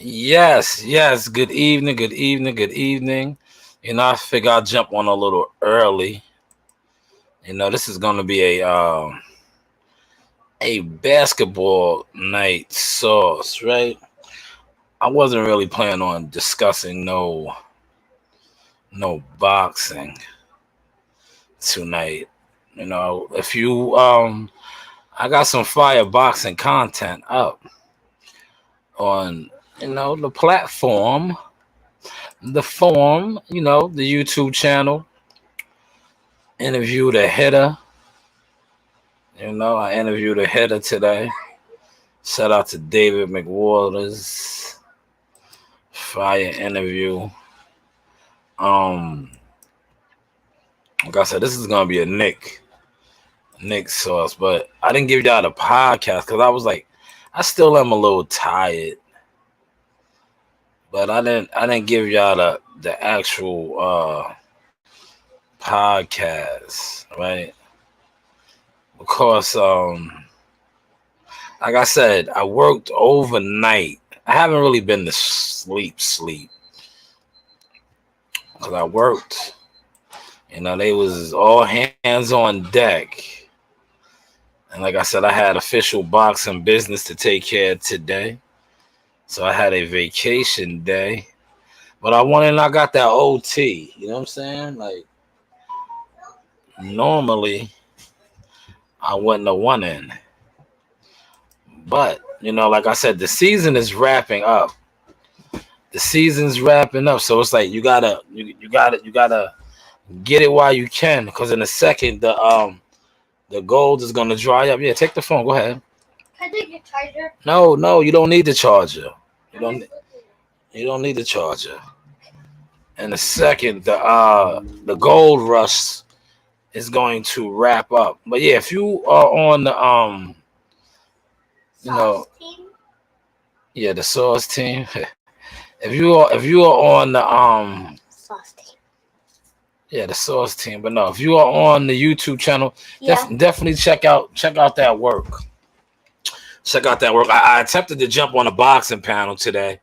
Yes. Good evening, good evening, good evening. I figure I'll jump on a little early. This is gonna be a basketball night sauce, right? I wasn't really planning on discussing no boxing tonight. If you I got some fire boxing content up on the platform, the YouTube channel. Interviewed a hitter. I interviewed a hitter today. Shout out to David McWaters. Fire interview. Um, like I said, this is gonna be a Nick sauce, but I didn't give y'all the podcast because I was like, I still am a little tired, but I didn't give y'all the actual podcast, right? Because like I said, I worked overnight. I haven't really been to sleep because I worked. They was all hands on deck. And like I said, I had official boxing business to take care of today. So I had a vacation day. But I got that OT. You know what I'm saying? Like, normally, I wouldn't have won in. But, like I said, the season is wrapping up. The season's wrapping up. So it's like you gotta get it while you can. Because in a second, the gold is gonna dry up. Yeah, take the phone. Go ahead. Can I take your charger? No, you don't need the charger. You don't need the charger. In a second, the gold rush is going to wrap up. But yeah, if you are on the Team? yeah, the sauce team. if you are on the Sauce team. yeah, the sauce team. But no, if you are on the YouTube channel, Yeah. definitely check out that work. Check out that work. I attempted to jump on a boxing panel today.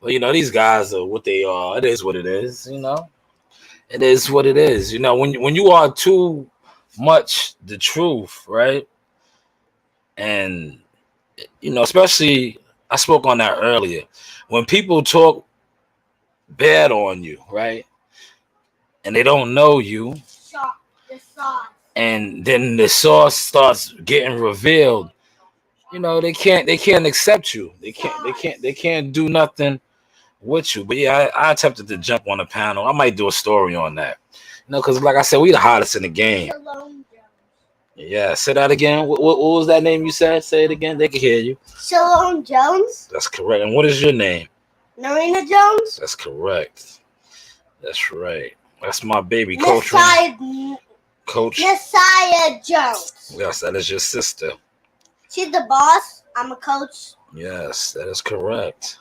But these guys are what they are. It is what it is, It is what it is. When you are too much the truth, right? And especially I spoke on that earlier. When people talk bad on you, right? And they don't know you, The sauce. and then the sauce starts getting revealed, they can't accept you. They can't do nothing with you. But yeah, I attempted to jump on a panel. I might do a story on that. Because like I said, we the hottest in the game. Shalom Jones. Yeah, say that again. What was that name you said? Say it again. They can hear you. Shalom Jones. That's correct. And what is your name? Narina Jones. That's correct. That's right. That's my baby, Coach. Coach. Messiah Jones. Yes, that is your sister. She's the boss. I'm a coach. Yes, that is correct.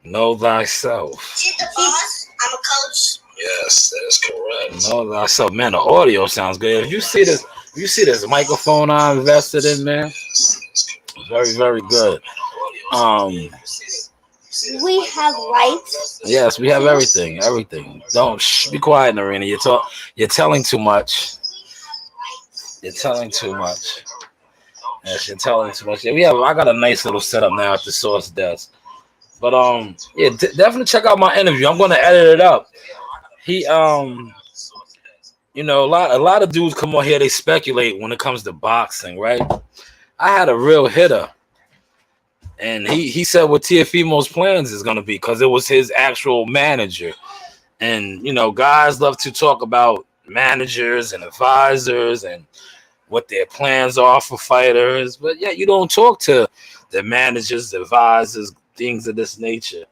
Know thyself. She's the boss. I'm a coach. Yes, that is correct. Know thyself. Man, the audio sounds good. If you see this microphone I invested in, man, very, very good. We have lights. Yes, we have everything. Don't be quiet, Narina. You're telling too much. You're telling too much. Yes, you're telling too much. Yeah, I got a nice little setup now at the source desk. But yeah, definitely check out my interview. I'm gonna edit it up. He a lot of dudes come on here, they speculate when it comes to boxing, right? I had a real hitter. And he said what Tiafimo's plans is gonna be because it was his actual manager. And guys love to talk about managers and advisors and what their plans are for fighters, but yeah, you don't talk to the managers, the advisors, things of this nature.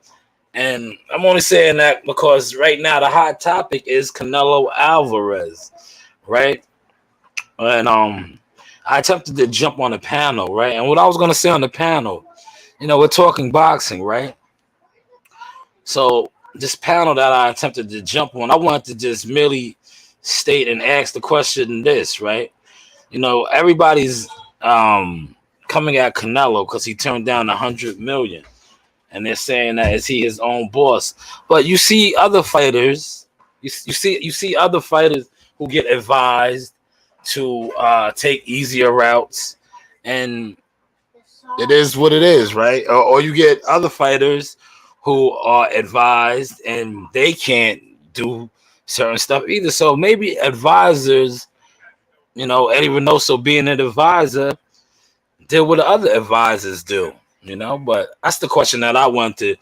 And I'm only saying that because right now the hot topic is Canelo Alvarez, right? And I attempted to jump on the panel, right? And what I was gonna say on the panel, we're talking boxing, right? So this panel that I attempted to jump on, I wanted to just merely state and ask the question this, right? Everybody's coming at Canelo because he turned down 100 million. and they're saying that is he his own boss. But you see other fighters, you see other fighters who get advised to take easier routes, and it is what it is, right? Or you get other fighters who are advised and they can't do certain stuff either. So maybe advisors, Eddie Reynoso being an advisor, did what the other advisors do, But that's the question that I want to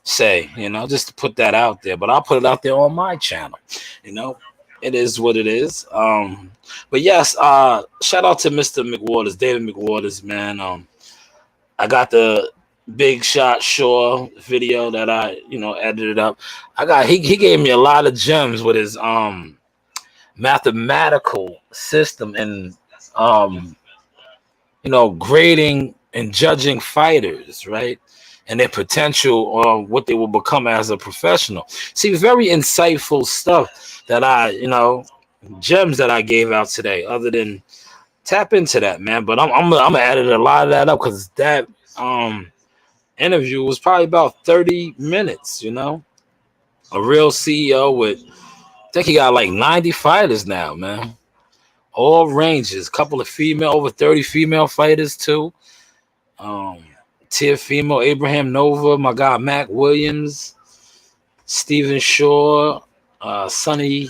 say, just to put that out there. But I'll put it out there on my channel, you know. It is what it is. But yes, shout out to Mr. McWaters, David McWaters, man. I got the Big Shot Shaw video that I, edited up. He gave me a lot of gems with his mathematical system and grading and judging fighters, right? And their potential or what they will become as a professional. See, very insightful stuff that gems that I gave out today, other than tap into that, man. But I'm gonna edit a lot of that up because that interview was probably about 30 minutes, A real CEO with, I think he got like 90 fighters now, man. All ranges, couple of over 30 female fighters too. Teofimo, Abraham Nova, my guy Mac Williams, Stephen Shaw, Sonny,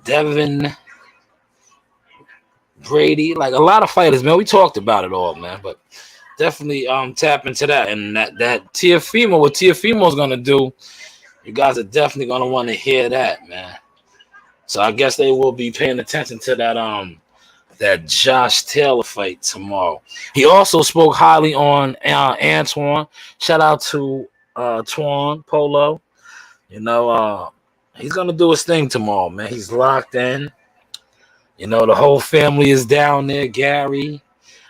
Devin, Brady, like a lot of fighters, man. We talked about it all, man. But definitely tap into that. And that Teofimo, what Teofimo's gonna do, you guys are definitely gonna want to hear that, man. So I guess they will be paying attention to that Josh Taylor fight tomorrow. He also spoke highly on Antoine. Shout out to Twan Polo. He's gonna do his thing tomorrow, man. He's locked in. The whole family is down there. Gary,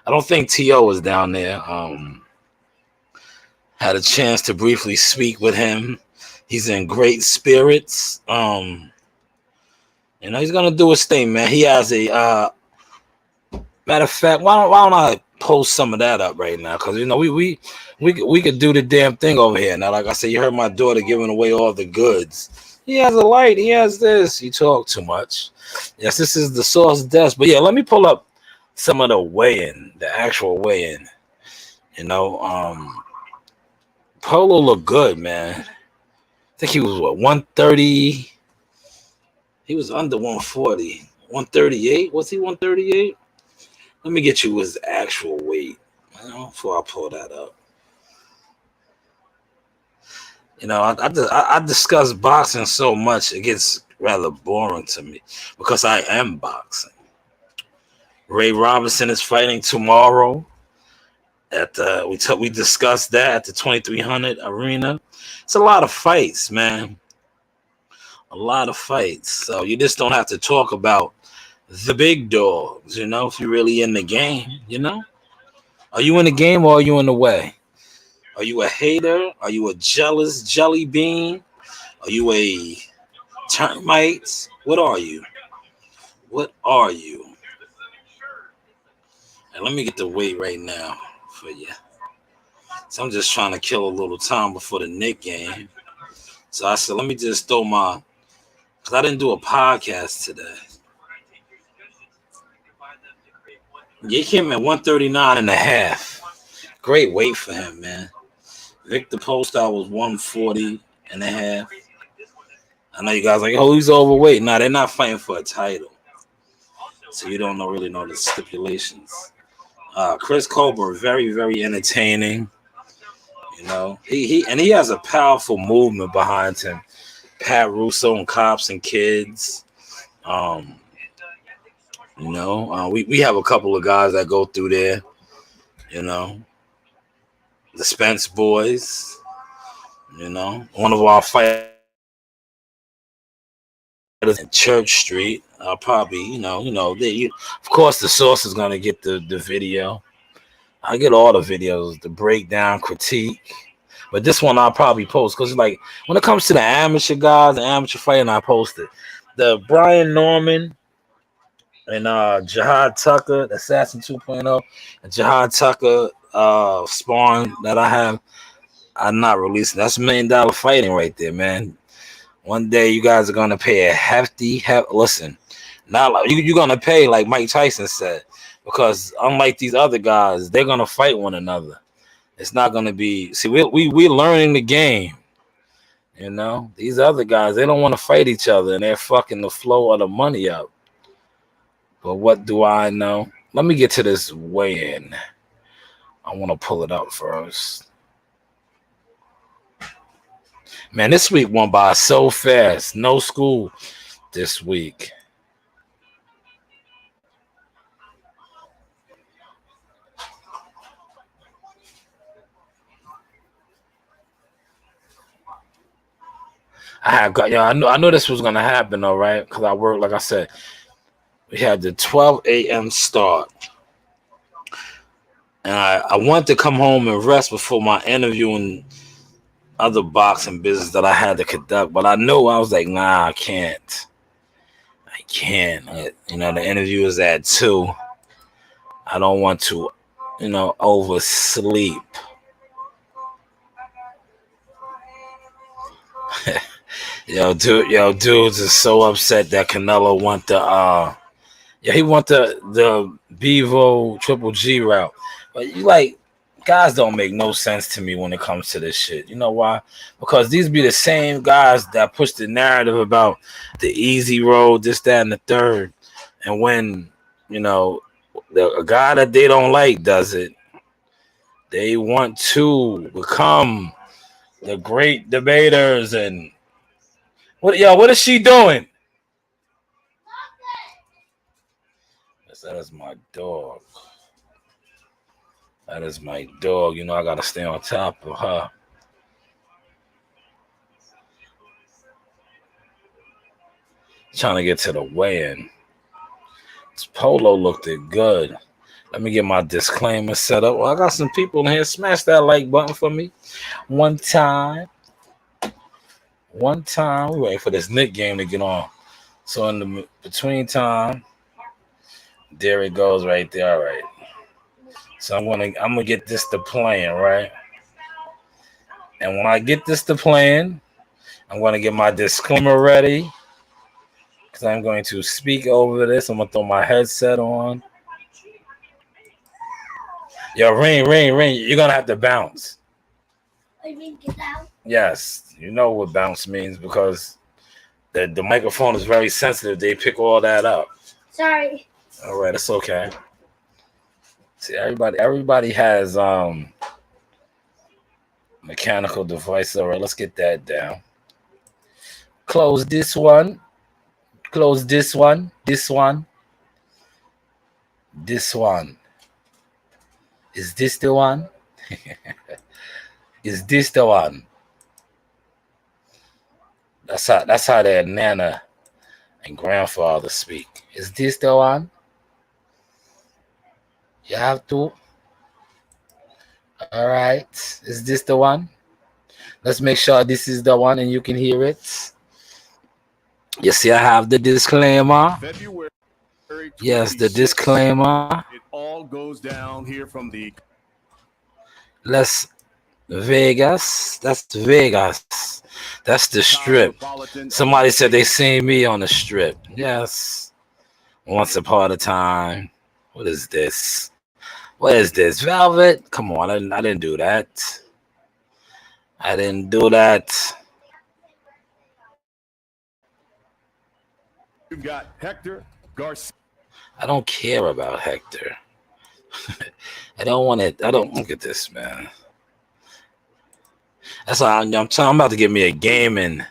I don't think T.O. is down there. Had a chance to briefly speak with him. He's in great spirits. He's gonna do his thing, man. He has a matter of fact. Why don't I post some of that up right now? Because we could do the damn thing over here now. Like I said, you heard my daughter giving away all the goods. He has a light. He has this. You talk too much. Yes, this is the source desk. But yeah, let me pull up some of the weigh-in, the actual weigh-in. Polo looked good, man. I think he was 130. He was under 140. 138? Was he 138? Let me get you his actual weight, before I pull that up. I discuss boxing so much, it gets rather boring to me because I am boxing. Ray Robinson is fighting tomorrow. We discussed that at the 2300 arena. It's a lot of fights, man. A lot of fights. So you just don't have to talk about the big dogs, if you're really in the game, Are you in the game or are you in the way? Are you a hater? Are you a jealous jelly bean? Are you a termite? What are you? What are you? And let me get the weight right now for you. So I'm just trying to kill a little time before the Knicks game. So I said, let me just throw because I didn't do a podcast today. He came at 139 and a half. Great weight for him, man. Victor Postal was 140 and a half. I know you guys are like, oh, he's overweight. No, they're not fighting for a title. So you don't really know the stipulations. Chris Colbert, very, very entertaining. He has a powerful movement behind him. Pat Russo and Cops and Kids. We have a couple of guys that go through there. The Spence boys. One of our fighters in Church Street. Probably, of course, the source is gonna get the video. I get all the videos, the breakdown, critique. But this one I'll probably post because, like, when it comes to the amateur guys, the amateur fighting, I post it. The Brian Norman and Jihad Tucker, the Assassin 2.0, and Jihad Tucker spawn that I have, I'm not releasing. That's $1 million fighting right there, man. One day you guys are gonna pay a listen, not like you're gonna pay like Mike Tyson said, because unlike these other guys, they're gonna fight one another. It's not gonna be we learning the game. You know, these other guys, they don't want to fight each other and they're fucking the flow of the money up. But what do I know? Let me get to this weigh-in. I want to pull it up first. Man, this week went by so fast. No school this week. I knew this was gonna happen, all right, because I work, like I said, we had the 12 a.m. start, and I wanted to come home and rest before my interview and other boxing business that I had to conduct, but I was like, nah, I can't. You know, the interview is at 2. I don't want to, oversleep. Dudes is so upset that Canelo want he want the Bevo Triple G route. But guys don't make no sense to me when it comes to this shit. You know why? Because these be the same guys that push the narrative about the easy road, this, that, and the third. And when, a guy that they don't like does it, they want to become the great debaters. And what is she doing? That is my dog. That is my dog. You know, I gotta stay on top of her. Trying to get to the weigh-in. This polo looked good. Let me get my disclaimer set up. Well, I got some people in here. Smash that like button for me. One time. We waiting for this Knicks game to get on. So in the between time, there it goes right there. All right. So I'm gonna get this to playing, right? And when I get this to playing, I'm gonna get my disclaimer ready. Because I'm going to speak over this. I'm gonna throw my headset on. Yo, ring. You're gonna have to bounce. You mean get out? Yes, you know what bounce means because the microphone is very sensitive. They pick all that up. Sorry. All right, it's okay. See, everybody has mechanical devices. All right, let's get that down. Close this one. Close this one. This one. This one. Is this the one? Is this the one? That's how their nana and grandfather speak. Is this the one? You have to. All right. Is this the one? Let's make sure this is the one and you can hear it. You see, I have the disclaimer. February yes, the disclaimer. It all goes down here from the Las Vegas. That's Vegas. That's the strip. Somebody said they seen me on the strip. Yes. Once upon a time. What is this? What is this? Velvet? Come on, I didn't do that. I didn't do that. You've got Hector Garcia. I don't care about Hector. I don't want it. I don't look at this, man. That's why I'm about to get me a gaming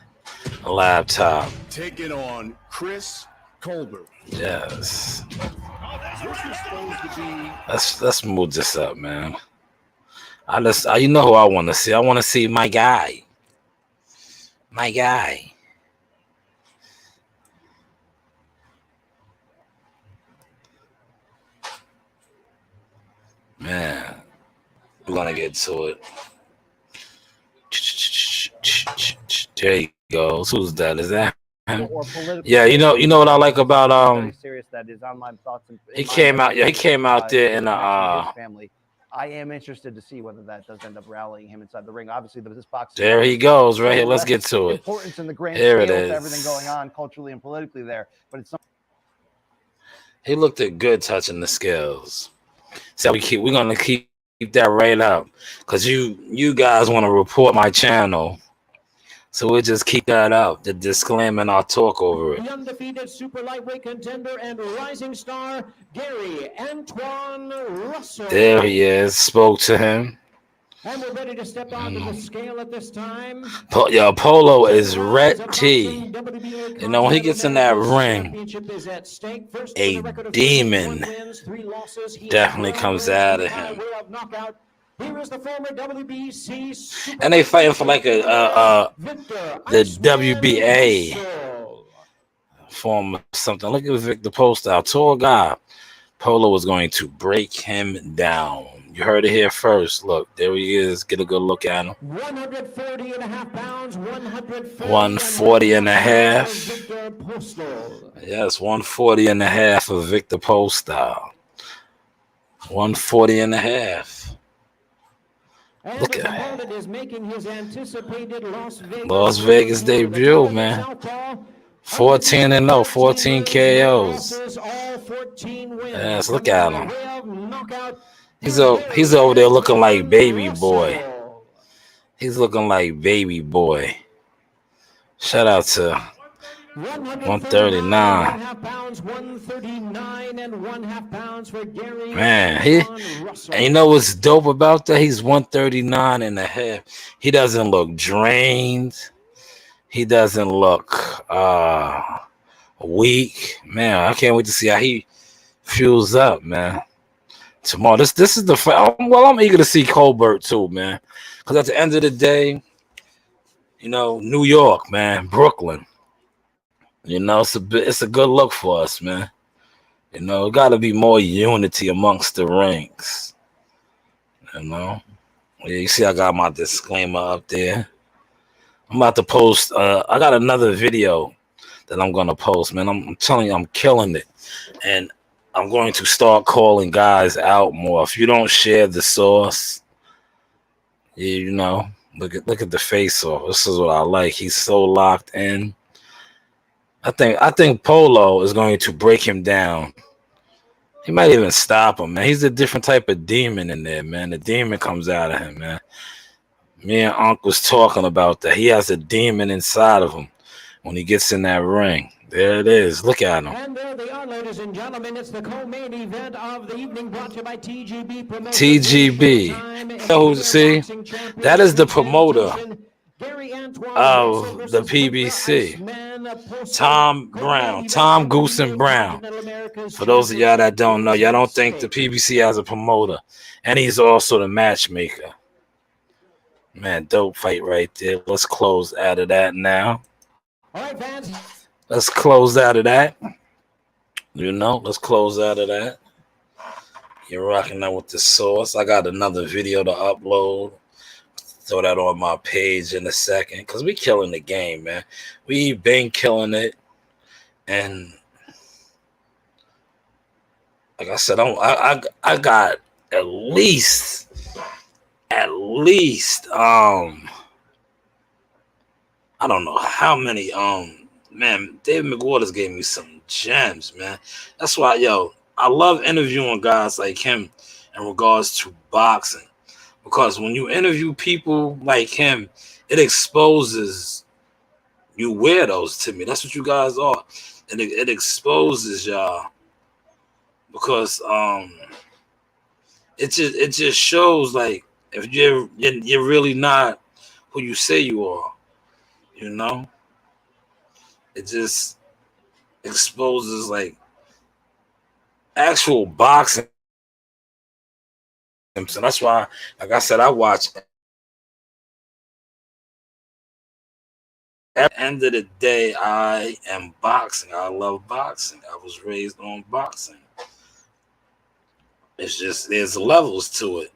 laptop. Taking on Chris Colbert. Yes. Let's move this up, man. You know who I want to see. I want to see my guy. My guy. Man, we're gonna get to it. There he goes. Who's that? Is that him? Yeah, you know what I like about serious that is on my thoughts and he came out there in a family. I am interested to see whether that does end up rallying him inside the ring. Obviously, this box. There he goes, right here. Let's get to it. Importance in the grand Here it scale is. to everything going on culturally and politically there, but it's. He looked at good touching the scales. So we're gonna keep that right up, because you guys want to report my channel. So we'll just keep that up, the disclaimer, and I'll talk over it. The undefeated super lightweight contender and rising star, Gary Antoine Russell. There he is. Spoke to him. And we're ready to step onto the scale at this time. Polo is red T. You know, when he gets in that ring, a demon definitely comes out of him. Here is the former WBC And they fighting for like the WBA form or something. Look at Victor Postol, tall guy. Polo was going to break him down. You heard it here first. Look, there he is. Get a good look at him. 140 and a half pounds, 140 and a half. Victor Postol. Yes, 140 and a half of Victor Postol. 140 and a half. And look the at opponent is making his anticipated Las Vegas debut, man. 14-0, 14 KOs. Yes, look at him. He's over there looking like baby boy. He's looking like baby boy. Shout out to 139. Man, and you know what's dope about that? He's 139 and a half. He doesn't look drained. He doesn't look weak. Man, I can't wait to see how he fuels up, man. Tomorrow. This is the fight. Well, I'm eager to see Colbert too, man. Because at the end of the day, you know, New York, man, Brooklyn. You know, it's a good look for us, man. You know, it got to be more unity amongst the ranks. You know, yeah, you see, I got my disclaimer up there. I'm about to post. I got another video that I'm gonna post, man. I'm telling you, I'm killing it, and I'm going to start calling guys out more. If you don't share the source, you know, look at the face off. This is what I like. He's so locked in. I think Polo is going to break him down. He might even stop him, man. He's a different type of demon in there, man. The demon comes out of him, man. Me and Unc was talking about that. He has a demon inside of him when he gets in that ring. There it is. Look at him. And there they are, ladies and gentlemen. It's the co-main event of the evening, brought to you by TGB Promotions. TGB. Oh, see, that is the promoter of the PBC. Tom Brown, Tom Goose and Brown. For those of y'all that don't know, y'all don't think the PBC has a promoter, and he's also the matchmaker. Man, dope fight right there. Let's close out of that now. All right, fans. Let's close out of that. You know, let's close out of that. You're rocking out with the sauce. I got another video to upload. Throw that on my page in a second, because we killing the game, man. We been killing it. And like I said, I got at least I don't know how many man, David McWaters gave me some gems, man. That's why, yo, I love interviewing guys like him in regards to boxing, because when you interview people like him, it exposes you weirdos to me. That's what you guys are, and it exposes y'all, because it just shows, like, if you're really not who you say you are, you know. It just exposes, like, actual boxing. So that's why, like I said, I watch. At the end of the day, I am boxing. I love boxing. I was raised on boxing. It's just, there's levels to it.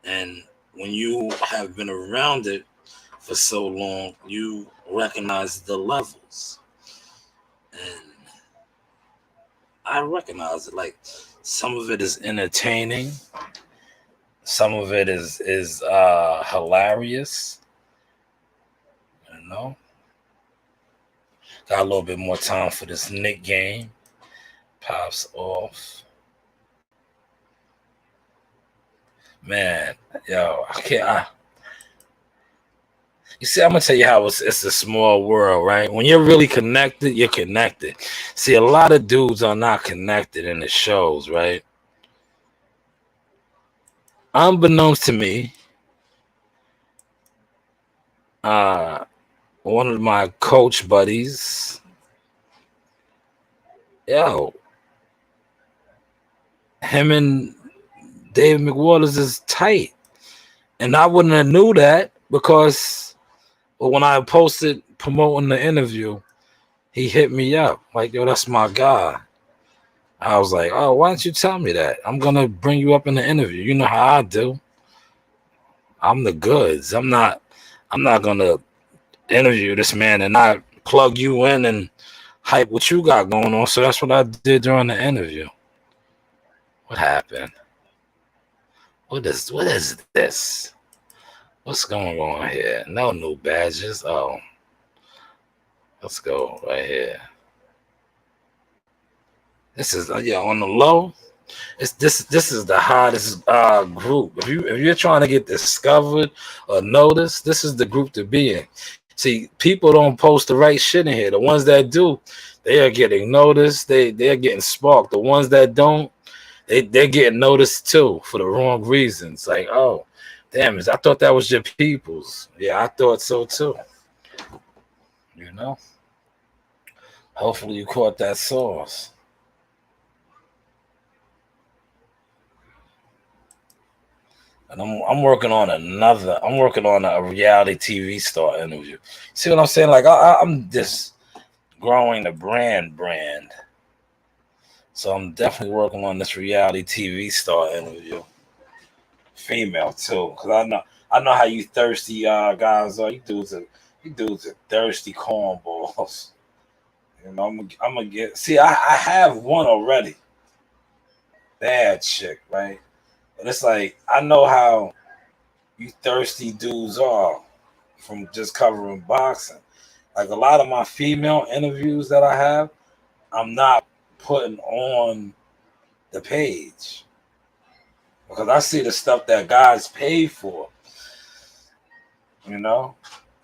And when you have been around it for so long, you recognize the levels. And I recognize it. Like, some of it is entertaining, Some of it is hilarious. You know, got a little bit more time for this Knicks game. Pops off. Man, yo, I can't. You see, I'm gonna tell you how it's a small world, right? When you're really connected, you're connected. See, a lot of dudes are not connected in the shows, right? Unbeknownst to me, one of my coach buddies, yo, him and Dave McWaters is tight, and I wouldn't have knew that because when I posted promoting the interview, he hit me up like, "Yo, that's my guy." I was like, "Oh, why don't you tell me that? I'm gonna bring you up in the interview. You know how I do. I'm the goods. I'm not gonna interview this man and not plug you in and hype what you got going on." So that's what I did during the interview. What happened? What is this? What's going on here? No new badges. Oh, let's go right here. This is on the low. It's this is the hottest group. If you're trying to get discovered or noticed, this is the group to be in. See, people don't post the right shit in here. The ones that do, they are getting noticed. They're getting sparked. The ones that don't, they're getting noticed too for the wrong reasons. Like, oh, damn, I thought that was your people's. Yeah, I thought so too. You know? Hopefully you caught that sauce. And I'm working on a reality TV star interview. See what I'm saying? Like I'm just growing the brand. So I'm definitely working on this reality TV star interview. Female too, because I know how you thirsty guys are. You dudes are thirsty cornballs. You know, I'm gonna get. See, I have one already. Bad chick, right? And it's like I know how you thirsty dudes are from just covering boxing. Like a lot of my female interviews that I have, I'm not putting on the page because I see the stuff that guys pay for, you know.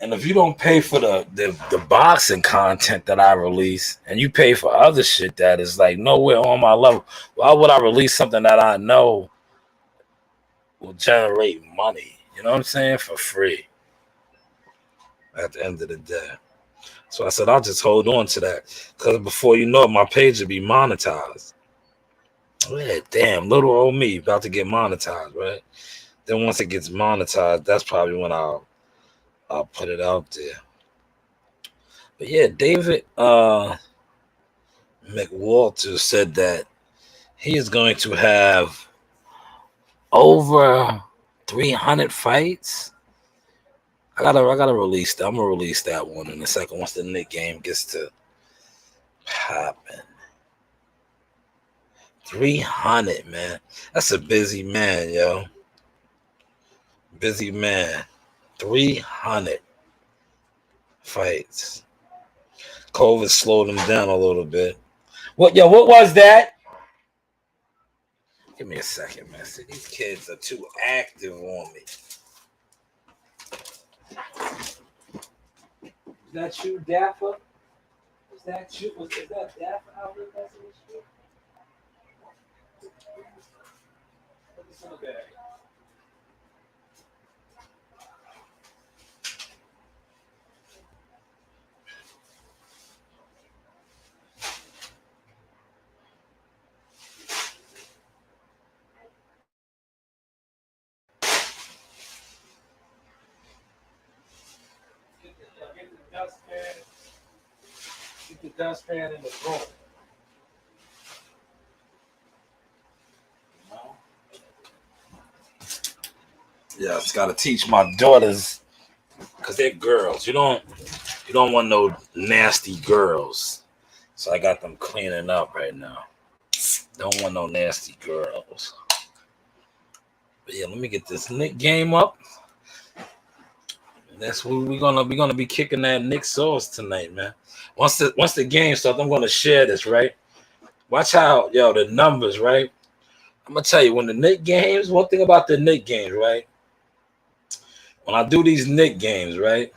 And if you don't pay for the boxing content that I release, and you pay for other shit that is like nowhere on my level, why would I release something that I know will generate money? You know what I'm saying? For free. At the end of the day. So I said, I'll just hold on to that. Because before you know it, my page will be monetized. Yeah, damn, little old me about to get monetized, right? Then once it gets monetized, that's probably when I'll put it out there. But yeah, David McWalter said that he is going to have over 300 fights. I gotta release that. I'm gonna release that one in a second once the Knicks game gets to popping. 300, man. That's a busy man, yo. Busy man. 300 fights. COVID slowed him down a little bit. What was that? Give me a second, man. See, these kids are too active on me. Is that you, Dapper? Is that you? Is that Dapper out there messing with you? Put this in the bag. Get the dustpan. Get the dustpan in the room. You know? Yeah, it's got to teach my daughters because they're girls. You don't want no nasty girls. So I got them cleaning up right now. Don't want no nasty girls. But yeah, let me get this Knicks game up. That's what we're gonna be kicking that Knicks sauce tonight, man. Once the game starts, I'm gonna share this, right? Watch out, yo, the numbers, right? I'm gonna tell you when the Knicks games, one thing about the Knicks games, right? When I do these Knicks games, right?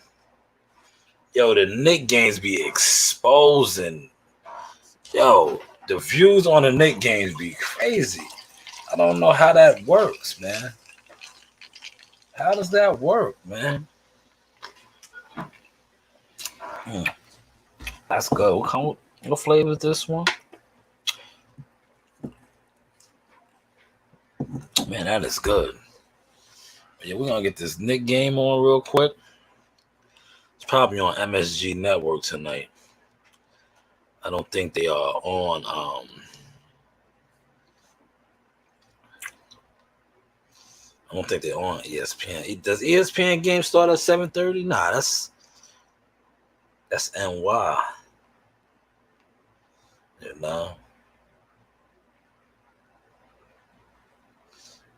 Yo, the Knicks games be exposing. Yo, the views on the Knicks games be crazy. I don't know how that works, man. How does that work, man? That's good. What flavor is this one? Man, that is good. Yeah, we're gonna get this Knicks game on real quick. It's probably on MSG Network tonight. I don't think they are on. I don't think they're on ESPN. Does ESPN game start at 7:30? Nah, that's NY. You know,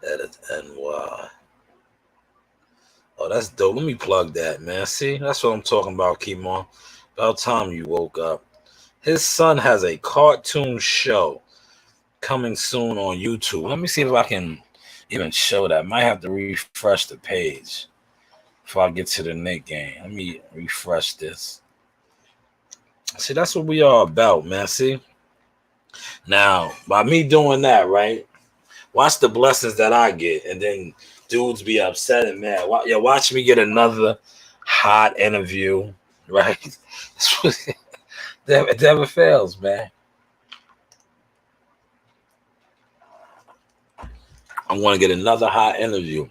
that is NY. Oh, that's dope. Let me plug that, man. See, that's what I'm talking about, Kimon. About time you woke up. His son has a cartoon show coming soon on YouTube. Let me see if I can even show that. Might have to refresh the page before I get to the Knicks game. Let me refresh this. See, that's what we are about, man. See? Now, by me doing that, right? Watch the blessings that I get, and then dudes be upset and mad. Watch me get another hot interview, right? It never fails, man. I want to get another hot interview.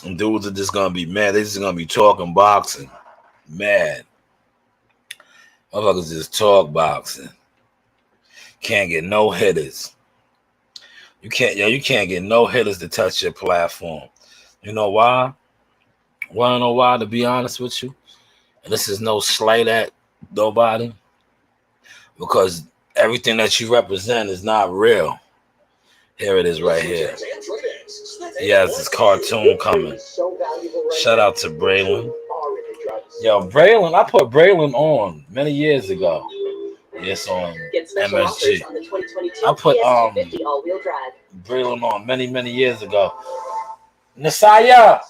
And dudes are just going to be mad. They're just going to be talking boxing. Mad. Motherfuckers just talk boxing. Can't get no hitters. You can't get no hitters to touch your platform. You know why? Wanna know why, to be honest with you? And this is no slight at nobody. Because everything that you represent is not real. Here it is right here. He has this cartoon coming. Shout out to Braylon. Yo, Braylon, I put Braylon on many years ago. Yes, on MSG. I put Braylon on many years ago. Nasaya.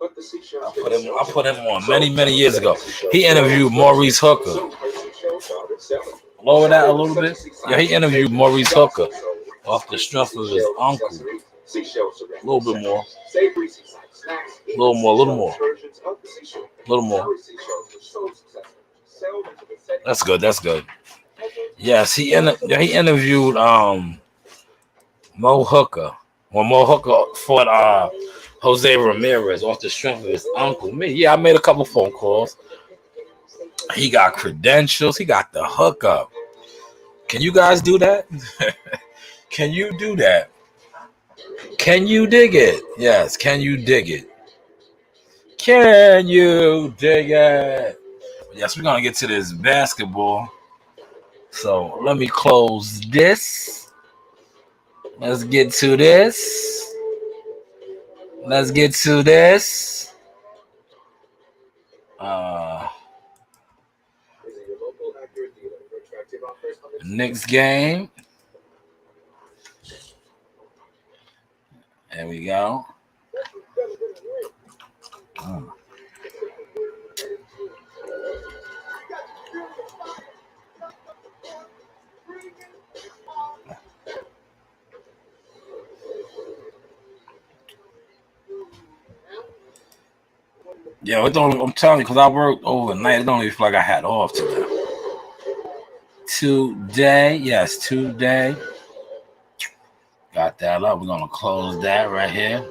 I put him on many years ago. He interviewed Maurice Hooker. Lower that a little bit. Yeah, he interviewed Maurice Hooker off the strength of his uncle. A little bit more. A little more. That's good. Yes, he interviewed Mo Hooker. When Mo Hooker fought Jose Ramirez off the strength of his uncle. I made a couple phone calls. He got credentials. He got the hookup. Can you guys do that? Can you do that? Can you dig it? Yes, can you dig it? Can you dig it? Yes, we're going to get to this basketball. So let me close this. Let's get to this. Next game. There we go. Yeah, I'm telling you, because I worked overnight. It don't even feel like I had off today. Today. Got that up. We're going to close that right here.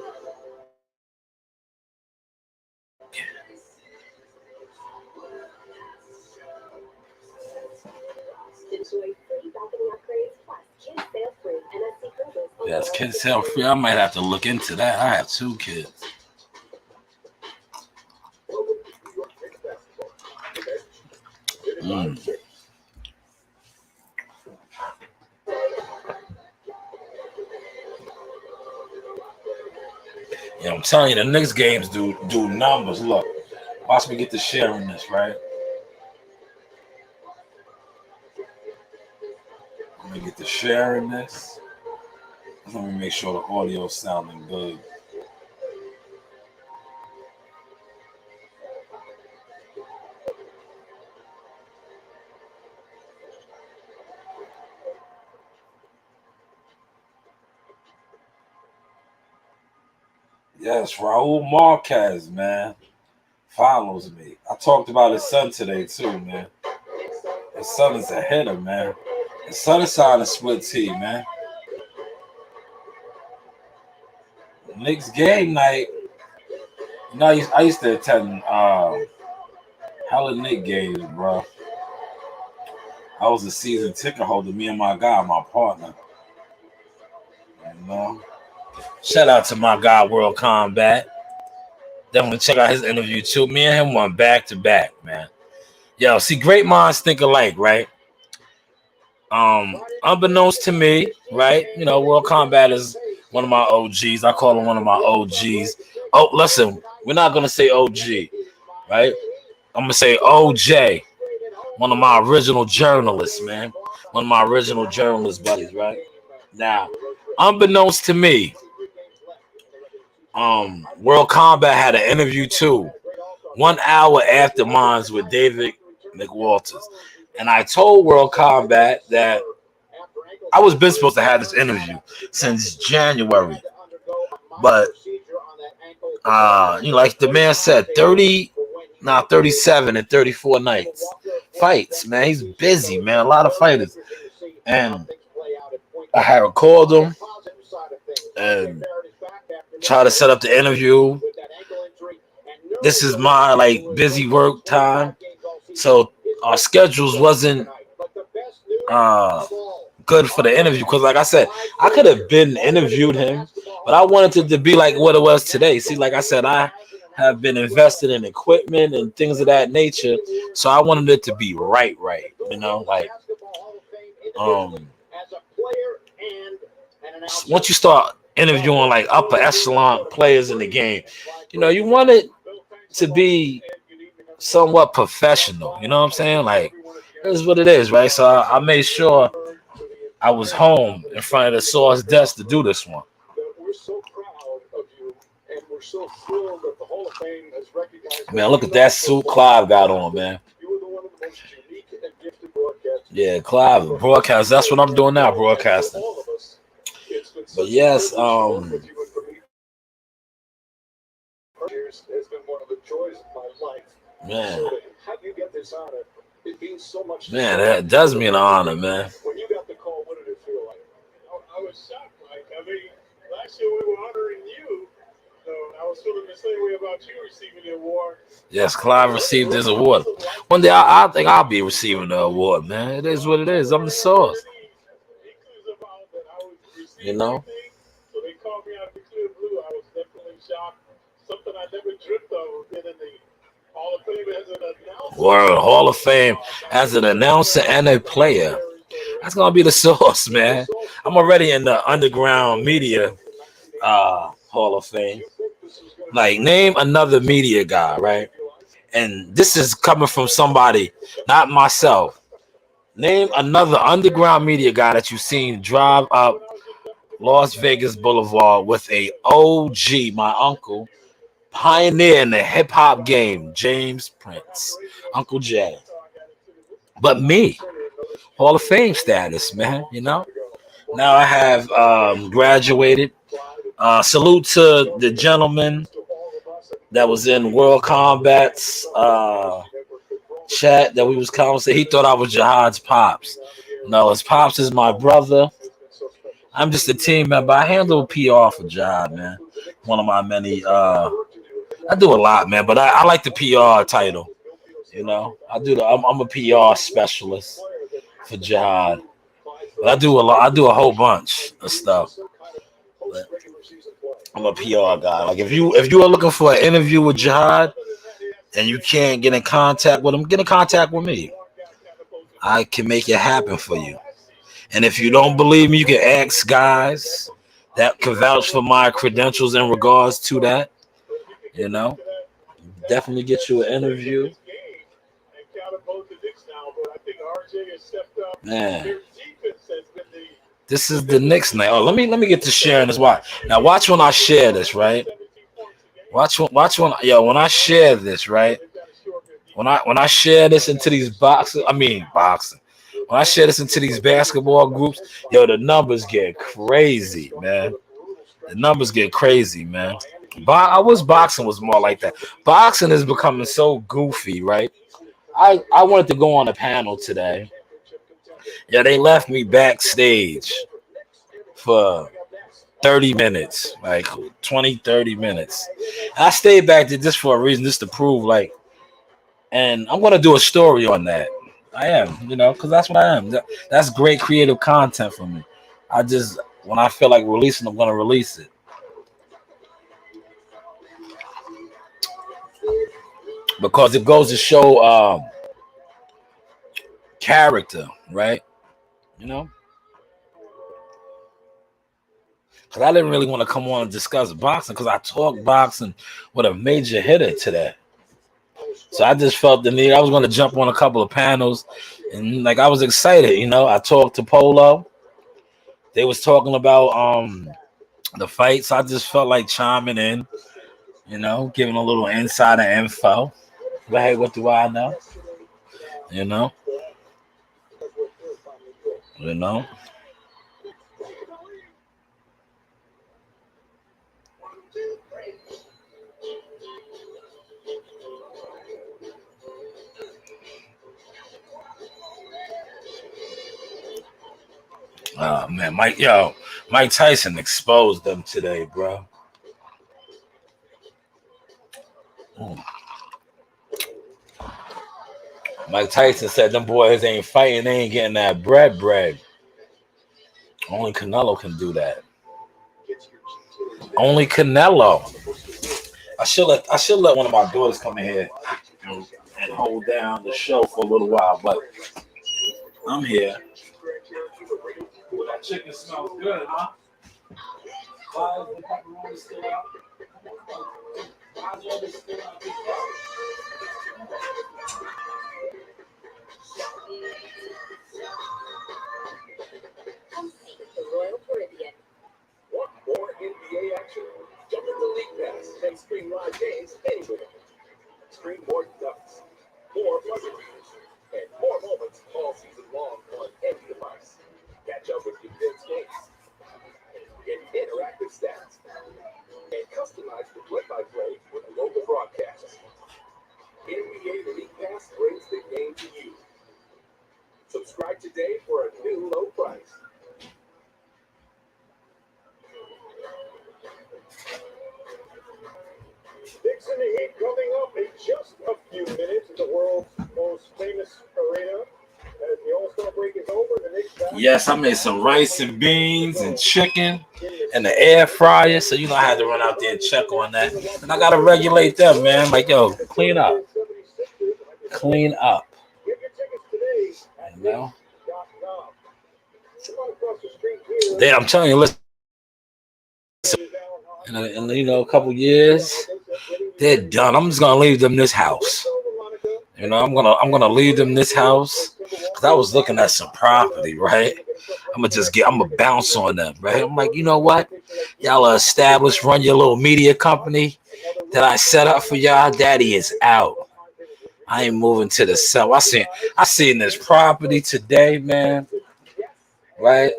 Yes, kids sale free. I might have to look into that. I have 2 kids. Yeah, I'm telling you, the Knicks games do numbers. Look, watch me get the share in this, right? Let me get the share in this. Let me make sure the audio's sounding good. Yes, Raul Marquez, man, follows me. I talked about his son today too, man. His son is a hitter, man. His son is signed a split team, man. Knicks game night. You know, I used to attend hella Knicks games, bro. I was a season ticket holder. Me and my guy, my partner. You know. Shout out to my guy, World Combat. Definitely check out his interview too. Me and him went back to back, man. Yo, see, great minds think alike, right? Unbeknownst to me, right? You know, World Combat is one of my OGs. I call him one of my OGs. Oh, listen, we're not gonna say OG, right? I'm gonna say OJ, one of my original journalists, man. One of my original journalist buddies, right? Now, unbeknownst to me, World Combat had an interview too, 1 hour after mine's with David McWalters. And I told World Combat that I was been supposed to have this interview since January. But you know, like the man said, 37 and 34 nights. Fights, man. He's busy, man. A lot of fighters. And I had called him and tried to set up the interview. This is my like busy work time. So our schedules wasn't good for the interview because, like I said, I could have been interviewed him, but I wanted it to be like what it was today. See, like I said, I have been invested in equipment and things of that nature, so I wanted it to be right. You know, like once you start interviewing like upper echelon players in the game, you know, you want it to be somewhat professional. You know what I'm saying? Like, this is what it is, right? So I made sure I was home in front of the source desk to do this one. Man, look at that suit Clive got on, man. Yeah, Clive, broadcast. That's what I'm doing now, broadcasting. But yes, man. Man, that does mean an honor, man. When you got the call, what did it feel like? I was shocked, Mike. I mean, last year we were honoring you, so I was feeling the same way about you receiving the award. Yes, Clive received this award. One day I think I'll be receiving the award, man. It is what it is. I'm the source. You know? So they called me out of the clear blue. I was definitely shocked. Something I never dreamt of being in the Hall of Fame as an announcer. Word, Hall of Fame as an announcer and a player. That's gonna be the source, man. I'm already in the underground media Hall of Fame. Like, name another media guy, right? And this is coming from somebody, not myself. Name another underground media guy that you've seen drive up Las Vegas Boulevard with a OG, my uncle, pioneer in the hip hop game, James Prince, Uncle Jay. But me, Hall of Fame status, man. You know. Now I have graduated. Salute to the gentleman that was in World Combat's chat that we was conversing. He thought I was Jihad's pops. No, his pops is my brother. I'm just a team member. I handle PR for Jihad, man. One of my many. I do a lot, man, but I like the PR title. You know, I'm a PR specialist for Jihad. But I do a lot. I do a whole bunch of stuff. But I'm a PR guy. Like if you are looking for an interview with Jihad and you can't get in contact with him, get in contact with me. I can make it happen for you. And if you don't believe me, you can ask guys that can vouch for my credentials in regards to that. You know, definitely get you an interview. And catapult the Knicks now, but I think RJ has stepped up. Man, Their defense has been the this is the Knicks night. Oh, let me get to sharing this. Watch when I share this, right? 17 points a game. Watch when I share this, right? They've got a short good defense. When I share this into these boxing. When I share this into these basketball groups, yo, the numbers get crazy, man. The numbers get crazy, man. I wish boxing was more like that. Boxing is becoming so goofy, right? I wanted to go on a panel today. Yeah, they left me backstage for 30 minutes, like 20, 30 minutes. I stayed back there just for a reason, just to prove, like, and I'm going to do a story on that. I am, because that's what I am. That's great creative content for me. When I feel like releasing, I'm going to release it. Because it goes to show character, right? Because I didn't really want to come on and discuss boxing because I talked boxing with a major hitter today. So I just felt the need. I was going to jump on a couple of panels, and like I was excited. I talked to Polo. They was talking about the fights. I just felt like chiming in, giving a little insider info. But hey, what do I know? You know. Man, Mike Tyson exposed them today, bro. Mike Tyson said them boys ain't fighting, they ain't getting that bread. Only Canelo can do that. Only Canelo. I should let one of my daughters come in here and hold down the show for a little while, but I'm here. Ooh, that chicken smells good, huh? Why is the pepperoni still out? Why is it still out? The Royal Caribbean. Want more NBA action? Jump into League Pass and stream live games anywhere. Stream more ducks, more buzzer beaters, and more moments all season long on any device. Catch up with condensed games, get interactive stats, and customize the play-by-play with local broadcasts. NBA League Pass brings the game to you. Subscribe today for a new low price. Knicks in the Heat coming up in just a few minutes at the world's most famous arena. As the All-Star break is over, the Knicks back. Yes, I made some rice and beans and chicken in the air fryer, so I had to run out there and check on that. And I gotta regulate them, man. Like, yo, clean up. Clean up. Get your tickets today at You know? Knicks.com. Come on across the street here. Damn, I'm telling you, listen. In a couple years, they're done. I'm just gonna leave them this house. I'm gonna leave them this house because I was looking at some property, right? I'm gonna bounce on them, right? I'm like, you know what? Y'all are established, run your little media company that I set up for y'all. Daddy is out. I ain't moving to the south. I seen this property today, man. Right?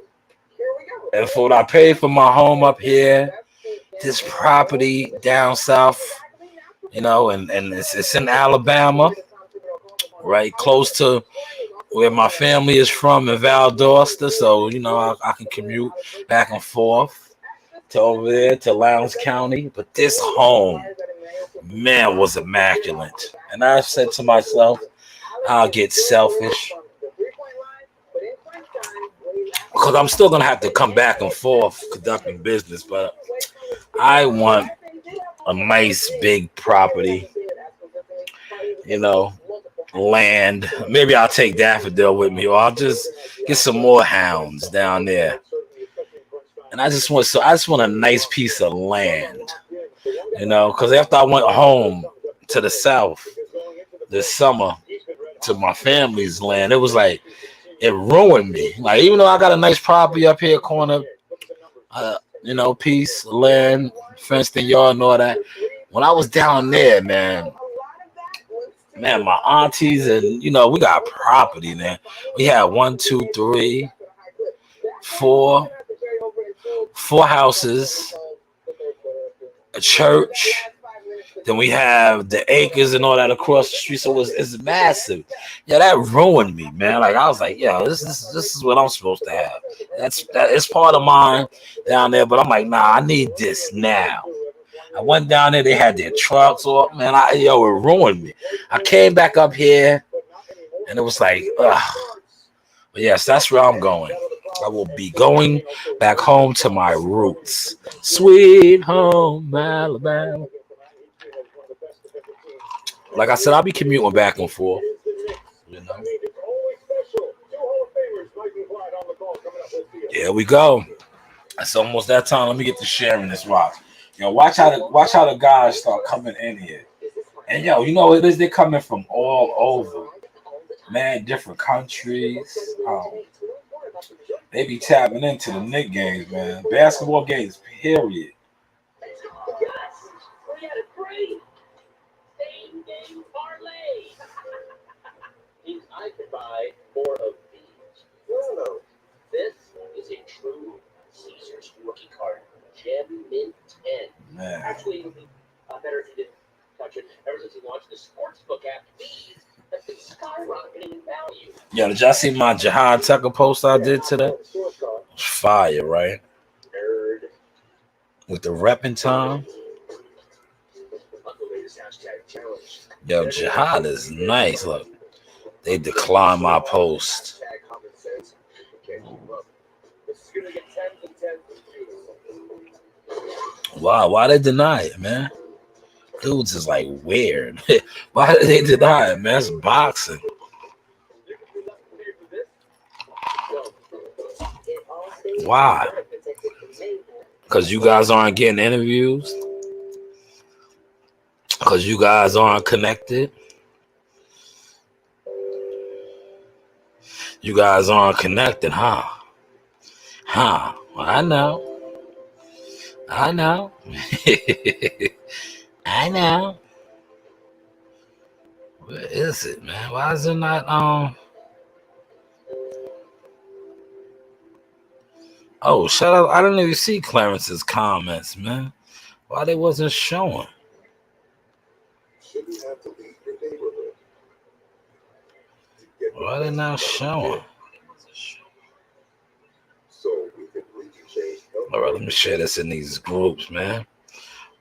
And for what I paid for my home up here, this property down south, and it's in Alabama, right, close to where my family is from in Valdosta. So I can commute back and forth to over there to Lowndes County. But this home, man, was immaculate. And I said to myself, I'll get selfish because I'm still gonna have to come back and forth conducting business, but I want a nice big property, land. Maybe I'll take Daffodil with me, or I'll just get some more hounds down there. and I just want a nice piece of land, you know, because after I went home to the South this summer to my family's land, it was like it ruined me. Like even though I got a nice property up here, corner, you know, piece of land, fenced in yard and all that. When I was down there, man, my aunties and you know we got property, man. We had 1, 2, 3, 4 houses, a church. Then we have the acres and all that across the street. So it's massive. Yeah, that ruined me, man. Like I was like, yeah, this is what I'm supposed to have. It's part of mine down there. But I'm like, nah, I need this now. I went down there. They had their trucks. Or man, it ruined me. I came back up here, and it was like, ugh. But yes, that's where I'm going. I will be going back home to my roots. Sweet home, Alabama. Like I said, I'll be commuting back and forth. You know. Here we go. It's almost that time. Let me get to sharing this rock. Yo, watch how the guys start coming in here. And yo, you know what it is? They're coming from all over. Man, different countries. They be tapping into the Knicks games, man. Basketball games, period. I could buy more of these. No. This is a true Caesar's rookie card. Gem Mint 10. Man. Actually, it would be better if you didn't touch it. Ever since he launched the sportsbook app, these have been skyrocketing in value. Yo, did y'all see my Jihad Tucker post I did today? Fire, right? Nerd. With the repping time. Yo, Jihad is nice. Look, they declined my post. Wow, why they deny it, man? Dudes is like weird. Why did they deny it, man? It's boxing. Why? Because you guys aren't getting interviews? Because you guys aren't connected? You guys aren't connected, huh? Huh? Well, I know. I know. I know. Where is it, man? Why is it not Oh, shut up. I didn't even see Clarence's comments, man. Why they wasn't showing? Why they not showing? All right, let me share this in these groups, man.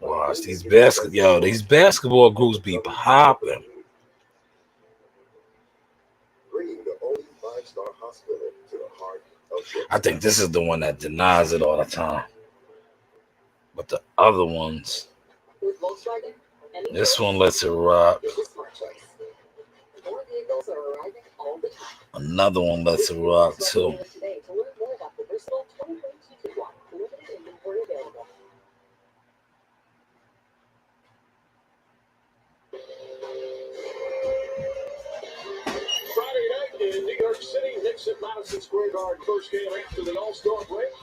Watch these basketball groups be popping. I think this is the one that denies it all the time. But the other ones, this one lets it rock. Another one lets it rock too.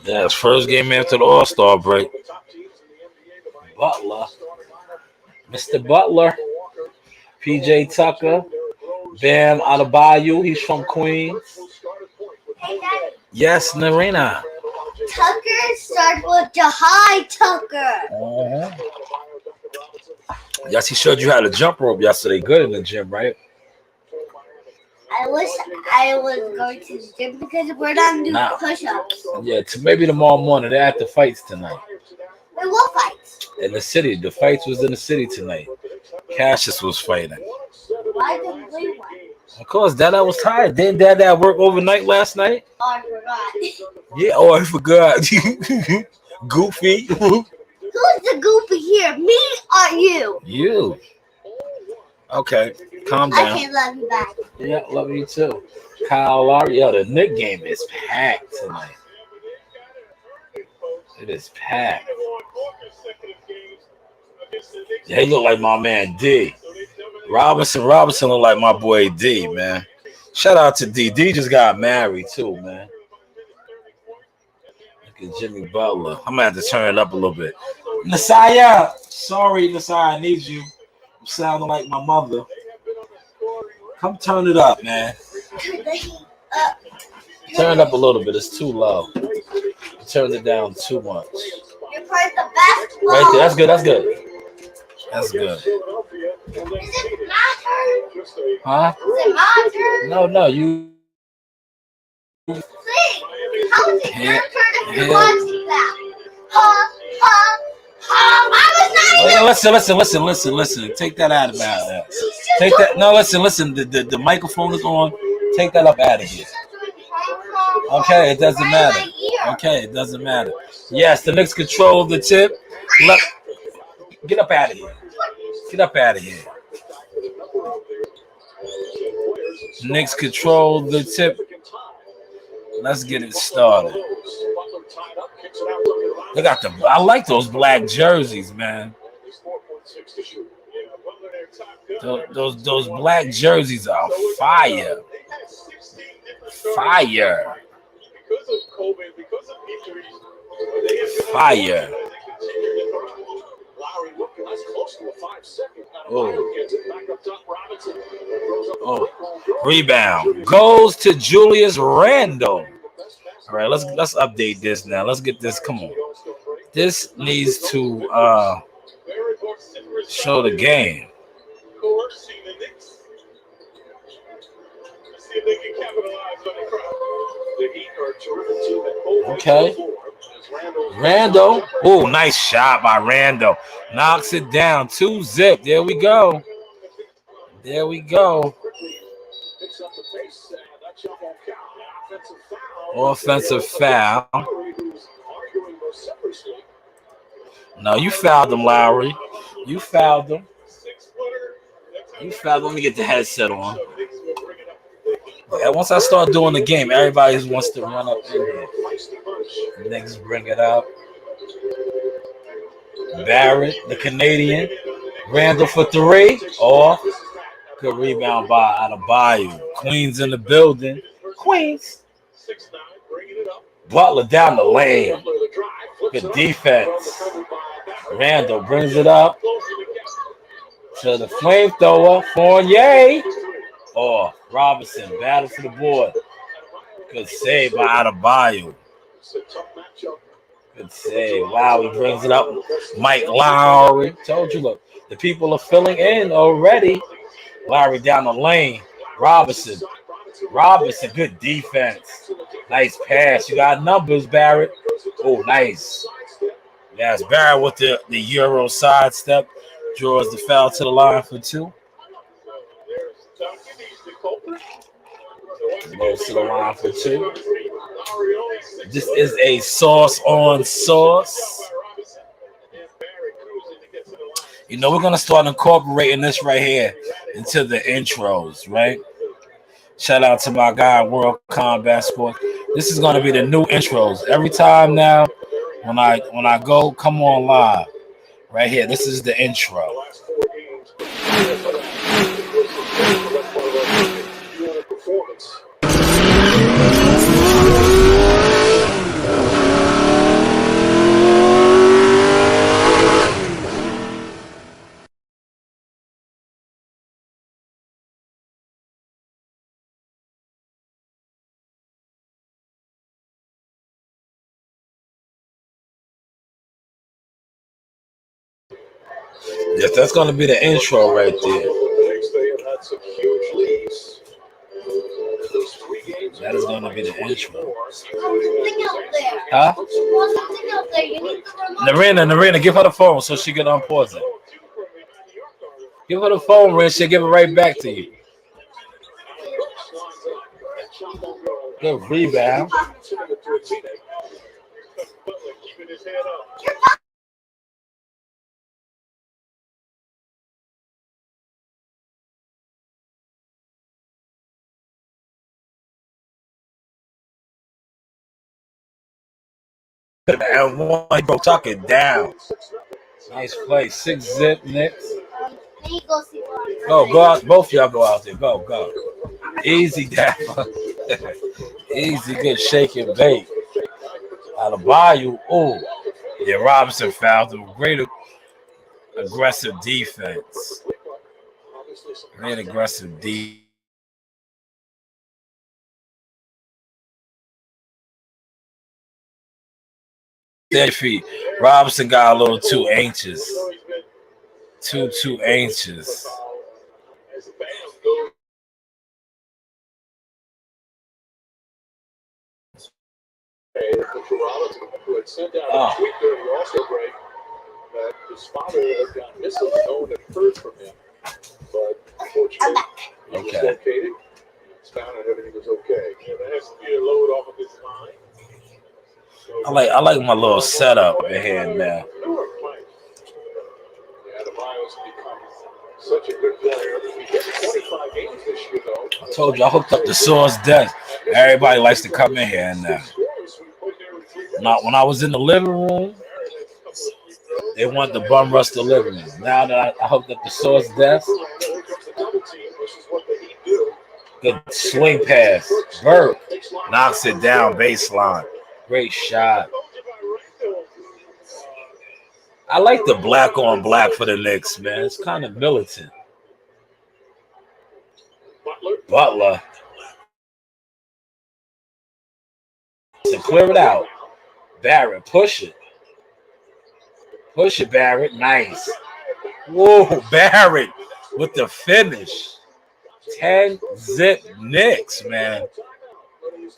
Yeah, it's first game after the All-Star break. Butler. Mr. Butler. PJ Tucker. Bam Adebayo. He's from Queens. Hey, Daddy. Yes, Narina. Tucker started with Jahai Tucker. Yes, he showed you how to jump rope yesterday. Good in the gym, right? I wish I was going to the gym because we're not doing push-ups. Yeah, maybe tomorrow morning. They're at the fights tonight. We will fight. In the city. The fights was in the city tonight. Cassius was fighting. Why didn't we win? Of course, Dada was tired. Didn't Dada work overnight last night? Oh, I forgot. Yeah, I forgot. Goofy. Who's the goofy here? Me or you? You. Okay, calm down. I can love you back. Yeah, love you too. Kyle Lowry. Yo, the Knicks game is packed tonight. It is packed. They won 4 consecutive games against the Knicks. Yeah, he look like my man D. So they dominated. Robinson look like my boy D, man. Shout out to D. D just got married too, man. Look at Jimmy Butler. I'm gonna have to turn it up a little bit. Nasaya, sorry, Nasaya, I need you. I'm sounding like my mother. Come turn it up, man. Turn it up a little bit. It's too low. Turn it down too much. You're part of the basketball. Right there. That's good. That's good. That's good. Is it my turn? Huh? Is it my turn? No, you. Please. How is it your Yeah. turn if you're Yeah. watching that? I was not. Listen. Take that out of there. Take that. No, listen. The microphone is on. Take that up out of here. Okay, it doesn't matter. Okay, it doesn't matter. Yes, the Knicks control the tip. Get up out of here. Get up out of here. Knicks control the tip. Let's get it started. They got the. I like those black jerseys, man. Those black jerseys are fire. Fire. Because of COVID, because of injuries, they have been Fire. Lowry looking that's close to a 5-second. Oh. Gets it back up top. Robinson throws up Oh. Rebound goes to Julius Randle. All right, let's update this now. Let's get this. Come on. This needs to show the game. coercing the Knicks. Let's see if they can capitalize on the crowd. The Heat are a terrific team at both Okay. ends of the floor. As Randall. Oh, nice shot by Randall. Knocks it down. 2-zip. There we go. There we go. picks up the pace, that jump won't count. Offensive foul. Offensive foul. Lowry, who's arguing vociferously. No, you fouled him, Lowry. You fouled him. 6-footer. You fouled him. Let me get the headset on. Yeah, once I start doing the game, everybody just wants to run up in here. The Knicks bring it up. Barrett, the Canadian. Randall for 3. Off. Good rebound by Adebayo. Queens in the building. Queens. 6'9", bringing it up. Butler down the lane. Good defense. Randall brings it up to the flamethrower. Fournier. Oh, Robinson battle for the board. Good save by Adebayo. Good save. Wow, he brings it up. Mike Lowry. Told you, look, the people are filling in already. Lowry down the lane. Robinson, good defense. Nice pass. You got numbers, Barrett. Oh, nice. Yes, Barrett with the Euro sidestep. Draws the foul to the line for 2. Goes to the line for 2. This is a sauce on sauce. You know, we're going to start incorporating this right here into the intros, right? Shout out to my guy, World Combat Sports. This is going to be the new intros. Every time now, when I go, come on live. Right here, this is the intro. Yes, that's going to be the intro right there. That is going to be the intro. Something out there. Huh? Well, something out there. You need the remote. Narina, give her the phone so she can unpause it. Give her the phone, Ren. She'll give it right back to you. Good rebound. Keeping his head up. And one, bro, tuck it down. Nice play. 6-zip, Knicks. Let me go see what. Go out. Both of y'all go out there. Go. Easy, Dapper. Easy, good shake and bake. Out of Bayou. Oh, yeah, Robinson fouled him. Great aggressive defense. Great aggressive defense. Their feet. Robinson got a little too anxious. Too anxious. Who had sent out a tweet during the All-Star break that his father had gone missing. No one had heard from him, but unfortunately, he was located. It's found and everything was okay. Yeah, there has to be a load off of his mind. I like my little setup in here now. Adebayo's become such a good player. He got 25 games this year, though. I told you I hooked up the Source desk. Everybody likes to come in here now. Not when I was in the living room, they wanted to bum rush the living room. Now that I hooked up the Source desk, good swing pass. Burke knocks it down baseline. Great shot. I like the black on black for the Knicks, man. It's kind of militant. Butler. To clear it out. Barrett, push it. Push it, Barrett. Nice. Whoa, Barrett with the finish. 10-zip Knicks, man.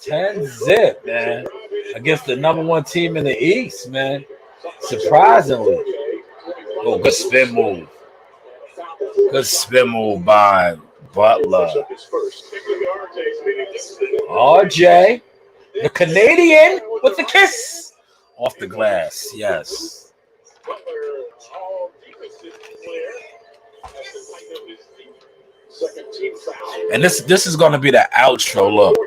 10-zip, man. Against the number one team in the East, man. Surprisingly. Oh, good spin move. Good spin move by Butler. RJ, the Canadian with the kiss. Off the glass, yes. And this is going to be the outro. Look,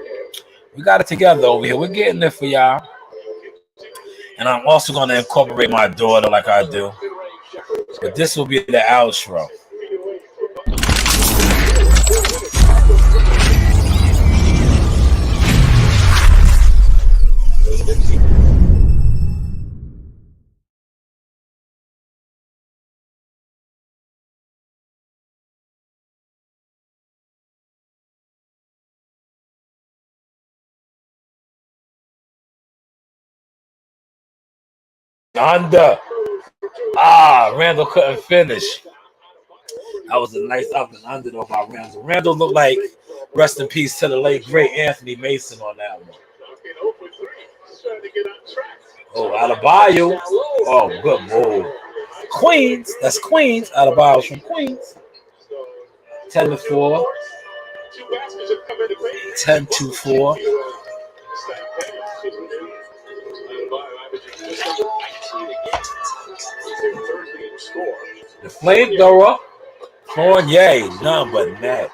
we got it together over here. We're getting it for y'all. And I'm also going to incorporate my daughter like I do. But this will be the outro. Under. Randall couldn't finish. That was a nice up and under though by Randall. Randall looked like, rest in peace to the late great Anthony Mason on that one. Oh, out of Bayou. Oh, good move. Queens. That's Queens. Out of Bayou from Queens. 10-4. 10-4. The flamethrower, Fournier, none but net.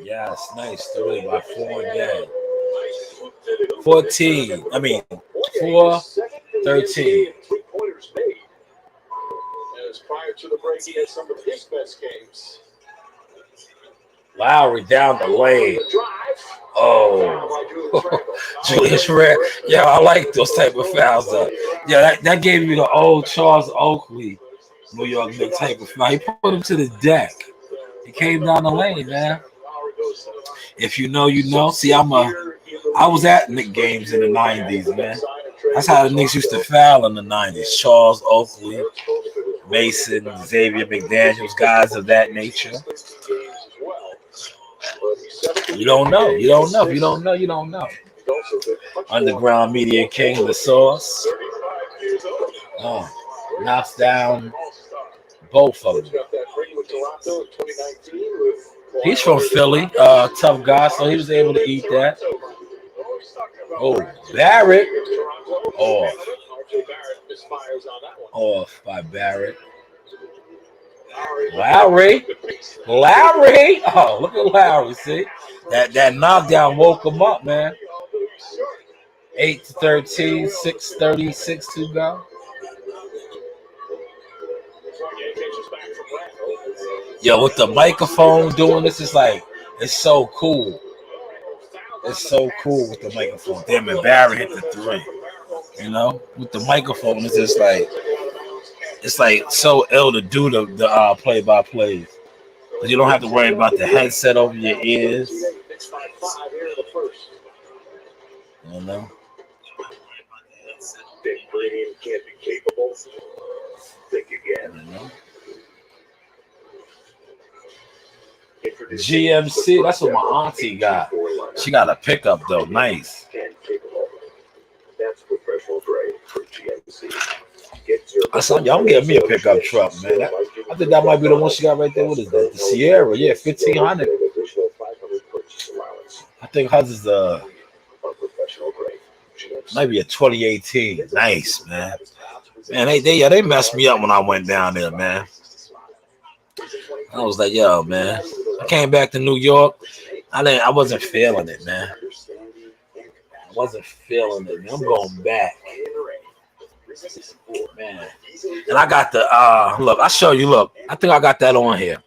Yes, nice 3 by Fournier. 4-13. As prior to the break, he had some of his best games. Lowry down the lane. Oh, Julius Randle. Yeah, I like those type of fouls. Yeah, that gave me the old Charles Oakley, New York Knicks type of foul. He put him to the deck. He came down the lane, man. If you know, you know. See, I was at Knicks games in the 90s, man. That's how the Knicks used to foul in the 90s. Charles Oakley, Mason, Xavier McDaniels, guys of that nature. You don't know. You don't know. You don't know. You don't know. Underground Media King, the Source. Oh, knocks down both of them. He's from Philly, tough guy, so he was able to eat that. Oh, Barrett. Off by Barrett. Lowry. Oh, look at Lowry. See? That knockdown woke him up, man. 8-13, 6:36 to go. Yo, with the microphone doing this, it's like it's so cool. It's so cool with the microphone. Damn it, Barry hit the three. You know, with the microphone, it's just like so ill to do the play by plays. But you don't have to worry about the headset over your ears. You know. Think premium can't be capable. Think again. You know? GMC, that's what my auntie got. She got a pickup though, nice. That's professional grade for GMC. I said, y'all getting me a pickup truck, man. I think that might be the one she got right there. What is that? The Sierra, yeah, 1500. I think hers is maybe a 2018. Nice, man. Man, they messed me up when I went down there, man. I was like, yo, man. I came back to New York. I wasn't feeling it, man. I wasn't feeling it, man. I'm going back. Man. And I got the look, I'll show you, look. I think I got that on here.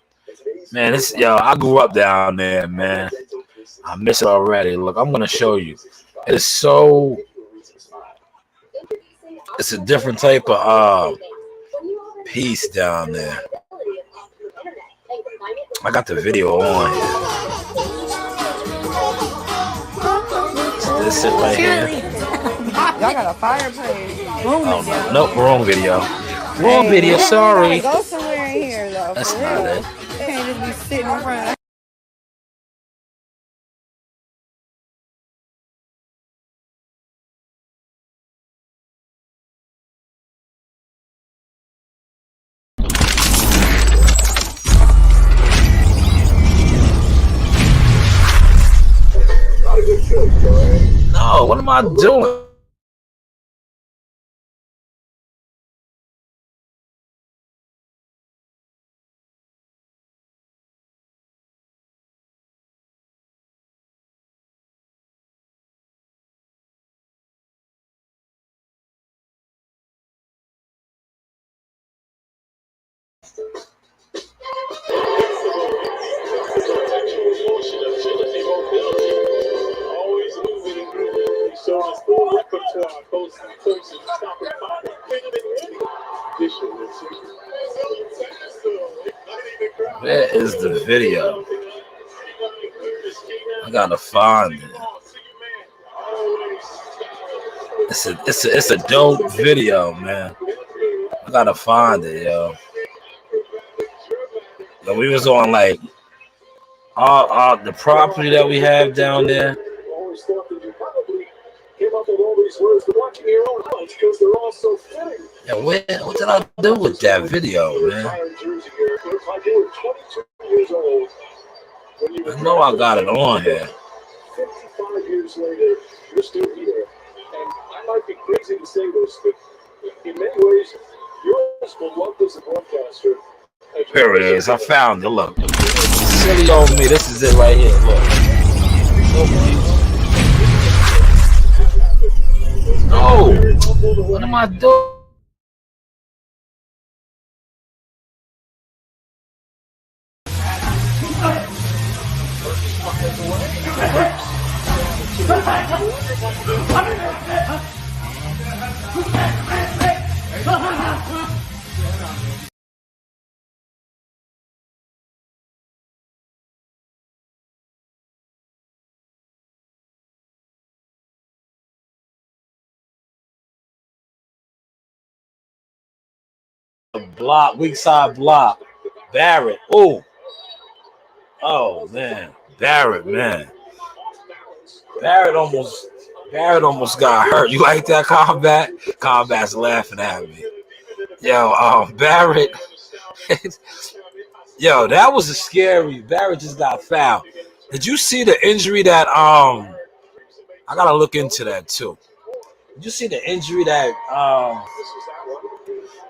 Man, I grew up down there, man. I miss it already. Look, I'm gonna show you. It's a different type of piece down there. I got the video on here. This it right here. Y'all got a fireplace. Oh no, nope, wrong video. Wrong video, sorry. Go somewhere in here though. That's for not real. it. You can't just be sitting in front. No, what am I doing? Always moving and grooving. He showed his full repertoire, coast to coast, and top and bottom. Where is the video? I gotta find it. It's a dope video, man. I gotta find it, yo. Yo, we was on like all the property that we have down there. Always thought that you probably came up with all these words, but watching your own highlights because they're all so fitting. Yeah, what did I do with that video, man? Like you were 22 years old when you were I know I got it on here. 55 years later, you're still here. And I might be crazy to say this, but in many ways, you're as beloved as a broadcaster. Here it is. I found it. Look. Silly old me. This is it right here. Look. No. What am I doing? Block, weak side block. Barrett. Oh man. Barrett, man. Barrett almost got hurt. You like that, Combat? Combat's laughing at me. Yo, Barrett. Yo, that was a scary. Barrett just got fouled. Did you see the injury that I gotta look into that too. Did you see the injury that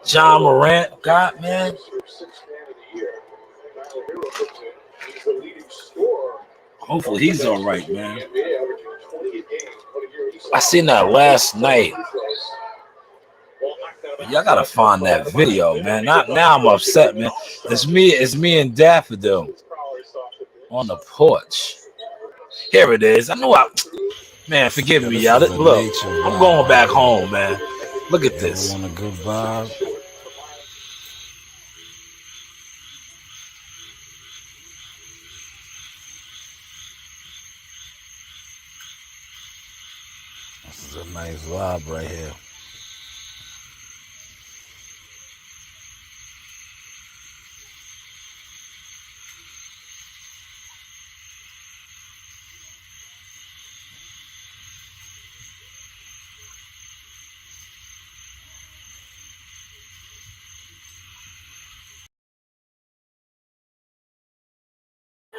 John Morant got, man? Hopefully he's all right, man. I seen that last night. Y'all gotta find that video, man. Now I'm upset, man. It's me and Daffodil on the porch. Here it is. Man, forgive me, y'all. Look, I'm going back home, man. Look at this. Want a good vibe? This is a nice vibe right here.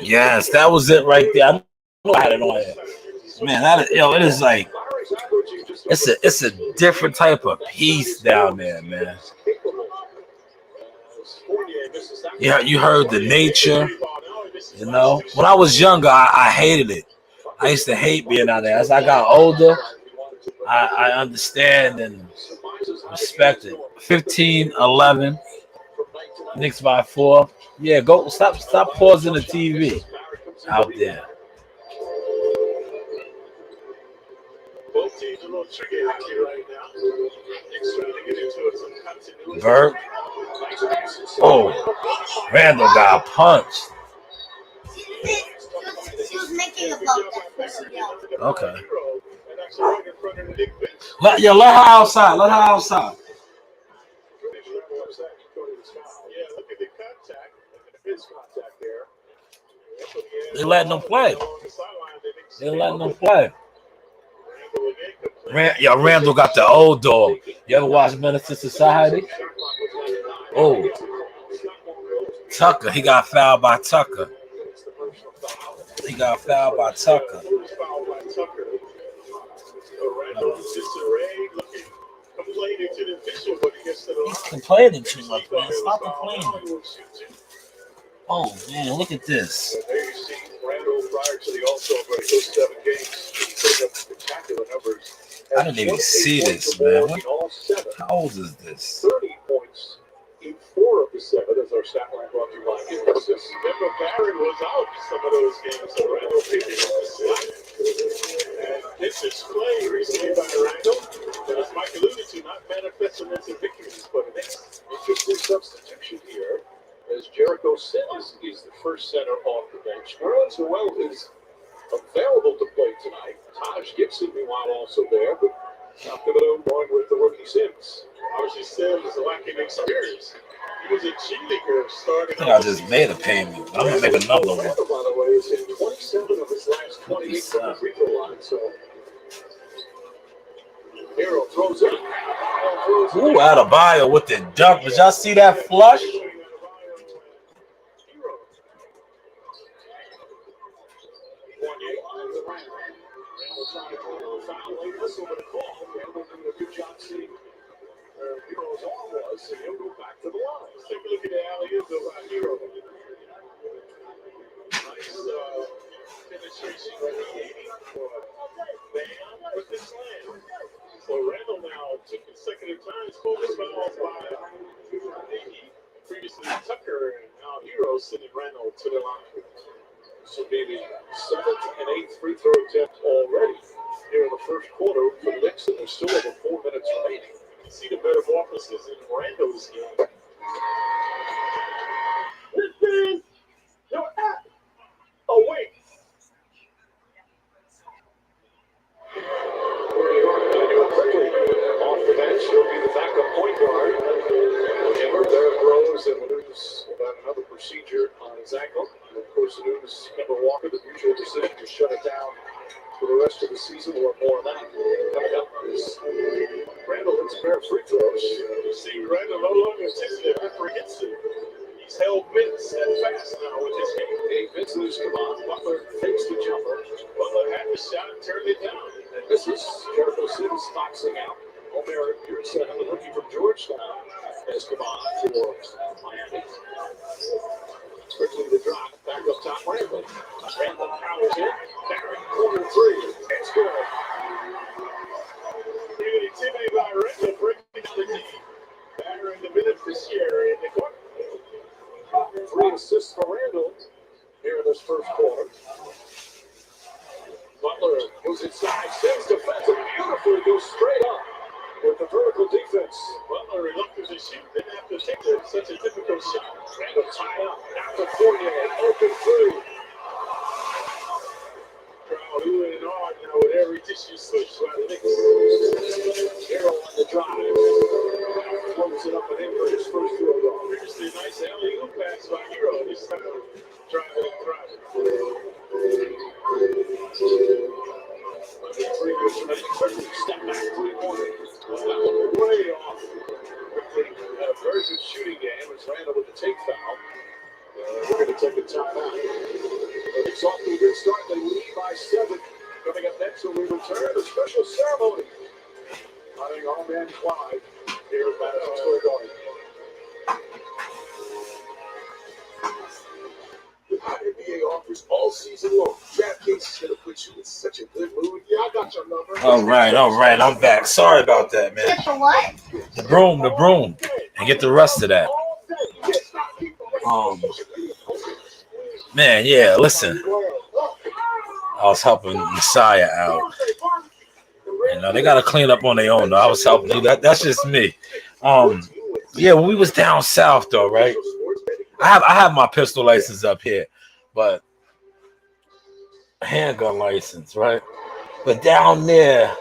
Yes, that was it right there. I know I had it on here. Man, it is like it's a different type of peace down there, man. Yeah, you heard the nature. You know, when I was younger, I hated it. I used to hate being out there. As I got older, I understand and respect it. 15-11, Knicks by 4. Yeah, go stop pausing the TV out there. Both teams are a little tricky right now. Knicks trying to get into some continuity. Bert. Oh, Randall got punched. She was making a vote that she yelled. Okay. Let her outside. Let her outside. Yeah, look at the contact. His contact there. They letting them play. They letting them play. Randall got the old dog. You ever watch Menace to Society? Oh, Tucker. He got fouled by Tucker. He got fouled by Tucker. He's complaining too much, man. Stop complaining. Oh, man, look at this. There you see Randall prior to the All-Star break, those 7 games, he's putting up spectacular numbers. I didn't even see this, man. How old is this? 30 points in 4 of the 7 as our stat line brought to you by Emphasis. Remember, Barry was out some of those games, so Randall picking up the slack. And this display recently by Randall, as Mike alluded to, not manifesting into victories, but an interesting substitution here. As Jericho Sims is the first center off the bench. Nerlens Noel is available to play tonight. Taj Gibson, meanwhile, also there, but not going to going with the rookie Sims. Obviously, Sims is lacking experience. He was a G Leaguer starting. I think I just made a payment. I'm gonna make another one. By the way, is in 27 of his last 28 from the free throw line. So Hero throws it. Ooh, Adebayo with the dunk. Did y'all see that flush? Hero's all was, so he'll go back to the line. Let's take a look at the alley-oop by Hero. Nice penetration for Bam with the slam. So Randall now 2 consecutive times focused fouls by previously Tucker, and now Hero sending Randall to the line. This will be the 7th and 8th free throw attempt already here in the first quarter for the Knicks, and there's still over 4 minutes remaining. You can see the metamorphosis in Randall's game. Listen, you're at away. Off the bench, he'll be the backup point guard. Remember, Derrick Rose and News about another procedure on his ankle. And of course, News, Kemba Walker, the mutual decision to shut it down for the rest of the season. We'll have more on that coming up. Is Randall hits a pair of free throws. You see Randall no longer sensitive apprehensive. He's held mid and fast now with his game. Hey, Vince News come on. Butler takes the jumper. Butler had the shot and turned it down. And this is Jericho Sims boxing out. Omer Pearson, the rookie from Georgetown, has come on for Miami. Quickly the drop, back up top, Randall. Randall powers in, Barry, corner 3, it's good. the beneficiary in the court. 3 assists for Randall here in this first quarter. Butler moves inside, stays defensive, beautifully goes straight up with the vertical defense. Butler reluctant to shoot, didn't have to take such a difficult shot. Randall tied up after Fournier, open 3. Crowd oohing and awed now with every tissue switch by the Knicks. Hero on the drive. Throws it up and in for his first field goal. Previously, a nice alley-oop pass by Hero. This time, driving and thriving. Step back 3-pointer. That one way off. Quickly, had a very good shooting game. It's Randall with the take foul. We're going to take a timeout. It's off to a good start. They lead by 7. Coming up next when we return, a special ceremony. Honoring our man Clyde here at Madison Square Garden. With what NBA offers all season long, DraftKings is going to put you in such a good mood. Yeah, I got your number. All right. I'm back. Sorry about that, man. Get the what? The broom, and get the rest of that. Man, yeah, listen. I was helping Messiah out. They got to clean up on their own, though. I was helping you. That's just me. Yeah, when we was down south, though, right? I have my pistol license up here, but handgun license, right? But down there,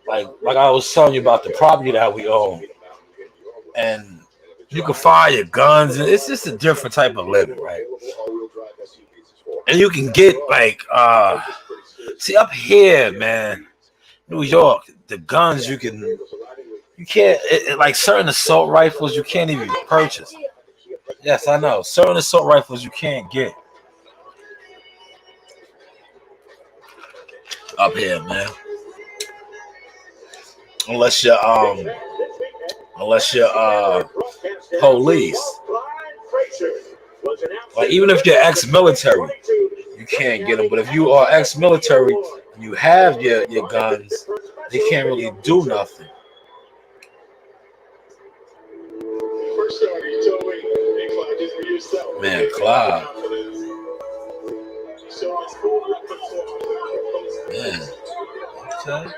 like I was telling you about the property that we own, and you can fire your guns, and it's just a different type of living, right? And you can get see up here, man, New York, the guns you can't like certain assault rifles you can't even purchase. Yes, I know. Certain assault rifles you can't get up here, man. Unless you're police. Like even if you're ex-military, you can't get them. But if you are ex-military and you have your guns, they can't really do nothing. Man, Clyde. Man. Okay.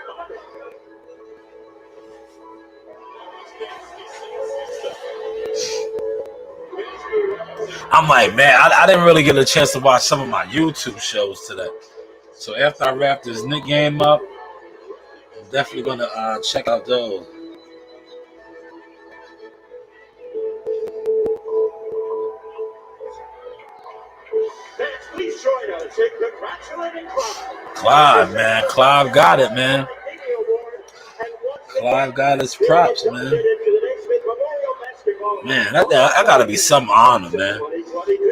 I'm like, man, I didn't really get a chance to watch some of my YouTube shows today. So after I wrap this Knicks game up, I'm definitely going to check out those. Please join us in congratulating Clyde. Clyde, man. Clyde got it, man. Clyde got his props, man. Man, that got to be some honor, man.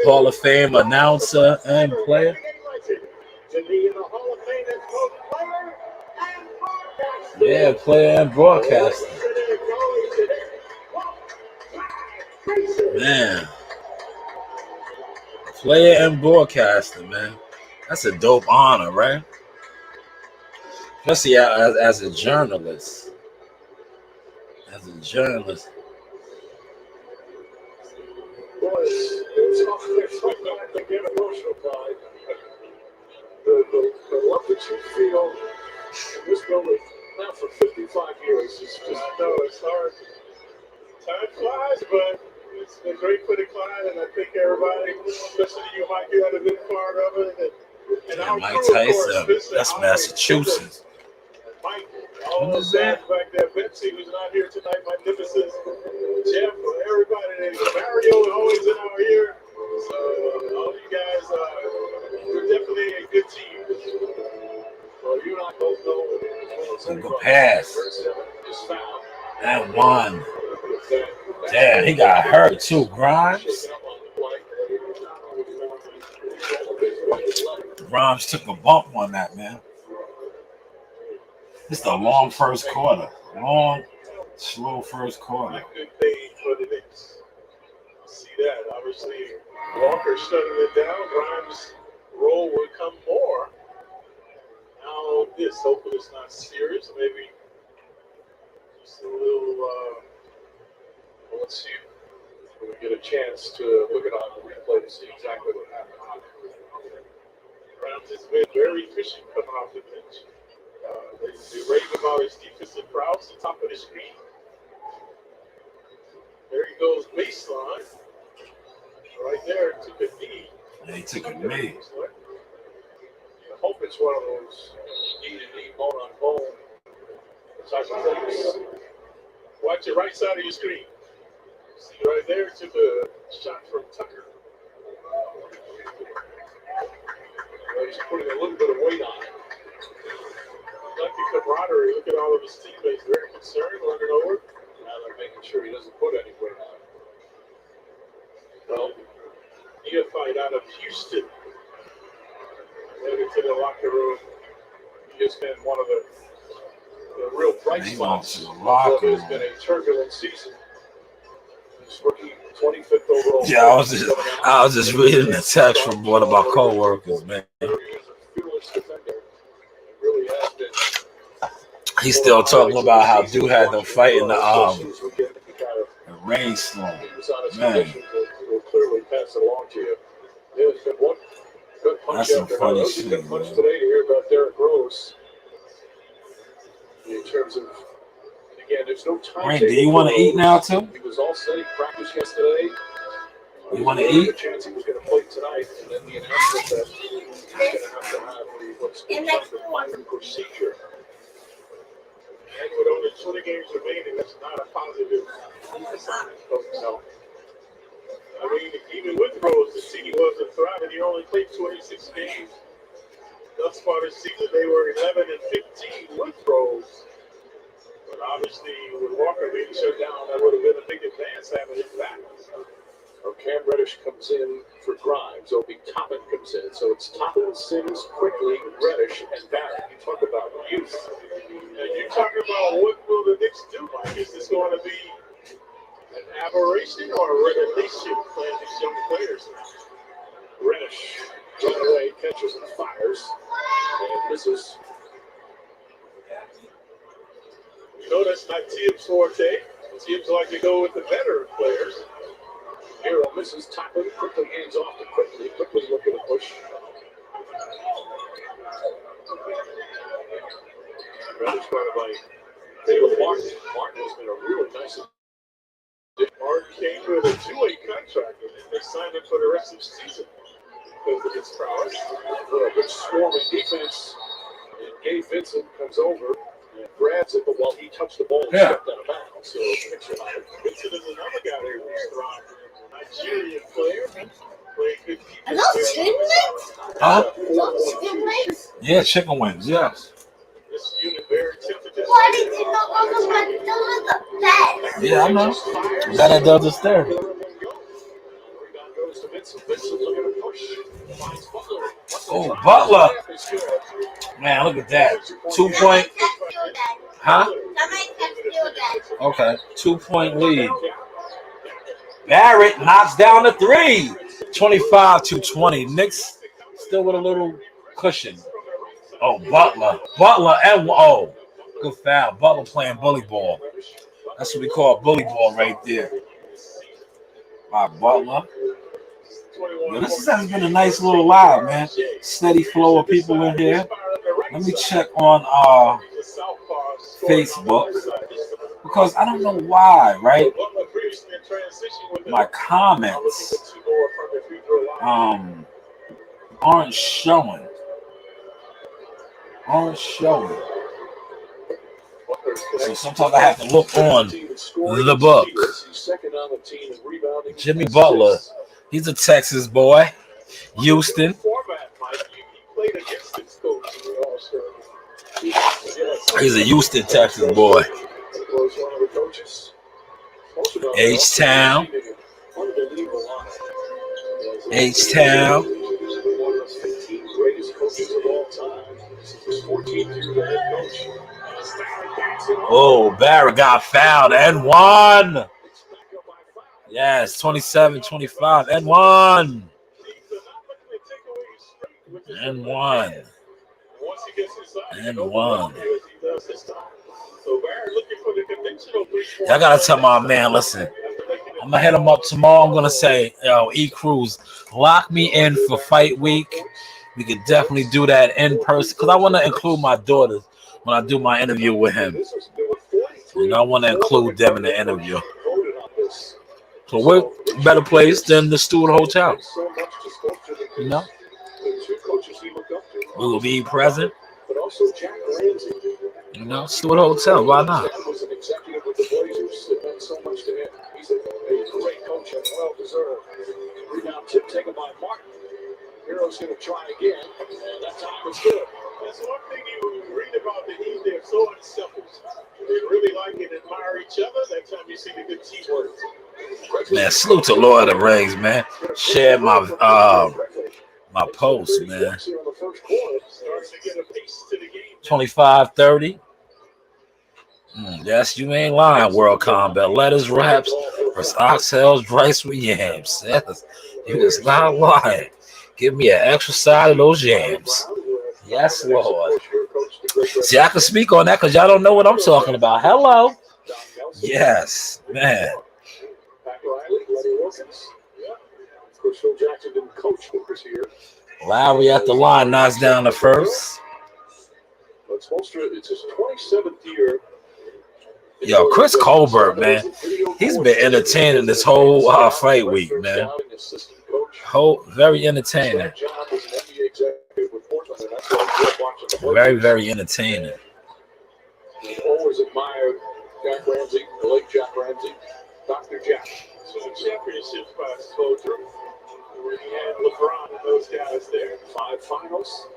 Hall of Fame announcer and player. Yeah, player and broadcaster. Man. Player and broadcaster, man. That's a dope honor, right? Especially as a journalist. As a journalist. It's not to get emotional, Clyde. The love that you feel in this building now for 55 years is just, it's hard. Time flies, but it's been great for the Clyde, and I think everybody, especially you, Mike, you had a good part of it. And yeah, Mike Tyson, that's Massachusetts. Mike, all those guys back there, Betsy, who's not here tonight, Magnificent, Jeff, everybody, Mario, always in our ear. So, all you guys, you're definitely a good team. Well, you and I both know. Good pass. And one. Damn, he got hurt too, Grimes. Grimes took a bump on that, man. It's a long first quarter. Long, slow first quarter. Good thing for the Knicks. See that. Obviously, Walker shutting it down. Grimes' role will come more. Now this, hopefully it's not serious. Maybe just a little let's see when we get a chance to look at on the replay to see exactly what happened. Browns has been very efficient coming off the bench. They rave about his defensive prowess at the top of the screen. There he goes, baseline. Right there, took a knee. Yeah, he took a knee. I hope it's one of those knee-to-knee, bone-on-bone type of things. Watch the right side of your screen. See right there, took a shot from Tucker. He's putting a little bit of weight on it. Like the camaraderie, look at all of his teammates, very concerned, looking over. Now they're making sure he doesn't put any weight on it. Well, neophyte out of Houston. Headed to the locker room. He has been one of the real bright spots. What has been a turbulent season. He's rookie 25th overall. Yeah, I was just reading the text from one of my coworkers, man. He's still talking about how dude had them fight in the rainstorm. Man, that's some funny shit, man. Today to hear about Derrick Rose in terms of, again, there's no time. Rain, do you want to eat now too? He was all set. He practiced yesterday. You want to eat? A chance he was going to play tonight, and then the announcement that he's going to have what's called the minor procedure. And with only 20 games remaining, that's not a positive sign, folks. So, I mean, even with Rose, the team wasn't thriving. He only played 26 games. Thus far this season, they were 11-15 with Rose. But obviously, with Walker being shut down, that would have been a big advance having him back. Cam Reddish comes in for Grimes. Obi Toppin comes in. So it's Toppin, Sims, Quickly, Reddish, and Barrett. You talk about youth. And you talk about what will the Knicks do? Like, is this going to be an aberration or a revelation playing these young players? Reddish, right away, catches and fires. And misses. You know that's not Tibbs' forte. Tibbs like to go with the veteran players. Hero misses, Toppin quickly hands off to Quickly. Quickly looking to push. Reddish by Taylor Martin. Martin has been a really nice addition. Martin came with a two-way contract, and they signed him for the rest of the season because of his prowess. A good swarming defense. And Gabe Vincent comes over and grabs it, but while he touched the ball, he stepped out of bounds. So Vincent is another guy there who's strong. Nigerian player. Are those chicken wings? Huh? Those chicken wings? Yeah, chicken wings, yes. This unit very tempted. Why did you not go to the bed? Yeah, I know. That does the stare. Oh, Butler. Man, look at that. 2 point. Huh? Okay. 2 point lead. Barrett knocks down the three. 25-20. Knicks still with a little cushion. Oh, Butler. Butler and good foul. Butler playing bully ball. That's what we call bully ball right there. By Butler. Yo, this has been a nice little live, man. Steady flow of people in here. Let me check on Facebook. Because I don't know why, right? My comments aren't showing. So sometimes I have to look on the book. Jimmy Butler, he's a Texas boy. Houston. He's a Houston, Texas boy. H-Town. H-Town. Oh, Barrett got fouled and won. Yes, 27-25 and won. And won. And won. Y'all gotta tell my man, listen, I'm gonna hit him up tomorrow. I'm gonna say, yo, E Cruz, lock me in for fight week. We could definitely do that in person because I want to include my daughters when I do my interview with him. And I want to include them in the interview. So we're better placed than the Stewart Hotel. You know, we will be present. You know, Stewart Hotel. Why not? Rebound tip taken by Martin. Hero's going to try again. And that time was good. That's one thing you read about the Heat. They're so unselfish. They really like and admire each other. That time you see the good teamwork. Man, salute to Lord of the Rings, man. Share my my post, man. 25-30. Yes, you ain't lying, World Combat. Lettuce wraps versus oxtails, rice with yams. Yes, you was not lying. Give me an extra side of those yams. Yes, Lord. See, I can speak on that because y'all don't know what I'm talking about. Hello. Yes, man. Lowry at the line, knocks down the first. It's his 27th year. Yo, Chris Colbert, man, he's been entertaining this whole fight week, man. Very entertaining. Very, very entertaining. Always admired Jack Ramsey, the late Jack Ramsey, Dr. Jack. So the championship exposure. Where he had LeBron and those guys there. 5 finals.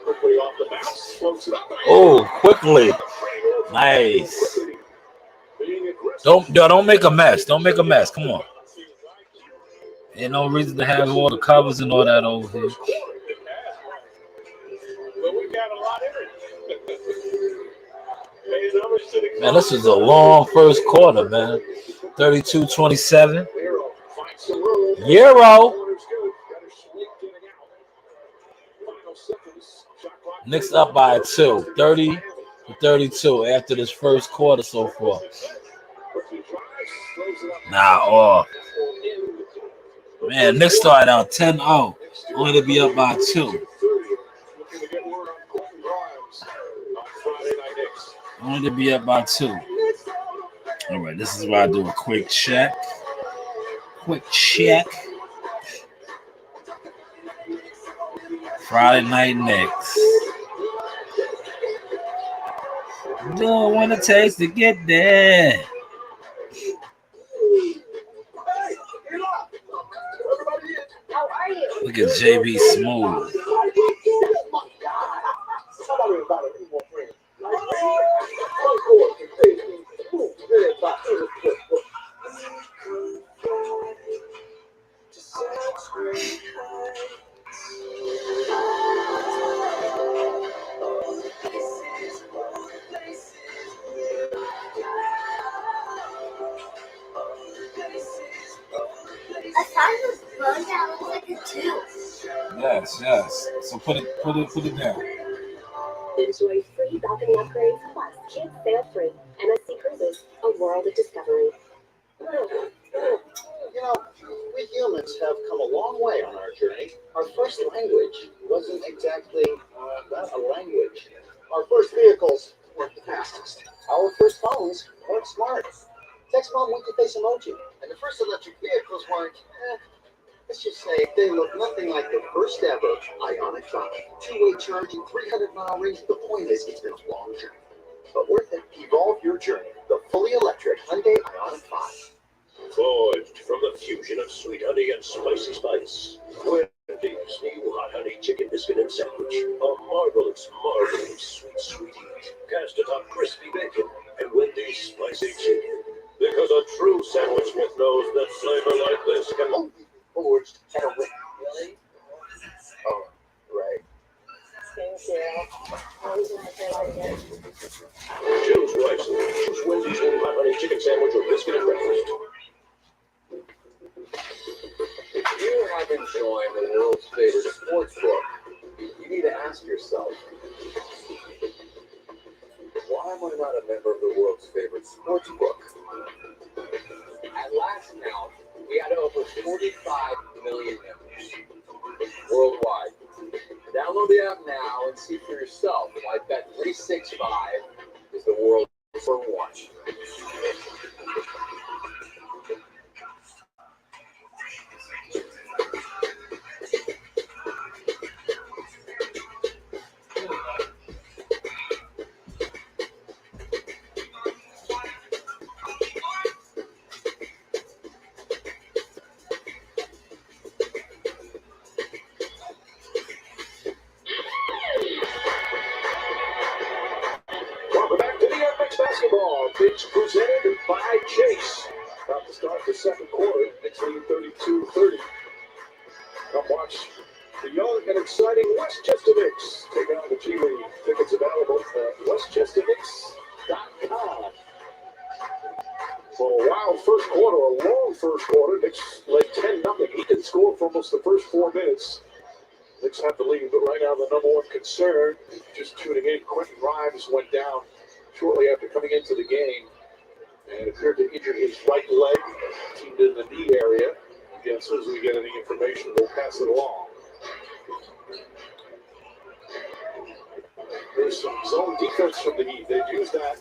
Quickly off the bounce, floats it up. Oh, quickly. Nice. Don't make a mess. Don't make a mess. Come on. Ain't no reason to have all the covers and all that over here. Man, this was a long first quarter, man. 32-27. Euro. Knicks up by 2. 30-32 after this first quarter so far. Man, Knicks started out 10-0. Only to be up by 2. Only to be up by 2. All right, this is where I do a quick check. Friday Night Knicks. Doing what it takes to get there. Look at JB Smooth. Yes. So put it down. Enjoy free balcony upgrades plus kids sail free. MSC Cruises, a world of discovery. You know, we humans have come a long way on our journey. Our first language wasn't exactly a language. Our first vehicles weren't the fastest. Our first phones weren't smart. Text mom with your face emoji. And the first electric vehicles weren't, let's just say, they look nothing like the first ever Ioniq 5. 2-way charging, 300-mile range. The point is, it's been a long journey. But worth it. Evolve your journey. The fully electric Hyundai Ioniq 5. Forged from the fusion of sweet honey and spicy spice. Wendy's new hot honey chicken biscuit and sandwich. A marvelous sweet heat. Cast atop crispy bacon and Wendy's spicy chicken. Because a true sandwich smith knows that flavor like this can only be forged at a Wendy's. Really? Oh, right. Thank you. Choose wisely. Choose Wendy's new hot honey chicken sandwich or biscuit and breakfast. If you have been joined the world's favorite sports book, you need to ask yourself, why am I not a member of the favorite sportsbook. At last count, we had over 45 million members worldwide. Download the app now and see for yourself why Bet365 is the world's number one. Welcome back to the Knicks basketball. Knicks presented by Chase. About to start the second quarter. Knicks lead 32-30. Come watch the young and exciting Westchester Knicks take on the G League. Tickets available at westchesterknicks.com. For a wild first quarter, a long first quarter, Knicks led 10-0. He didn't score for almost the first 4 minutes. Knicks have the lead, but right now the number one concern, just tuning in, Quentin Grimes went down shortly after coming into the game and appeared to injure his right leg, teamed in the knee area. Again, as soon as we get any information, we'll pass it along. There's some zone defense from the Heat. They've used that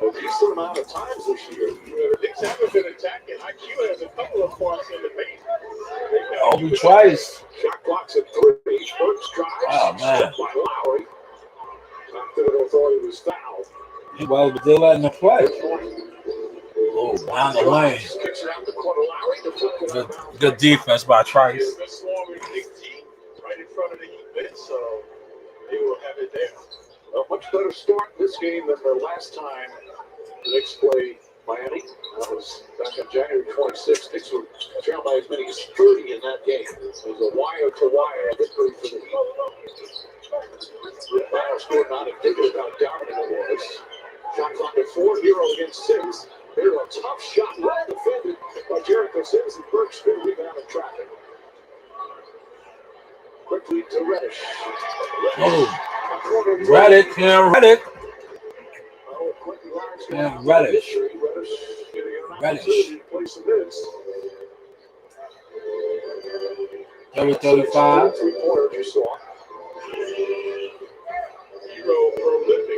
a decent amount of times this year. The Knicks haven't been attacking. IQ has a couple of points in the paint. Open twice. Shot clock's at 3. Burks drives. Oh, man. By Lowry. Not Thibodeau thought he was fouled. He was, but they letting him play. Oh, down the lane. Kicks it out the corner. Lowry deflected out of bounds. Good defense by Trice. Right in front of the Heat bench, so they will have it there. A much better start this game than the last time the Knicks played Miami. That was back on January 26th. Knicks were trailed by as many as 30 in that game. It was a wire-to-wire victory for the Heat. The final score not indicative of how dominant it was. Shot clock at 4, Hero against Sims. Hero, a tough shot, well defended by Jericho Sims, and Burks good rebound in traffic. Quickly to Reddish. Oh, Reddish, Cam Reddish. Cam Reddish. Reddish. 35.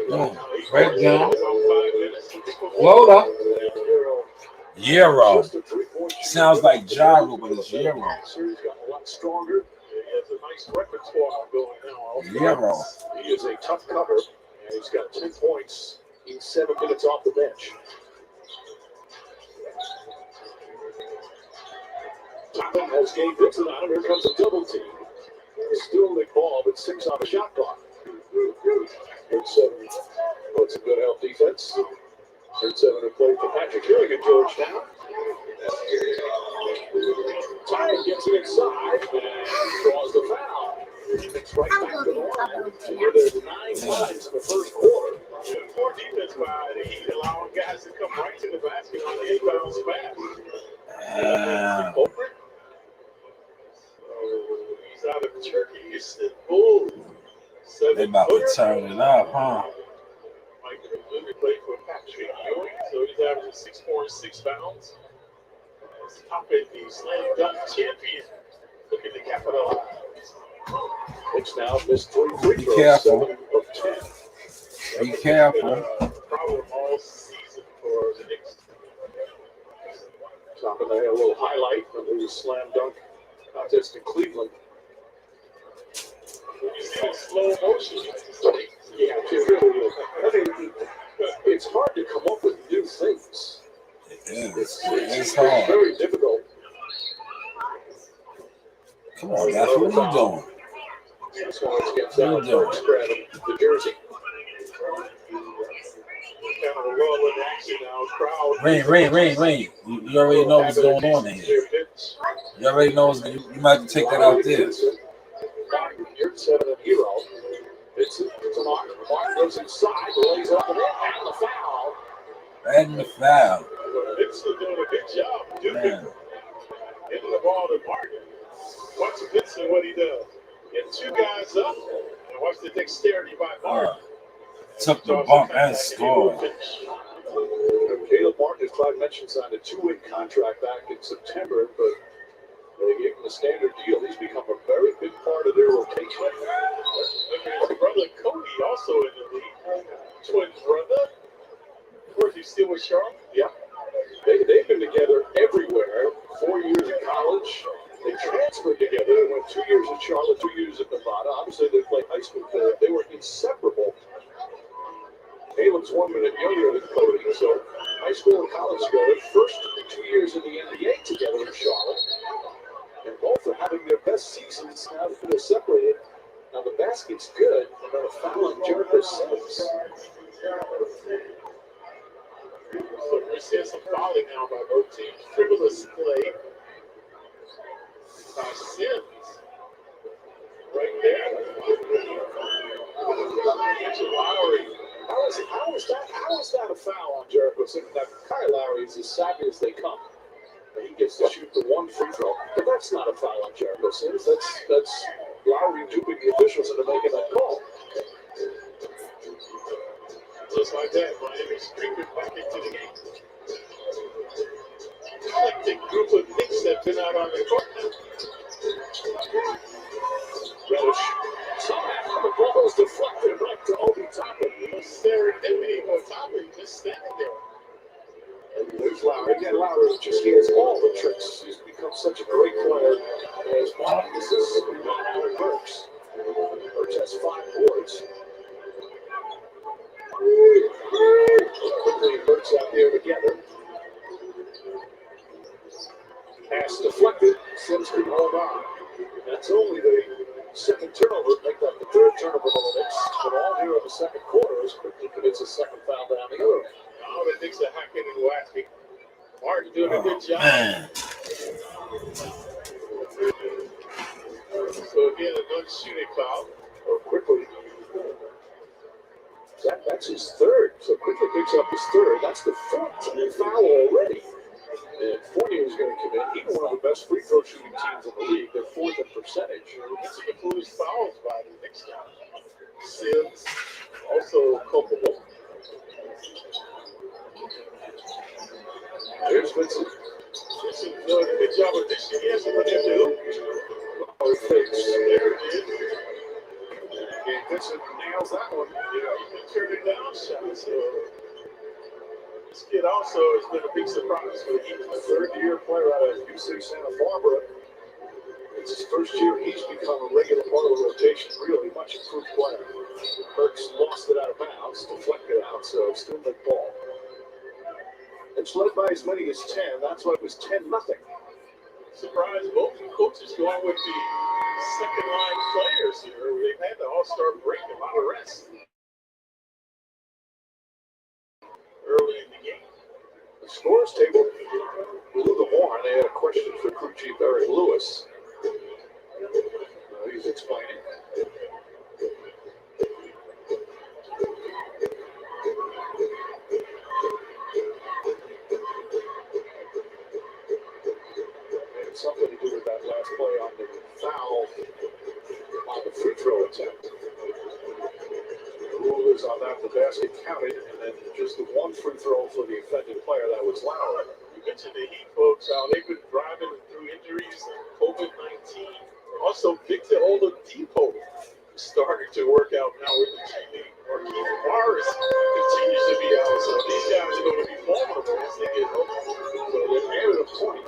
Oh, breakdown. Floater. Euro. Sounds like gyro, but it's Euro. He's got a lot stronger. He has a nice repertoire going now. Euro. He is a tough cover, and he's got 10 points in 7 minutes off the bench. Toppin has Gabe Dixon on him. Here comes a double team. Still Nick Ball, but 6 on the shot clock. Third 7. Oh, it's a good help defense. Third 7 to play for Patrick Ewing at Georgetown. Toppin gets it inside and draws the foul. It's right back to the line. There's 9 times in the first quarter. Poor defense by the Heat, allowing guys to come right to the basket on the inbound smash. He's out of Turkey. Istanbul. They about to turn it up, huh? Mike Luger played for Patrick Ewing, so he's averaging 6'4" and 6 pounds. Toppin, the slam dunk champion, looking to capitalize. Knicks now missed 3 free throws, Careful. 7 of 10. Be careful. Problem all season for the Knicks. Toppin, they had a little highlight from the slam dunk contest in Cleveland. You see the slow motion. Yeah, it really is. I mean, it's hard to come up with new things. It's hard. Very difficult. Come on, guys. What are you doing? This one gets out. Burks grabbing the jersey. Kind of a lull in action now. Crowd. Rain. You already know what's going on in here. You already know what's going on. You might have to take that out there. Here, 7 of Hero. It's a mark. Mark goes inside, lays up and in, and the foul. And the foul. Knicks are doing a good job. Getting the ball to Martin. Watch Vincent what he does. Get 2 guys up and watch the dexterity by Martin. Took the bump and scored. Clyde mentioned signed a 2-week contract back in September, but they gave him a standard deal. He's become a very big part of their rotation. His brother Cody also in the league. Twin brother. Of course, he's still with Charlotte. Yeah. They've been together everywhere. 4 years in college. They transferred together. They went 2 years in Charlotte, 2 years at Nevada. Obviously, they played high school together. They were inseparable. Caleb's 1 minute younger than Cody, so high school and college together. First 2 years in the NBA together in Charlotte. And both are having their best seasons now that they're separated. Now the basket's good. They're going to foul on Jericho Sims. So we're seeing some fouling now by both teams. Frivolous play. Sims. Right there. Lowry. How is that a foul on Jericho Sims? Now, Kyle Lowry is as savvy as they come. He gets to shoot the one free throw. But that's not a foul on Jericho Sims. That's Lowry duping the officials into making that call. Just like that, Miami's creeping back into the game. Collecting group of Knicks that have been out on the court now. Relish. Somehow the ball is deflected back to Obi Toppin. Serendipity of Toppin just standing there. And there's Lowry. Again, Lowry just he has all the tricks. He's become such a great player. As Bob, this is Aaron Burks. Burks has 5 boards. Quickly, Burks out there together. Pass deflected. Sims can hold on. That's only the second turnover. Make that the third turnover for the Knicks. But all here in the second quarter as quickly commits a second foul down the other. Now the Knicks are hacking and whacking. Martin doing a good job. Man. So again, another shooting foul. Or quickly. That's his third. So quickly picks up his third. That's the 14th foul already. And Fournier is going to commit. He's one of the best free throw shooting teams in the league. They're 4th in percentage. Gets him to lose fouls by the Knicks now. Sims also culpable. There's Vincent. Vincent doing a good job of this. He hasn't run into him. Oh, he fakes. There it is. And Vincent nails that one. Yeah, he can turn it down shot. So this kid also has been a big surprise for the Heat. A third-year player out of UC Santa Barbara. It's his first year. He's become a regular part of the rotation. Really much improved player. Burks lost it out of bounds, deflected out, so it's still the ball. It's led by as many as 10. That's why it was 10-0. Surprise, both coaches going with the second-line players here. They've had the all-star break, a lot of rest early in the game. The scores table blew the horn. They had a question for crew chief Eric Lewis. He's explaining. Something to do with that last play on the foul on the free throw attempt. The rule is on that the basket counted, and then just the one free throw for the offended player. That was Lowry. You mentioned the Heat folks, how they've been driving through injuries, COVID-19. Also, Victor Oladipo started to work out now with the G League. Or Keith Morris continues to be out, so these guys are going to be vulnerable as they get home. So they're added a point.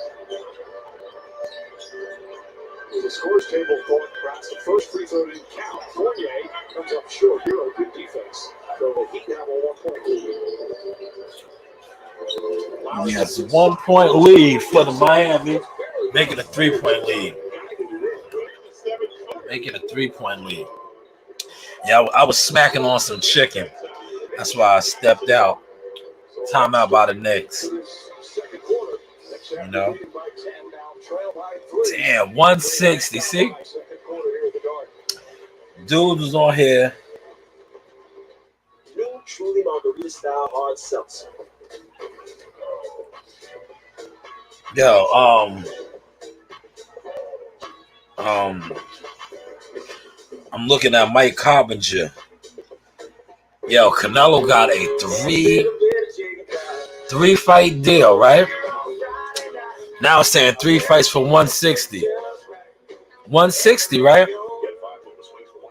The scores table going perhaps the first free throw didn't count. Fournier comes up short. Here a good defense. So the Heat have a 1-point lead. Yes, 1-point lead for the Miami, making a 3-point lead. Making a 3-point lead. Yeah, I was smacking on some chicken. That's why I stepped out. Timeout by the Knicks. You know? Damn, 160. See? Dude was on here. New Truly Margarita style hard seltzer. Yo, I'm looking at Mike Cobbinger. Yo, Canelo got a 3-fight deal, right? Now it's saying 3 fights for 160. 160, right?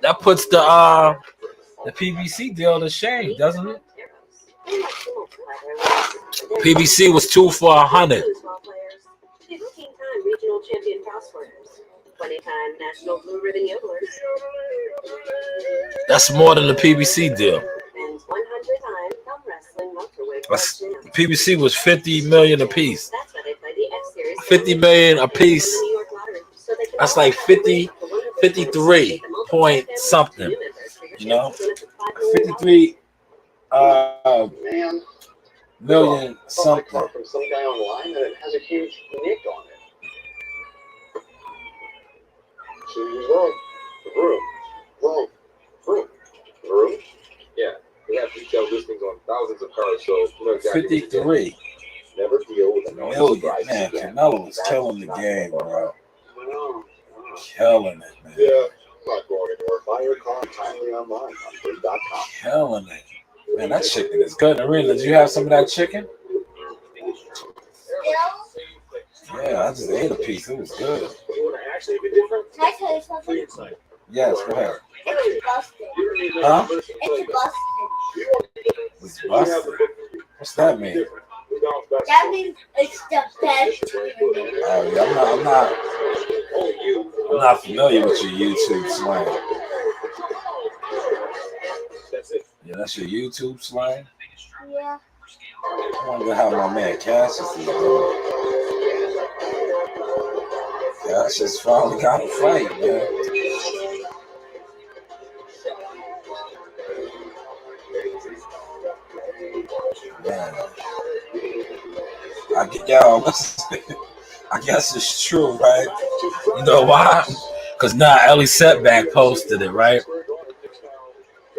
That puts the PBC deal to shame, doesn't it? PBC was 2 for 100. 15-time regional champion cross runners, 20-time national blue ribbon yodelers, That's more than the PBC deal. and 100-time thumb wrestling welterweight world That's, champ. PBC was 50 million apiece. That's why they play the X Series. 50 million apiece. in the New York Lottery, so they can That's all like have 50, the win of 53 point something. You know, 53 Man, million saw my something. car from some guy online that it has a huge nick on it. So he was wrong. Vroom. Yeah, we have detailed listings on thousands of cars, so you know exactly. 53 Never deal with a million. Man, Canelo was killing the game, bro. Killing it, man. Yeah, I'm not going anywhere. Buy your car entirely online on free.com. Killing it. Man, that chicken is good. Arena, did you have some of that chicken? Yeah, I just ate a piece. It was good. Can I tell you something? Yes, go ahead. It's busted. Huh? It's busted. It's busted. What's that mean? That means it's the best. Yeah, I'm not familiar with your YouTube slang. Yeah, that's your YouTube slang? Yeah. I wonder how my man Cassius is doing. Cassius finally got a fight, man. Man. I guess it's true, right? You know why? Because now Ellie Setback posted it, right?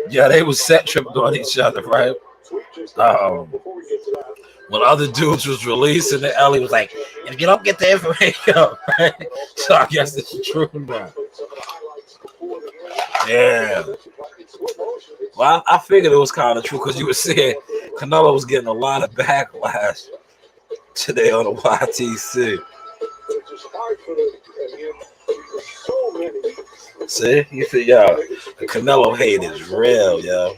Yeah, they was set tripping on each other, right? When other dudes was releasing it, Ellie was like, if you don't get the information up, right? So I guess it's true now. Yeah. Well, I figured it was kind of true because you were saying Canelo was getting a lot of backlash today on the YTC. See, you feel, yo, the Canelo hate is real, yo.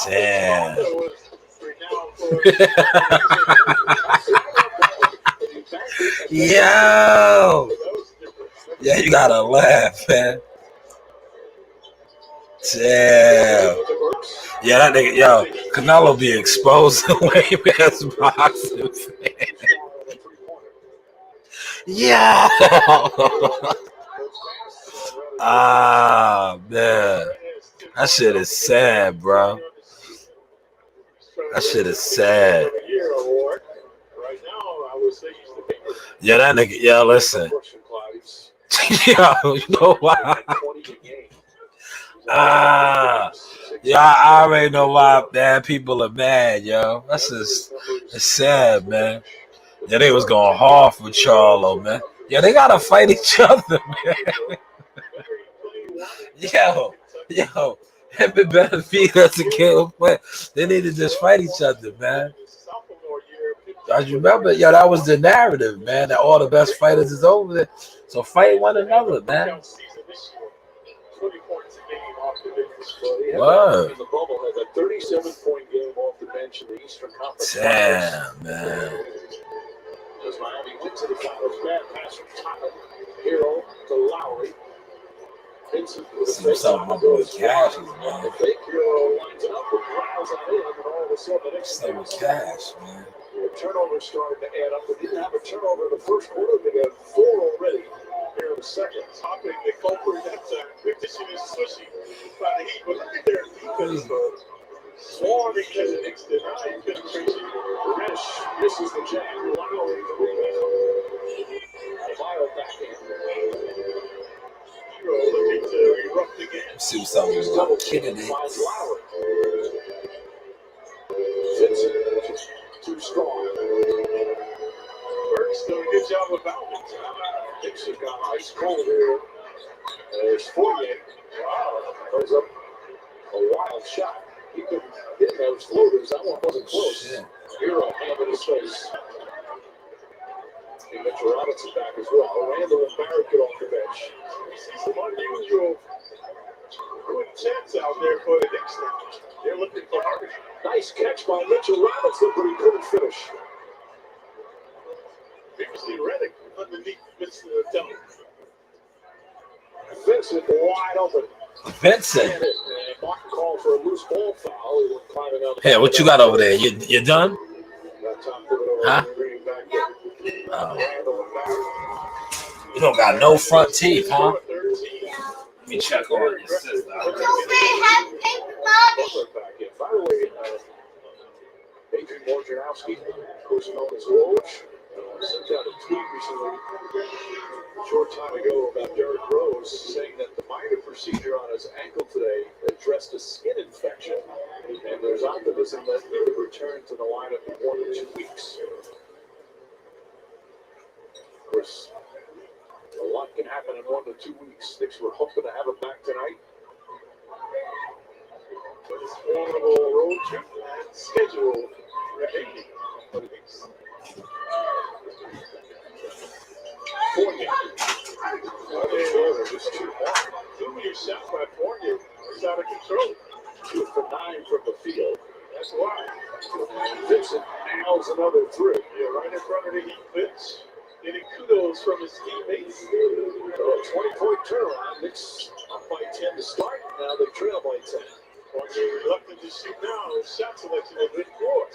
Damn. Yo. Yeah, you gotta laugh, man. Damn. Yeah, that nigga, yo, Canelo be exposing lame ass boxing fans. Yeah. Ah, man. That shit is sad, bro. That shit is sad. Yeah, that nigga, yeah, listen. Yo, you know why? Yeah, I already know why bad people are mad, yo. That's just, it's sad, man. Yeah, they was going hard for Charlo, man. Yeah, they gotta fight each other, man. Yo, it been better be that's a kill, but they need to just fight each other, man. I remember, yo, that was the narrative, man, that all the best fighters is over there. So fight one another, man. Word. Damn, man. As Miami went to the finals, bad pass from Tyler. Hero to Lowry. Vincent with See something my boy Cash is, man. The fake Hero lines it up and drives on in, and all of a sudden the next Same with Cash, man. The turnovers started to add up. They didn't have a turnover in the first quarter. They got 4 already here in the second. Topping the culprit. That position is swishy by the Heat. But look at their defense, though. Swarming as the Knicks denied penetration. Mesh misses the jab. Lowry the rebound. Fire backhand. Hero looking to erupt again. Let's see what's up with double kicking it. Vincent too strong. Burke's doing a good job of balancing. Knicks have got ice cold here. There's Fournier. Wow. Throws up a wild shot. He couldn't hitting those floaters. That one wasn't close. Hero hand in his face. And Mitchell Robinson back as well. Randall and Barrett get off the bench. We see some unusual quintets out there for the Knicks. They're looking for harmony. Nice catch by Mitchell Robinson, but he couldn't finish. Previously Reddick underneath Mr. Dunk. Vincent wide open. Vincent. And Martin called for a loose ball foul. He went climbing out. Hey, what you got over there? You done? Huh? You don't got no front teeth, huh? Let me check on your sister. By the way, Adrian Wojnarowski, who's known as Woj, sent out a tweet recently, a short time ago, about Derrick Rose, saying that the minor procedure on his ankle today addressed a skin infection, and there's optimism that he could return to the lineup in 1 to 2 weeks. Of course, a lot can happen in 1 to 2 weeks. Knicks were hoping to have him back tonight. But this formidable road trip and schedule remaining for the Knicks. Fournier. They're just too hard. Do yourself by Fournier. It's out of control. 2 for 9 from the field. That's why. Vincent nails another three. Yeah, right in front of the Heat bench. Getting kudos from his teammates. So a 20-point turnaround. Knicks up by 10 to start. Now they trail by 10. Fournier reluctant to shoot now. His shot selection has been poor.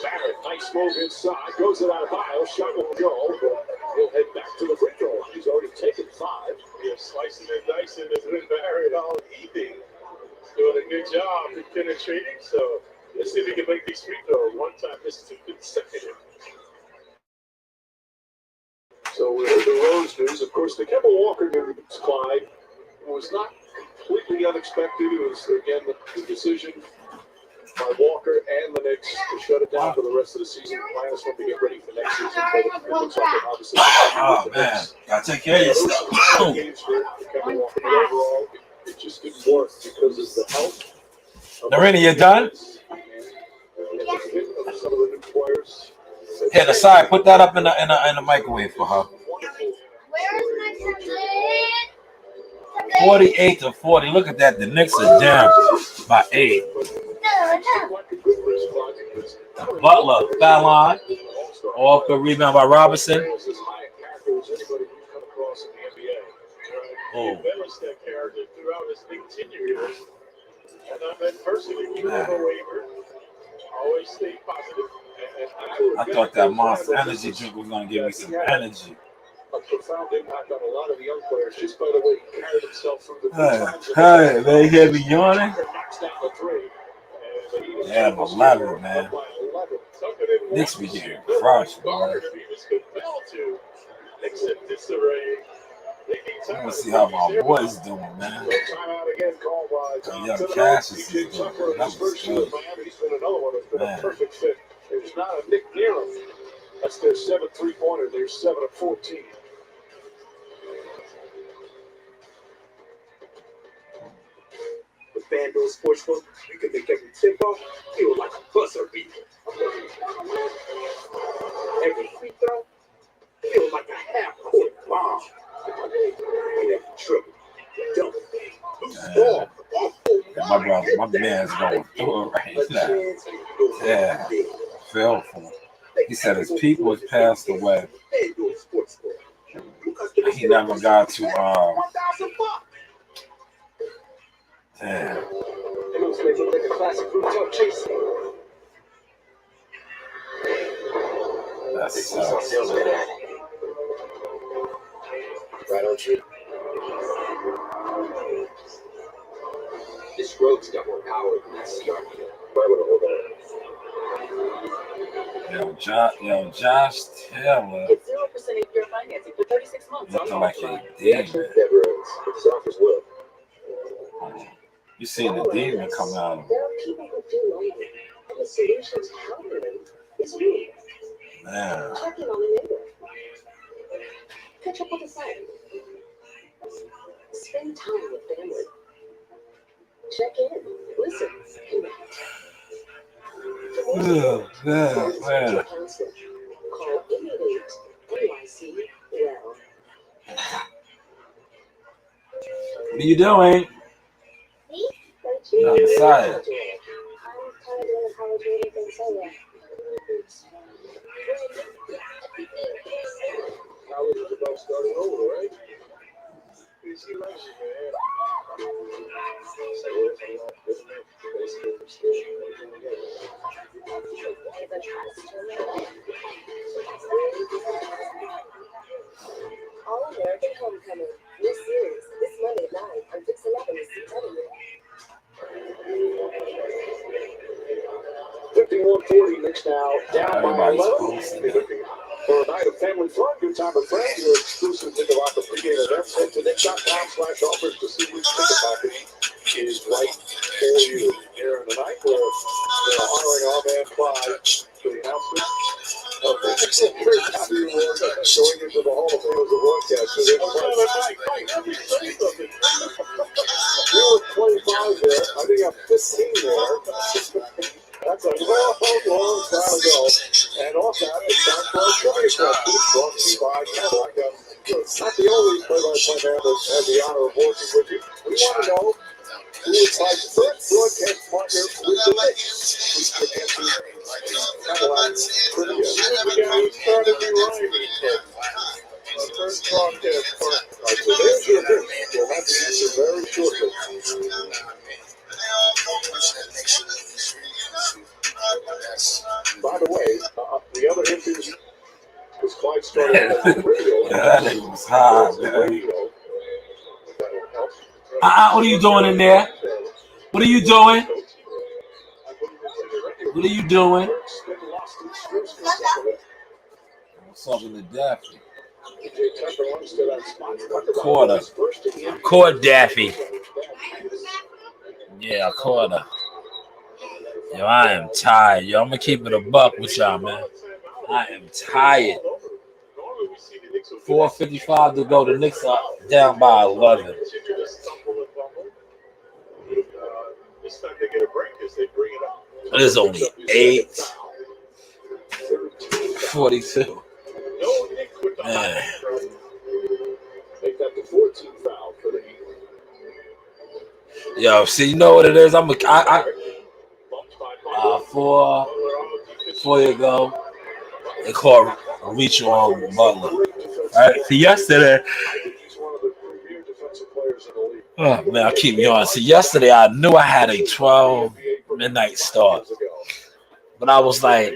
Barrett, nice move inside, goes it out of high. Shot will go, but he'll head back to the free throw line. He's already taken 5. Yeah, slicing and dicing has been Barrett all evening. He's doing a good job in penetrating, so let's see if he can make these free throws. One time, this is 2 consecutive. So we heard the Rose news. Of course, the Kemba Walker news, Clyde, was not completely unexpected. It was, again, the decision by Walker and the Knicks to shut it down for the rest of the season. Plan is to get ready for next season. But it looks like they're obviously. Oh man, gotta take care of yourself. Overall, it just didn't work because of the health. Narina, you done? Some of the new players. Here, the side, put that up in the microwave for her. Where is my tablet? 48 to 40. Look at that. The Knicks are down by 8. Butler, foul line. Off the rebound by Robinson. Oh. That character throughout his big tenure here. And I've been personally giving him a waiver. Always stay positive. I thought that Monster Energy drink was going to give me some energy. A profound impact on a lot of the young players just by the way he carried himself through the Hey, they hear me yawning? Yeah, but 11, man. Knicks be getting crushed, man. I want to see how my boys doing, man. Young Cassius is doing. That was good. Man. There's not a Nick near him. That's their 7th three-pointer. They're 7 of 14. With FanDuel Sportsbook, you can make every tip-off feel like a buzzer beater. Every free throw feel like a half-court bomb. And every triple, double, loose ball. My man's going through it right now. Yeah, fell for him. He said his people has passed away. He never got to damn. That's Right on tree. This road's got more power than that CR. Might want to hold on. Josh Taylor. Get 0% APR financing for 36 months. Looking like a Never demon. ends. This offers will. You seen the demon come out. There are people who do lonely, and the solution to helping them is you. Man. Check in on a neighbor. Catch up with a friend. Spend time with family. Check in, listen, connect. For more support, Man. counselor. Call 888-NYC-WELL. What are you doing? I'm excited. I'm kind of doing a college rating thing, so yeah. College is about starting over, right? Easy loves you, man. All American Homecoming. New series this Monday at 9 on Fix 11 CW. 51-40, Knicks now down by Everybody's 11. posting They're looking for a night of family fun, good time with friends. Your exclusive Think About the pregame events. Head to Knicks.com/offers to see which ticket package is right for you. Here in the night where they're honoring our man Clyde for the announcement of the Great Happy Award going into the Hall of Fame as a broadcaster. They we were 25 there. I think I'm 15 there. That's a long, long time ago. And off that, it's time for our trivia question brought to you by Cadillac. Not the only play-by-play man that had the honor of working with you. We want to know who is my first broadcast partner with the Knicks. Please can answer Cadillac trivia. He was the guy who started me right. My first broadcast partner. All right, so there's your hint. We'll have the answer very shortly. By the way, the other hint is Clyde started as a radio. That nigga was hot, man. What are you doing in there? What are you doing? What are you doing? What's up with the Daffy? Caught Daffy. Yeah, I caught her. Yo, I am tired. Yo, I'm gonna keep it a buck with y'all, man. I am tired. 4:55 to go. The Knicks are down by 11. It is only 8:42. Man. Yo, see, you know what it is? Four years ago, they called reach on Butler. All right, see, yesterday, oh man, I keep yawning. See, yesterday I knew I had a 12 midnight start, but I was like,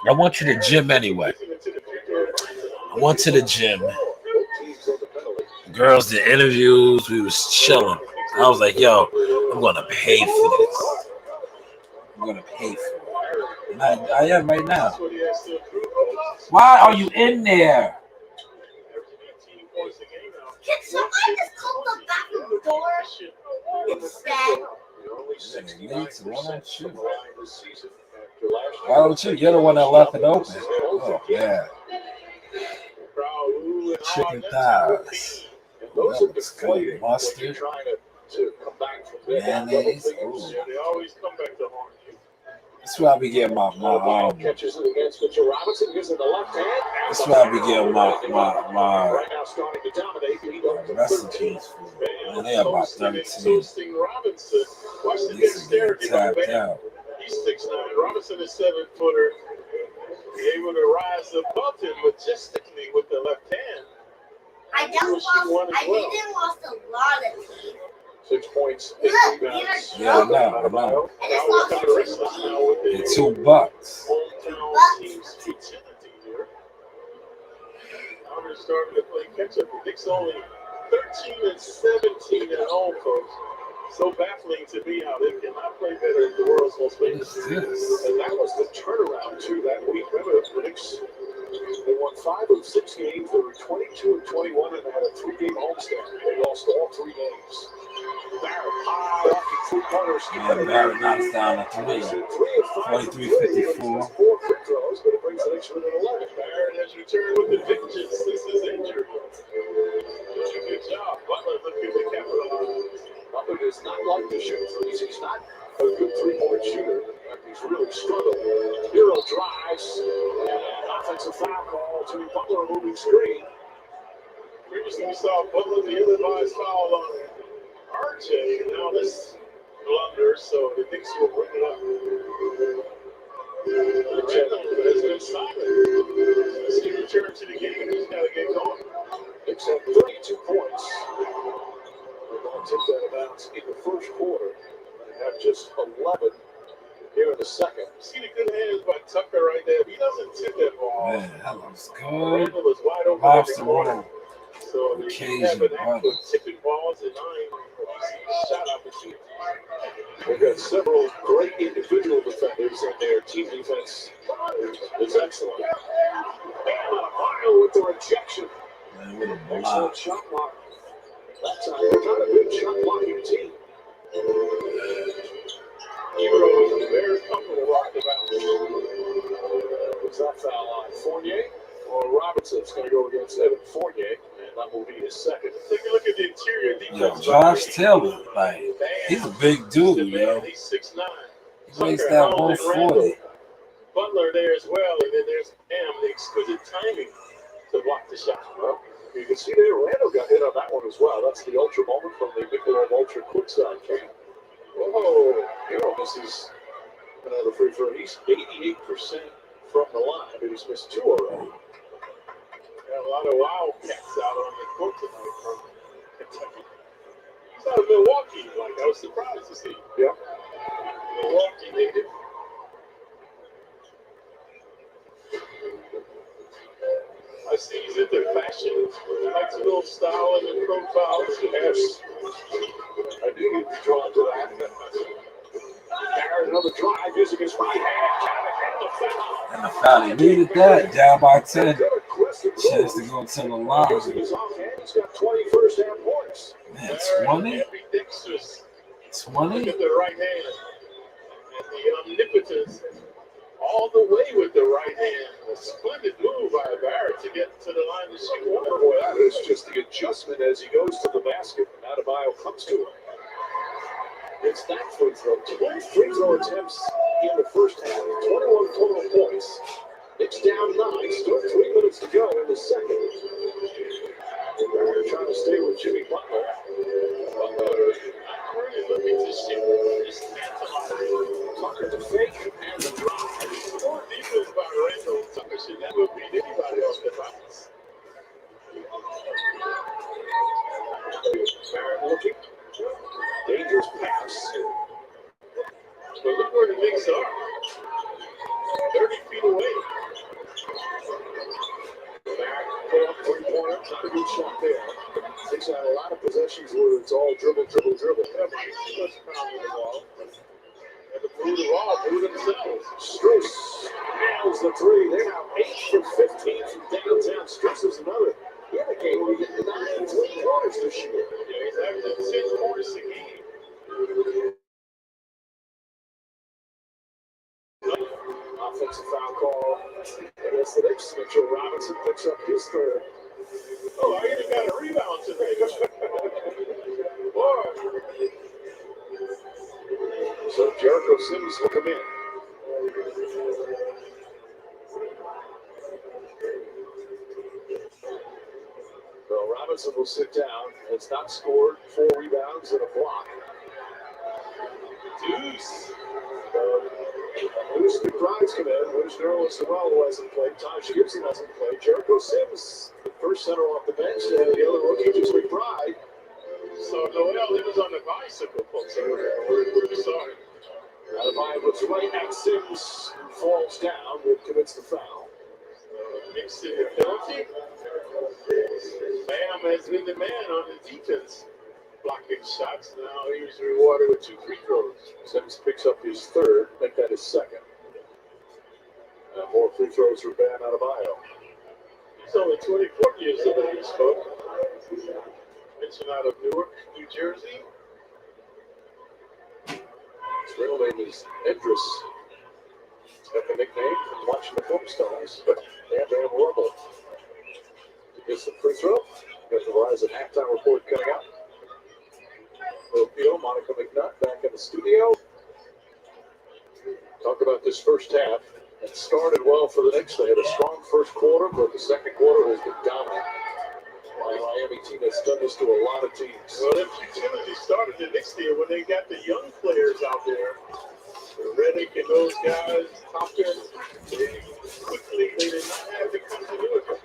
I went to the gym anyway. I went to the gym. Girls did interviews. We was chilling. I was like, yo, I'm gonna pay for this. I'm gonna pay for it. And I am right now. Why are you in there? Can somebody just close the bathroom door instead? Why don't you? You're the one that left it open. Oh, yeah. Chicken thighs. That looks good. Mustard. Mayonnaise. Ooh. That's where I be getting my catches it against Mitchell Robinson using the left hand. that's where I be getting my recipes for. Man, they about 13. These are getting tapped out. He's 6'9". Robinson is 7-footer. Able to rise above him majestically with the left hand. I didn't lost a lot of teeth. 6 points, 8 rebounds. Yeah, I know. It's $2. Hometown team's futility here. Now they're starting to play catch up. The Knicks only 13-17 at home, folks. So baffling to me how they cannot play better at the world's most famous city. And that was the turnaround too that week. Remember, the Knicks, they won 5 of 6 games. They were 22-21 and they had a 3-game homestand. They lost all 3 games. Barrett high off the 3-pointers. Yeah, Barrett knocks down a 3. 43-54. 4 free throws, but it brings the Knicks within 11. Barrett has returned with the vengeance. This is injury. Good job. Butler looking to capitalize. Butler is not like to shoot threes. He's not a good three-point shooter. He's really struggled. Hero drives. Offensive foul call to Butler moving screen. Previously, we saw Butler the ill-advised foul on RJ. Now this blunder, so the Knicks will bring it up. Randall has been silent. As he returns to the game, he's got to get going. Knicks have 32 points. They're going to take that out of bounds in the first quarter. They have just 11 here in the second. See the good hands by Tucker right there. He doesn't tip that ball. Man, that looks good. Randall is wide open. Lobster roll. So they have an act of tipping balls and 9 shot opportunities. They've got several great individual defenders, and their team defense is excellent. Bam with the rejection. Excellent shot block. That time, they're not a good shot blocking team. Hero is very comfortable rocking about. What's that foul line? Fournier or Robinson's going to go against Evan Fournier, and that will be his second. Take a look at the interior defense. Yo, Josh Taylor, like, he's a big dude, yo. He's 6'9". He makes that 140. Butler there as well, and then there's the exquisite timing to block the shot. Well, you can see there, Randall got hit on that one as well. That's the ultra moment from the Michelob Ultra Quickside cam. Whoa, Hero misses another free throw. He's 88% from the line, but he's missed 2 already. Got a lot of Wildcats out on the court tonight from Kentucky. He's out of Milwaukee, like I was surprised to see. Yeah. Milwaukee native. I see he's into fashion. He likes a little style and profiles. Yes. I knew he'd be drawn to that. Barrett, another drive using his right hand. And the foul, he needed that. Down by 10. Chance to go to the line. He's got 20 first-hand points. Man, 20? 20? Look at the right hand. And the omnipotence. All the way with the right hand. A splendid move by Barrett to get to the line to shoot one. Boy, that is just the adjustment as he goes to the basket. Adebayo comes to him. It's that free throw. 12 free throw attempts in the first half. 21 total points. Knicks down 9. Still 3 minutes to go in the second. Barrett trying to stay with Jimmy Butler. Butler not really looking to shoot. Just Tucker to fake and the drive. More defense by Randall. Tucker should never beat anybody off the bounce. Barrett looking. Dangerous pass. But look where the Knicks are. 30 feet away. Barrett, three-pointer. Not a good shot there. Knicks had a lot of possessions where it's all dribble. Let's pound the ball. And to move the ball, move themselves. Strus nails the three. They're now 8 for 15 from downtown. Strus is another. He had a game where he hit 9 3-pointers this year. Yeah, he's averaging 10 points a game. Offensive foul call against the Knicks. Mitchell Robinson picks up his third. Oh, I even got a rebound today. Boy. So Jericho Sims will come in. So Robinson will sit down. Has not scored. 4 rebounds and a block. Deuce. Deuce McBride's come in. There's Nerlens Noel who hasn't played. Taj Gibson hasn't played. Jericho Sims, the first center off the bench, and the other rookie just McBride. So Noel, he was on the bicycle, folks. We're sorry. Adebayo looks right at Sims, who falls down and commits the foul. Mixing the penalty. Bam has been the man on the defense, blocking shots. Now he's rewarded with 2 free throws. Sims picks up his third, make that his second. And more free throws for Bam Adebayo. He's only 24 years of age, folks. Mentioned out of Newark, New Jersey. His real name is Idris. He's got the nickname from watching the film stars. Bam Rubble. He gets the free throw. Got the Verizon halftime report coming up. Rubio, Monica McNutt back in the studio. Talk about this first half. It started well for the Knicks. They had a strong first quarter, but the second quarter has been dominant. The Miami team has done this to a lot of teams. Well, their futility started the next year when they got the young players out there. Reddick and those guys, Tompkins, quickly they did not have the continuity.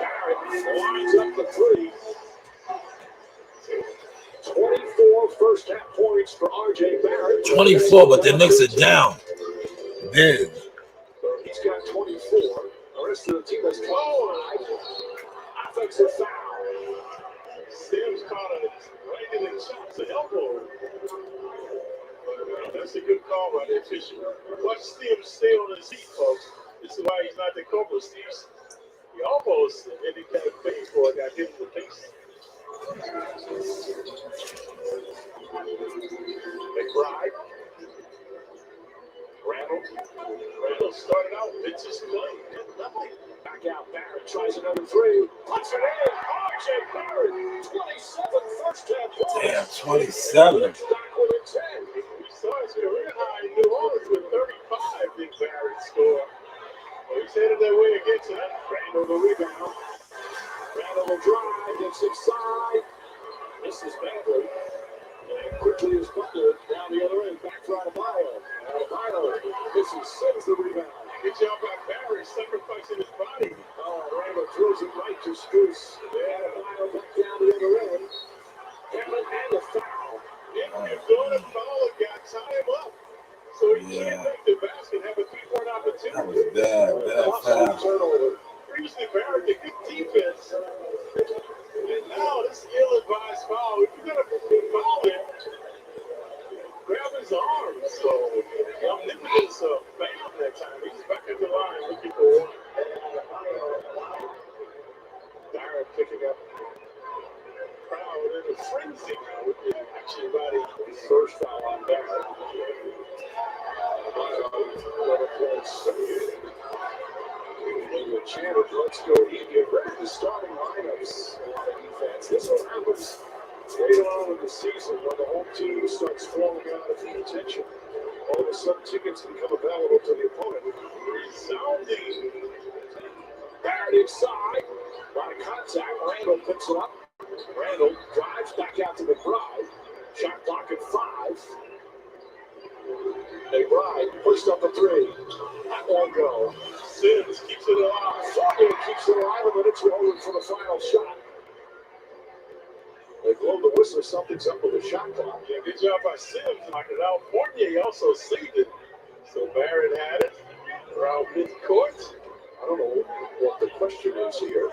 Barrett lines up the three. 24 first half points for R.J. Barrett. 24, but the Knicks are down. Big. He's got 24. The rest of the team has 12. Offensive foul. Sims caught a right in the chops, an elbow. That's a good call by the official. Watch Sims stay on his feet, folks. This is why he's not the Cobra. Steve's he almost, and he kind of paid for it, got hit in the face. McBride. Randall started out, Vince's play, did nothing. Back out, Barrett tries another three. Puts it in. R.J. Barrett, 27 first half points. Damn, 27. Back with a 10. We saw his career high in New Orleans with 35. Big Barrett score. Well, he's headed that way again tonight. Randall the rebound. Randall will drive, gets inside. Misses badly. And quickly is Butler down the other end. Back for Adebayo. Adebayo misses, Sims the rebound. Good job by Barrett sacrificing his body. Oh, Randall throws it right to Spruce. Adebayo back down the other end. Hammond and the foul. If you're going to foul a guy, tie him up. So he can't make the basket, have a three-point opportunity. That was bad foul. Turnover. Previously, Barrett, the good defense. And now this ill-advised foul. If you're going to foul him, grab his arm. So omnipotence of Bam that time. He's back at the line looking for one. Barrett picking up Crowd in a frenzy now with the action body. his first foul on Barrett. Chanted, let's go India. Ready the starting lineups on defense. This one happens later on in the season when the home team starts flowing out of the attention. All of a sudden, tickets become available to the opponent. Resounding. Barrett inside. A lot of contact. Randall picks it up. Randall drives back out to McBride. Shot clock at 5. McBride pushed up a 3. That won't go. Sims keeps it alive. Fournier keeps it alive, and then it's rolling for the final shot. They blow the whistle. Something's up with the shot clock. Yeah, good job by Sims. Knocked it out. Fournier also saved it. So Barrett had it around mid-court. I don't know what the question is here.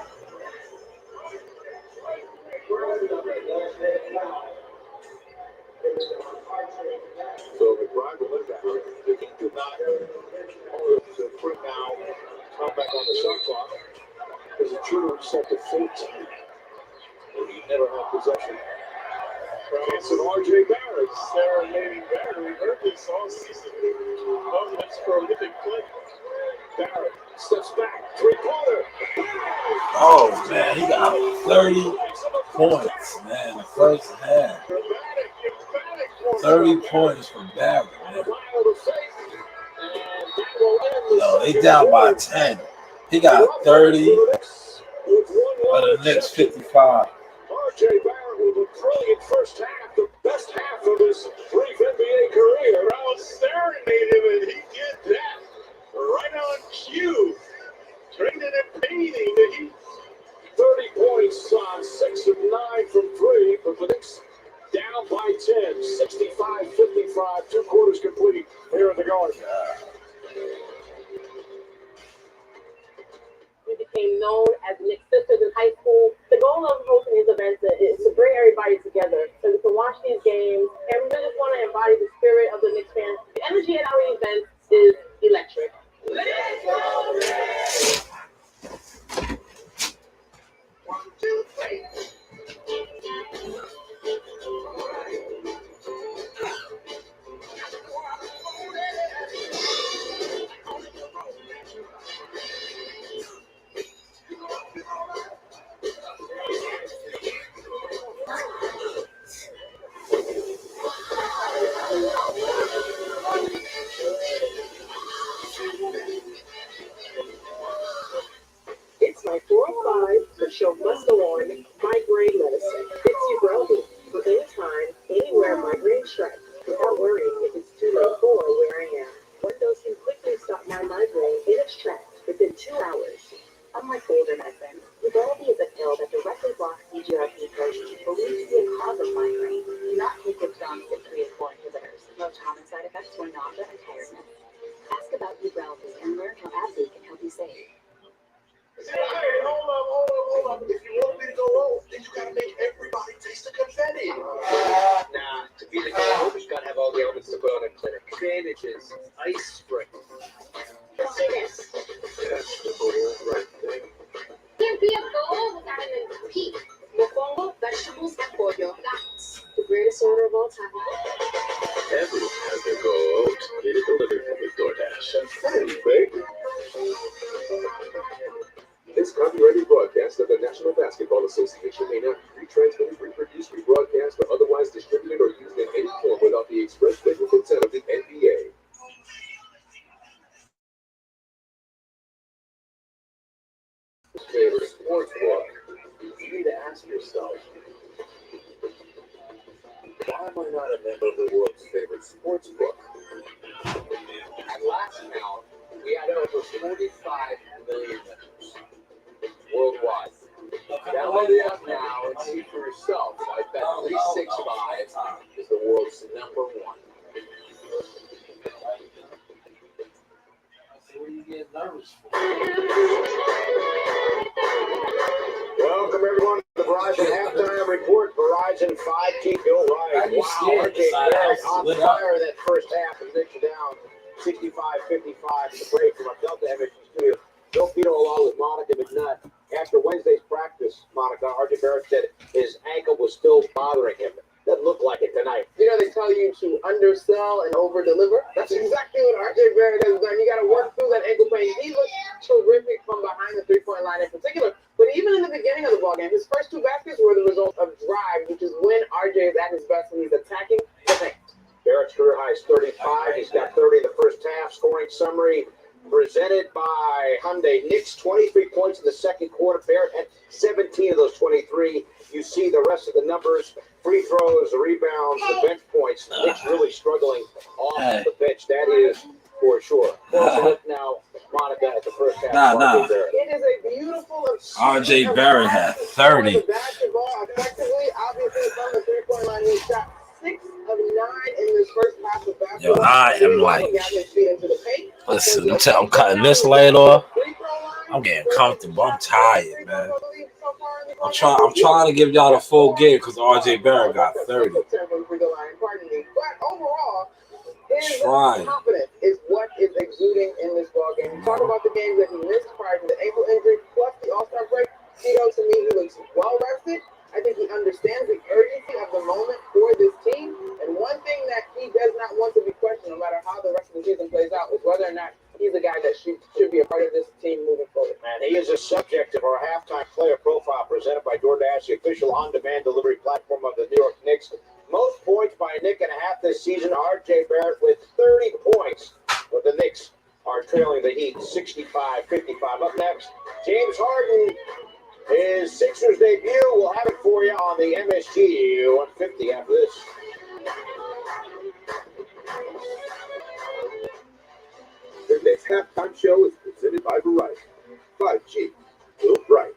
So McBride will inbound. The Heat did not put now come back on the shot clock because the shooter set to 14. And he never had possession. It's an R.J. Barrett. Serenading Barrett. We heard this all season. That's prolific play. Barrett steps back. Three-pointer. Oh, man, he got 30 points, man, the first half. 30 points from Barrett, man. No, they down by 10. He got 30, but the Knicks 55. R.J. Barrett with a brilliant first half, the best half of his brief NBA career. Crowd serenaded him, and he did that right on cue. Training and painting the Heat. 30 points on 6 of 9 from 3, but the Knicks down by 10, 65-55, 2 quarters complete here at the Garden. We became known as Knicks sisters in high school. The goal of hosting these events is to bring everybody together so we can watch these games, and we just want to embody the spirit of the Knicks fans. The energy at our events is electric. Let's go! 1, 2, 3. show must go on, migraine medicine. It's Ubrelvy. For anytime, anywhere migraine strikes, without worrying if it's too late for where I am. One dose can quickly stop my migraine in its tracks within 2 hours. Unlike older medicine, Ubrelvy is a pill that directly blocks CGRP protein, believed to be a cause of migraine. Do not take withdrawal CYP3A4 inhibitors. Most common side effects were nausea and tiredness. Ask about Ubrelvy and learn how AbbVie can help you save. Hey, hold up. If you want me to go roll, then you gotta make everybody taste the confetti. Nah, to be the goat, you gotta have all the elements to put on a clinic. Advantages, ice spray. Say this. That's the whole right thing. Can't be a goal without an peak. Mofongo, vegetables, and pollo. That's the greatest order of all time. Everyone has their goat. Get it delivered from the DoorDash. Confetti, baby. This copyrighted broadcast of the National Basketball Association may not be retransmitted, reproduced, rebroadcast, or otherwise distributed or used in any form without the express written consent of the NBA. Favorite sports book. You need to ask yourself, why am I not a member of the world's favorite sports book? At last count, we had over 45 million members worldwide. Download the app now and see for yourself. I bet 365 is the world's number one. What do you get nervous for? Welcome everyone to the Verizon halftime report. Verizon 5G Bill Wright. How you Wow, scared? RJ Inside the Barrett house on lit up. fire that first half and Knicks are down 65-55 to break from our Delta Image studio. Bill Pito along with Monica McNutt. After Wednesday's practice, Monica, RJ Barrett said his ankle was still bothering him. That looked like it tonight. You know, they tell you to undersell and over-deliver. That's exactly what RJ Barrett has done. You got to work through that ankle pain. He looked terrific from behind the three-point line in particular. But even in the beginning of the ballgame, his first two baskets were the result of drive, which is when RJ is at his best when he's attacking the paint. Barrett's career high is 35. He's got 30 in the first half. Scoring summary presented by Hyundai. Knicks 23 points in the second quarter. Barrett had 17 of those 23. You see the rest of the numbers: free throws, rebounds, the bench points. Knicks really struggling off the bench. That is for sure. Also, look now, Monica, at the first half. Nah. It is a beautiful RJ Barrett had 30. The basketball effectively, obviously from the three-point line, he shot 6 of 9 in this first half of basketball. Yo, I am like, listen, I'm cutting this light off. I'm getting comfortable. I'm tired, man. I'm trying to give y'all the full game because RJ Barrett got 30. But overall, his Trying. confidence is what is exuding in this ballgame. You talk about the games that he missed prior to the ankle injury, plus the All-Star break. Tito, to me, he looks well rested. I think he understands the urgency of the moment for this team. And one thing that he does not want to be questioned, no matter how the rest of the season plays out, is whether or not he's a guy that should be a part of this team moving forward. And he is a subject of our halftime player profile presented by DoorDash, the official on-demand delivery platform of the New York Knicks. Most points by a Knick and a half this season. RJ Barrett with 30 points. But the Knicks are trailing the Heat 65-55. Up next, James Harden. His Sixers debut. We'll have it for you on the MSG 150 after this. The Knicks halftime show is presented by Verizon. 5G. Built right.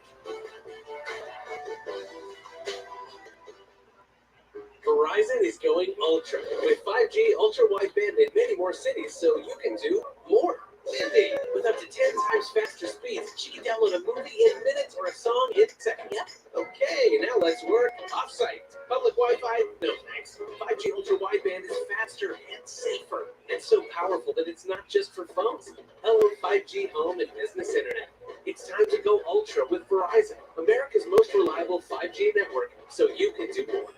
Verizon is going ultra with 5G ultra wideband in many more cities, so you can do more. Mindy, with up to 10 times faster speeds, she can download a movie in minutes or a song in seconds. Yep. Okay, now let's work offsite. Public Wi-Fi? No thanks. 5G ultra wideband is faster and safer, and so powerful that it's not just for phones. Hello, 5G home and business internet. It's time to go ultra with Verizon, America's most reliable 5G network, so you can do more.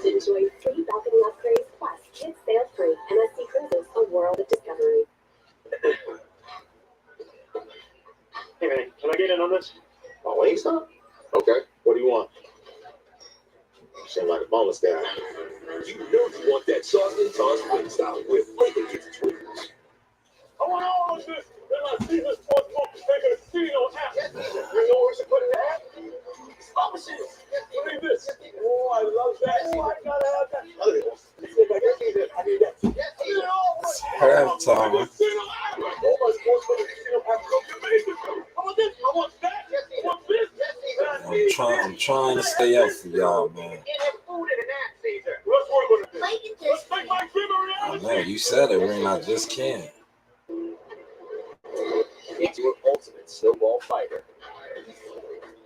Enjoy free balcony upgrades plus kids sail free MSC Cruises, a world of discovery. Hey man, can I get in on this? Oh, Wingstop? Okay, what do you want? Seem like a bonus guy. You know you want that sauce and toss wing style with flavor gets tweakers. I want all of this. Then I see this sportsbook taking a casino app. Yes, Caesar. You know where to put it at? Sponsors. Look at this. Oh, I love that. Oh, I gotta have that. Look at this. Let's see if I can see this. I need that. Yes, Caesar. It's halftime. Casino app. Oh, my sportsbook casino app. Look amazing. I want this. I want that. I want this. Yes, Caesar. I'm trying to stay up for y'all, man. Can't have food in an app, Caesar. Let's work on it. Like it Let's this. make my dream a I reality. know you said it, Ring. I just can't. It's your ultimate snowball fighter.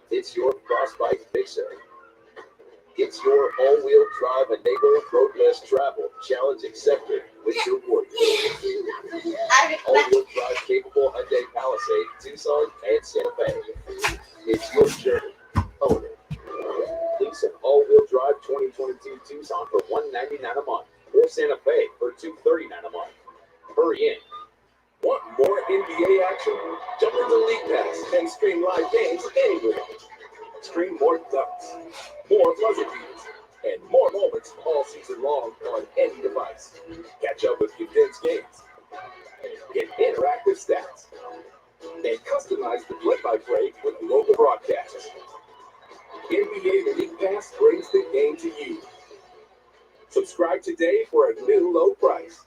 It's your crossbike fixer. It's your all-wheel drive enabler roadless travel challenge accepted with your board. All-wheel drive capable Hyundai Palisade, Tucson, and Santa Fe. It's your journey. Own it. Lease an all-wheel drive 2022 Tucson for $199 a month, or Santa Fe for $239 a month. Hurry in. Want more NBA action? Jump into League Pass and stream live games anywhere. Stream more dunks, more buzzer beaters, and more moments all season long on any device. Catch up with condensed games, get interactive stats, and customize the play-by-play with local broadcasts. NBA League Pass brings the game to you. Subscribe today for a new low price.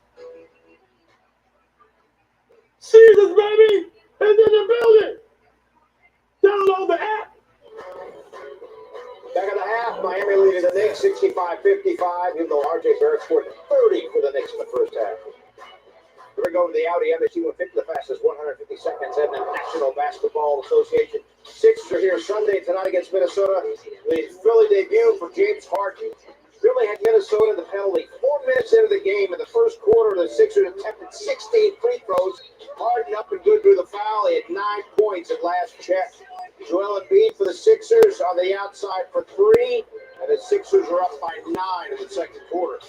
Jesus, baby! It's in the building! Download the app! Back in the half, Miami leading the Knicks 65-55, even though RJ Barrett scored 30 for the Knicks in the first half. Here we go to the Audi MSU 150, the fastest 150 seconds in the National Basketball Association. Sixers are here Sunday tonight against Minnesota. The Philly debut for James Harden. Philly had Minnesota the penalty 4 minutes into the game. In the first quarter, the Sixers attempted 16 free throws. Harden up and good through the foul. He had 9 points at last check. Joel Embiid for the Sixers on the outside for 3, and the Sixers are up by 9 in the second quarter.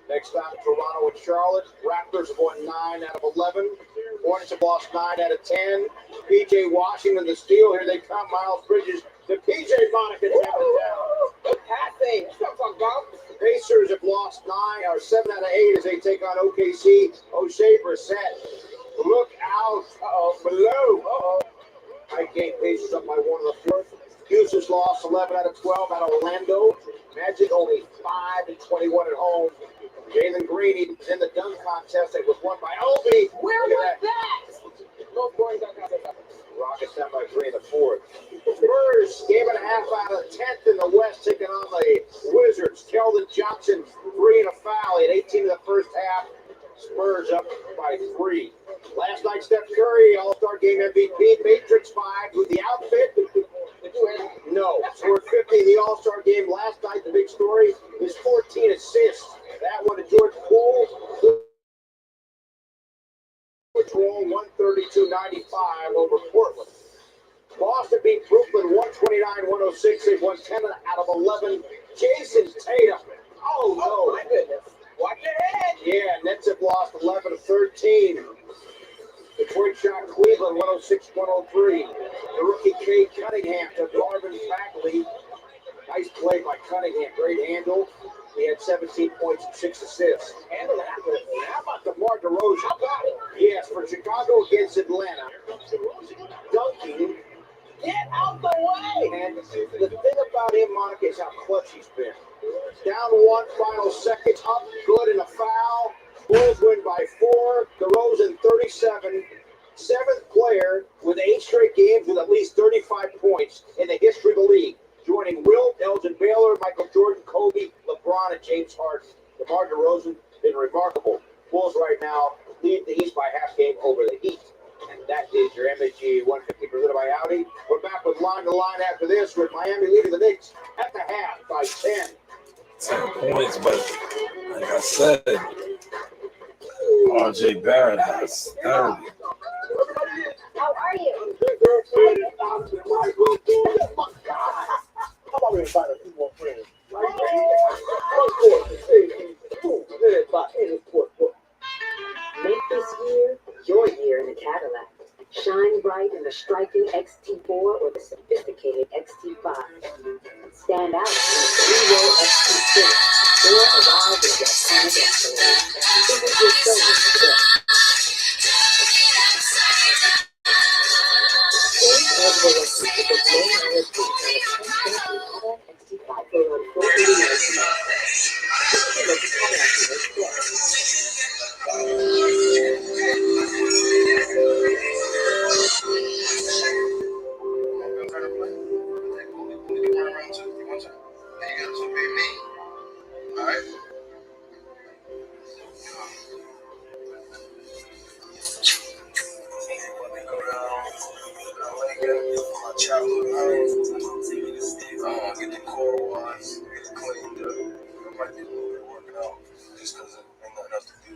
Next up, Toronto and Charlotte. Raptors have won 9 out of 11. Hornets have lost 9 out of 10. P.J. Washington, the steal. Here they come. Miles Bridges. The P.J. Monica tapping down. Passing. The Pacers have lost 7 out of 8 as they take on OKC. O'Shea Brissett. Look out. Below. High game Pacers up by 1 in the fourth. Houston's lost 11 out of 12 out of Orlando. Magic only 5-21 at home. Jalen Green is in the dunk contest. It was won by Obi. Where was that? No scoring dunk contest. Rockets down by 3 in the fourth. Spurs game and a half out of 10th in the West, taking on the Wizards. Keldon Johnson 3 and a foul. He had 18 in the first half. Spurs up by 3. Last night, Steph Curry, All-Star Game MVP, Matrix 5 with the outfit. No, scored 50 in the All-Star Game last night. The big story is 14 assists. That one to George Poole. Which roll 132-95 over Portland. Boston beat Brooklyn 129-106. They won 10 out of 11. Jason Tatum. Oh, no. My goodness. Watch your head. Yeah, Nets have lost 11 of 13. Detroit shot Cleveland 106-103. The rookie Kay Cunningham to Marvin Bagley. Nice play by Cunningham. Great handle. He had 17 points and 6 assists. Handle that. How about DeMar DeRozan? How about it? Yes, for Chicago against Atlanta. Dunking. Get out the way! And the thing about him, Monica, is how clutch he's been. Down 1, final seconds, up, good, and a foul. Bulls win by 4. DeRozan 37. 7th player with 8 straight games with at least 35 points in the history of the league. Joining Wilt, Elgin Baylor, Michael Jordan, Kobe, LeBron, and James Harden. DeMar DeRozan been remarkable. Bulls right now lead the East by half game over the Heat. And that is your MSG 150 presented by Audi. We're back with Line to Line after this with Miami leading the Knicks at the half by 10. 10 points, but like I said, RJ Barrett has 30. How are you? How about we invite a few more friends? Make this year your year in a Cadillac. Shine bright in the striking XT4 or the sophisticated XT5. stand out in a three-row extra finish. Or arrive at your iconic escalade. It was your show today. Change all the way with the low mileage and a 10.8 XT5 for around $489 a My childhood home. Get the core ones, get it cleaned up. I might do a little bit of working out just because ain't nothing else to do.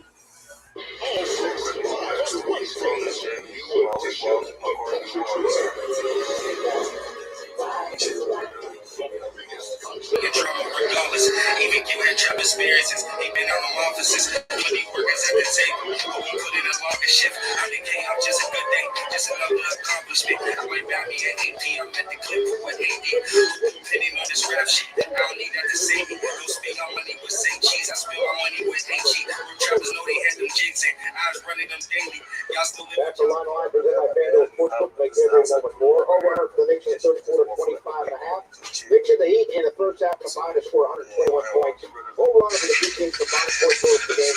Get trouble regardless, even given job experiences. He been on the offices, plenty workers at the table. But we put in a longer shift. I think I'm just a good day, just another accomplishment. I went down here at 8 p.m. at the clip for what they did. Depending on this rap shit, I don't need that to say me. Don't spend my money with St. Cheese, I spend my money with AG. Real trappers know they had them jigs and I was running them daily. Y'all still live That's the line presented by FanDuel Sportsbook. Make every moment more. Over-under for the Knicks in the third quarter, 25.5. Knicks in the Heat in the first half combined to score 121 points. Over-under for the two teams combined score total for the game,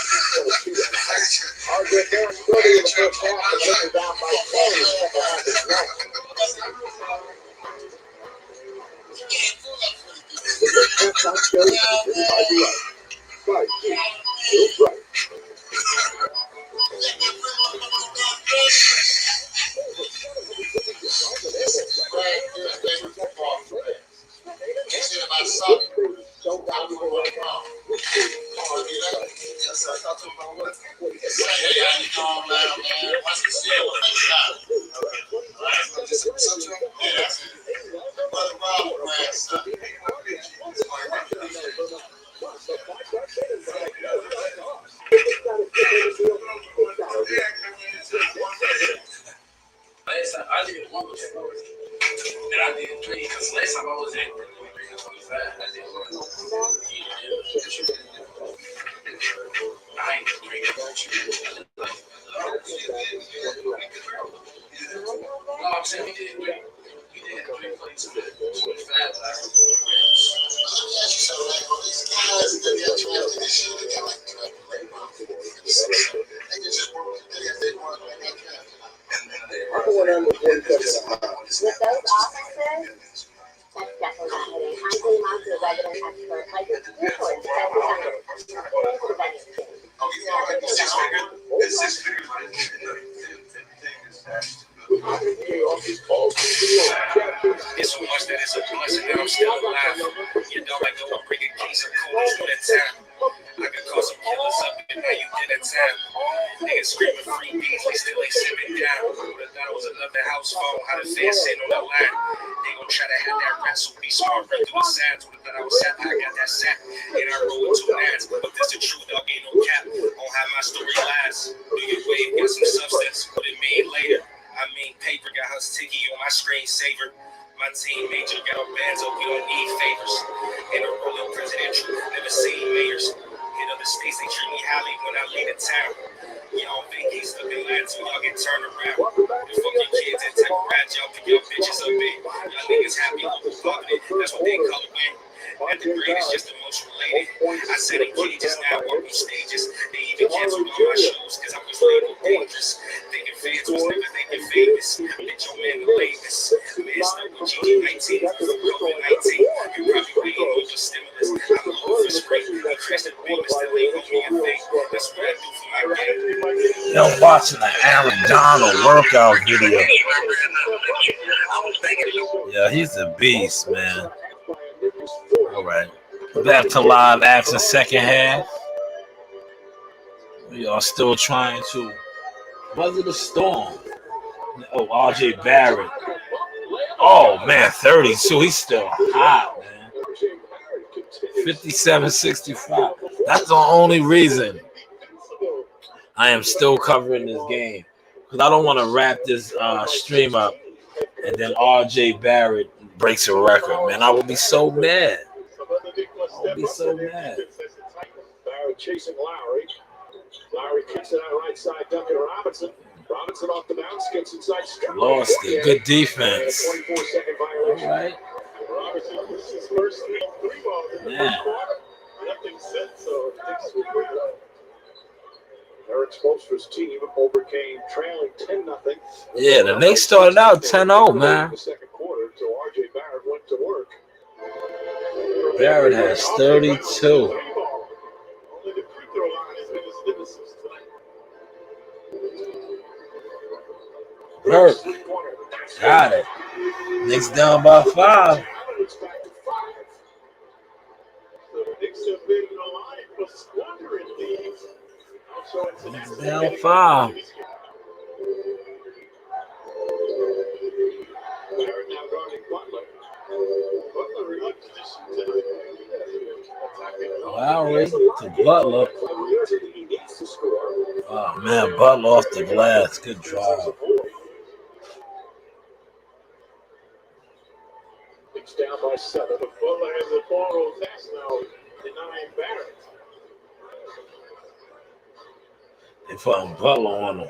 222.5. RJ Barrett 30 in the first half, and Knicks are down by 10 in the second half as well. The Knicks halftime show is presented by Bright. Bright, feels right. Last time I did one before, and I did three because last time I was at 25, I did one. I ain't three. No, I'm saying we did three. We did 3 plays of 25 last I'm going on with 47. With those offenses, that's definitely not hitting. I'm going on to a resident expert. Like, this one says it's so much that it's a blessing that I'm still alive. You know, like, go and bring a case of cold for that time. I could call some killers up and now you did that time. Niggas screaming free Beasley, still ain't sitting down. Would've thought it was another house phone, how the fans sitting on the line. They gon' try to have that wrestle, be smart, run through the signs. Would've thought I was sat, I got that sack. And I roll with 2 nines. But this the truth, dog, ain't no cap on how my story lies. Do your wave, got some substance, what it mean later. I mean, paper got her sticky on my screensaver. My team major got a bands up, we don't need favors. And a rolling president, truth, never seen mayors. Hit other states, they treat me highly when I leave the town. Y'all vacate, stuck in line till y'all get turned around. You fuck your kids and take a ride, y'all pick your bitches up in. Y'all niggas happy, local confident, that's what they call it when. At the grade is just the most related. I said in cages, now I walk these stages. They even canceled all my shows because I was labeled dangerous. Thinking fans was never thinking famous. Bitch, your man the latest. Man, stuck with GG19, COVID-19. You probably waiting on your stimulus. I'm low for spring. I crashed the beam and still ain't gonna be a thing. That's what I do for my game. Yo, watching the Aaron Donald workout video. Yeah, he's a beast, man. All right. Back to live action second half. We are still trying to weather the storm. Oh, RJ Barrett. Oh, man, 32. He's still hot, man. 57-65. That's the only reason I am still covering this game. Because I don't want to wrap this stream up and then RJ Barrett breaks a record, man, I would be so mad. I would be so mad. Barrett chasing Lowry. Lowry kicks it out right side, Duncan Robinson. Robinson off the bounce, gets inside. Lost it. Good defense. 24-second violation. All right. Robinson, this is his first three balls in the Yeah. first quarter. Nothing set, so Knicks will bring it up. Eric Spoelstra's team overcame trailing 10-0. Yeah, the Knicks started out 10-0, man. The second quarter, so R.J. Barrett went to work. Barrett has 32. Only the free throw line has been his nemesis tonight. Burke. Got it. Knicks down by 5. So the Knicks have been alive for squandering leads. So it's Down 5. Barrett now guarding Butler. Butler in good position tonight. Lowry to Butler. He needs to score. Oh, man, Butler off the glass. Good drive. Knicks down by 7. Butler has a 4-0 pass now, denying Barrett. They putting Butler on him,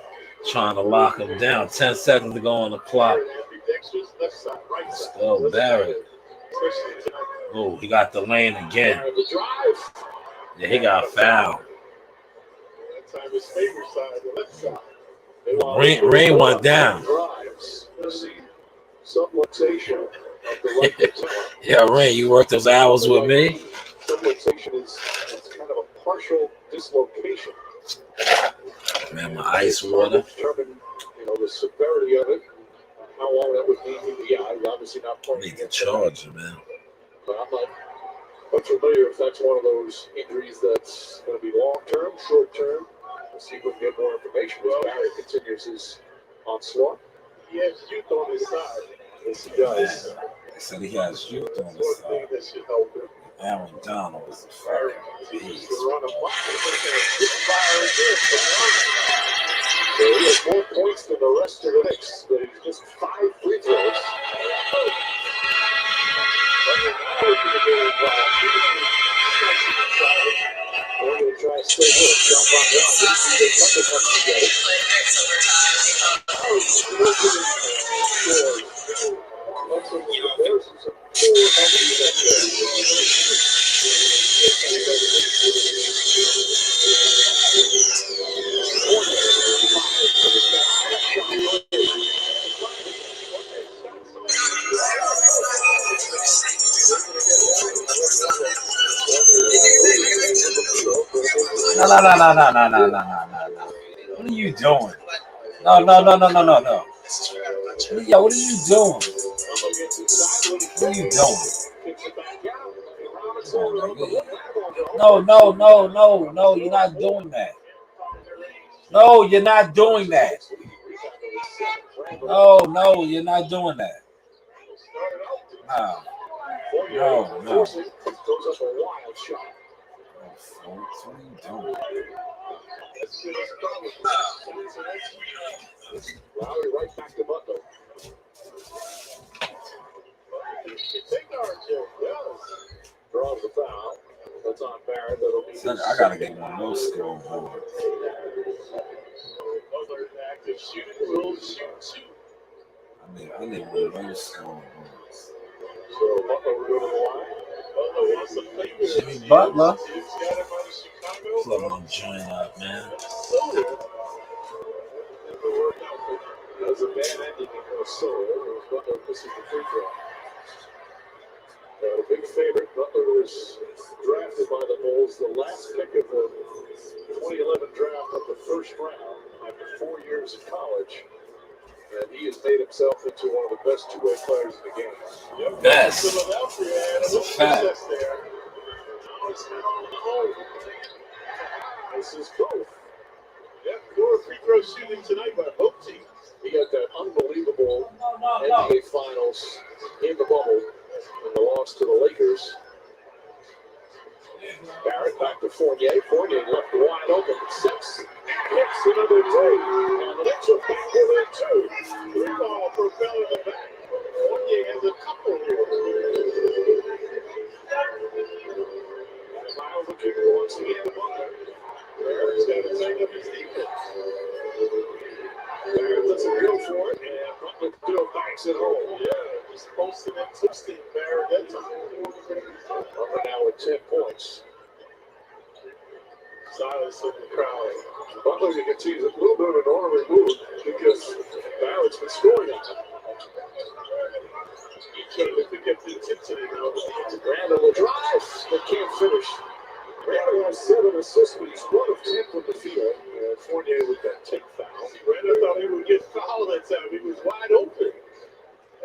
trying to lock him down. 10 seconds to go on the clock. Dexter's left side, right side. Still Barrett. Oh, he got the lane again. Yeah, he got fouled. That time his favorite side, the left side. Rain went down. Subluxation of the left arm. Yeah, Rain, you worked those hours with me. Subluxation is kind of a partial dislocation. Man, my ice water. Determine, the severity of it, how long that would be in the eye. Obviously not I need to charge it, man. But I'm not familiar if that's one of those injuries that's going to be long-term, short-term. We'll see if we can get more information as Barry continues his onslaught. He has youth on his side. Yes, he does. He said he has youth on his One side. thing that should help him. Aaron Donald was the first. He needs to run a much So he has more points than the rest of the Knicks, but he's just 5 free throws. We're going to try to stay with him. Jump on down. There's nothing else to get. No. What are you doing? No. Yeah, what are you doing? What are you doing? No, you're not doing that. No, you're not doing that. No, you're not doing that. No. Goes up a wild shot. What are you doing? Lowry right back to Butler. Draws the foul. That's on Barrett. That'll be I gotta get one of those scoreboards. I need one of those scoreboards. So Butler will go to the line. Jimmy Butler. Plug my joint up, man. That was a bad ending in Minnesota. Butler missing the free throw. A big favorite. Butler was drafted by the Bulls, the last pick of the 2011 draft of the first round after 4 years in college. And he has made himself into one of the best two-way players in the game. Best. That's a fact. This is both. Yeah, 4 free throw shooting tonight by both teams. He got that unbelievable NBA Finals in the bubble in the loss to the Lakers. Barrett back to Fournier. Fournier left wide open. 6. Knicks another two. And the Knicks are back within two. Rebound propelling them back. Fournier has a couple here. Miles looking once again to Butler. Barrett's got to take up his defense. Barrett doesn't go for it, and Butler still backs it home. Yeah, just posting and twisting Barrett that time. Butler now with 10 points. Silence in the crowd. Butler, you can see, is a little bit of an orderly move because Barrett's been scoring on him. Trying to pick up the intensity now. Randall will drive, but can't finish. Randall has 7 assists, but he's 1 of 10 from the field. And Fournier with that take foul. Randall thought he would get fouled that time. He was wide open.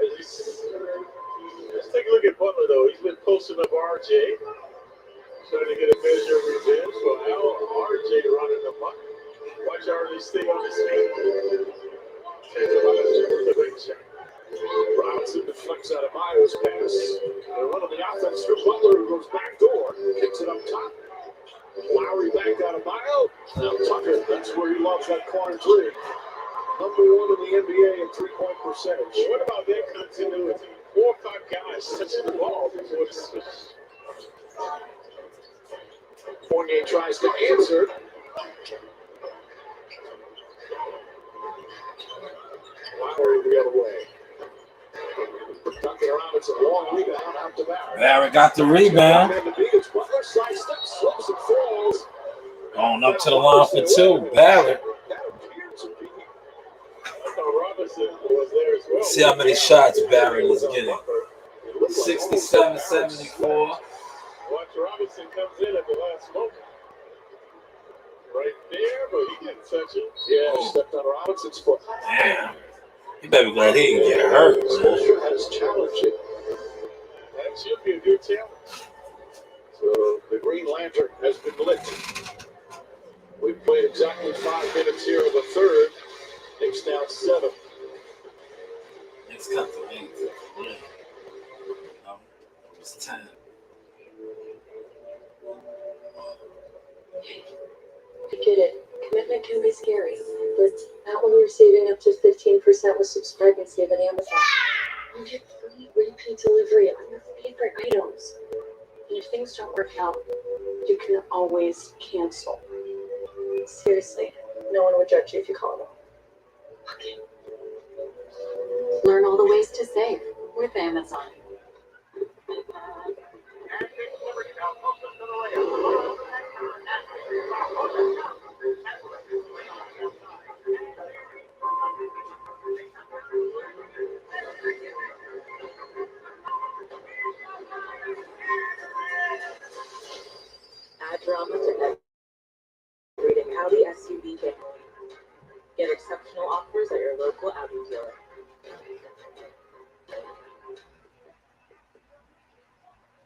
Let's take a look at Butler, though. He's been posting up RJ. Trying to get a measure of revenge. So now RJ running the buck. Watch RJ stay on his feet. Takes a lot of the big check. Robinson deflects out of Myers' pass. They're running the offense for Butler, who goes back door. Kicks it up top. Lowry back out of Bio. Now Tucker, that's where he loves that corner three. Number 1 in the NBA in three-point percentage. What about that continuity? 4 or 5 guys touching the ball before the switch. Fournier tries to answer. Lowry the other way. Duncan Robinson, long rebound out to Barrett. Barrett got the rebound. Butler sidesteps, slips and falls. Going up to the line for 2. Barrett. See how many shots Barrett is getting. 67, 74. Watch Robinson comes in at the last moment. Right there, but he didn't touch it. Yeah, stepped on Robinson's foot. Damn. You better be glad he didn't get hurt. Soldier has challenged it. That should be a good challenge. So the Green Lantern has been lit. We've played exactly 5 minutes here in the third. Knicks down 7. Knicks cut the lead. No, it was 10. I get it. Commitment can be scary, but not when you're saving up to 15% with Subscribe and Save at Amazon. You get free repeat delivery on your favorite items. And if things don't work out, you can always cancel. Seriously, no one would judge you if you call them. Okay. Learn all the ways to save with Amazon. Add drama to every Audi SUV family. Get exceptional offers at your local Audi dealer.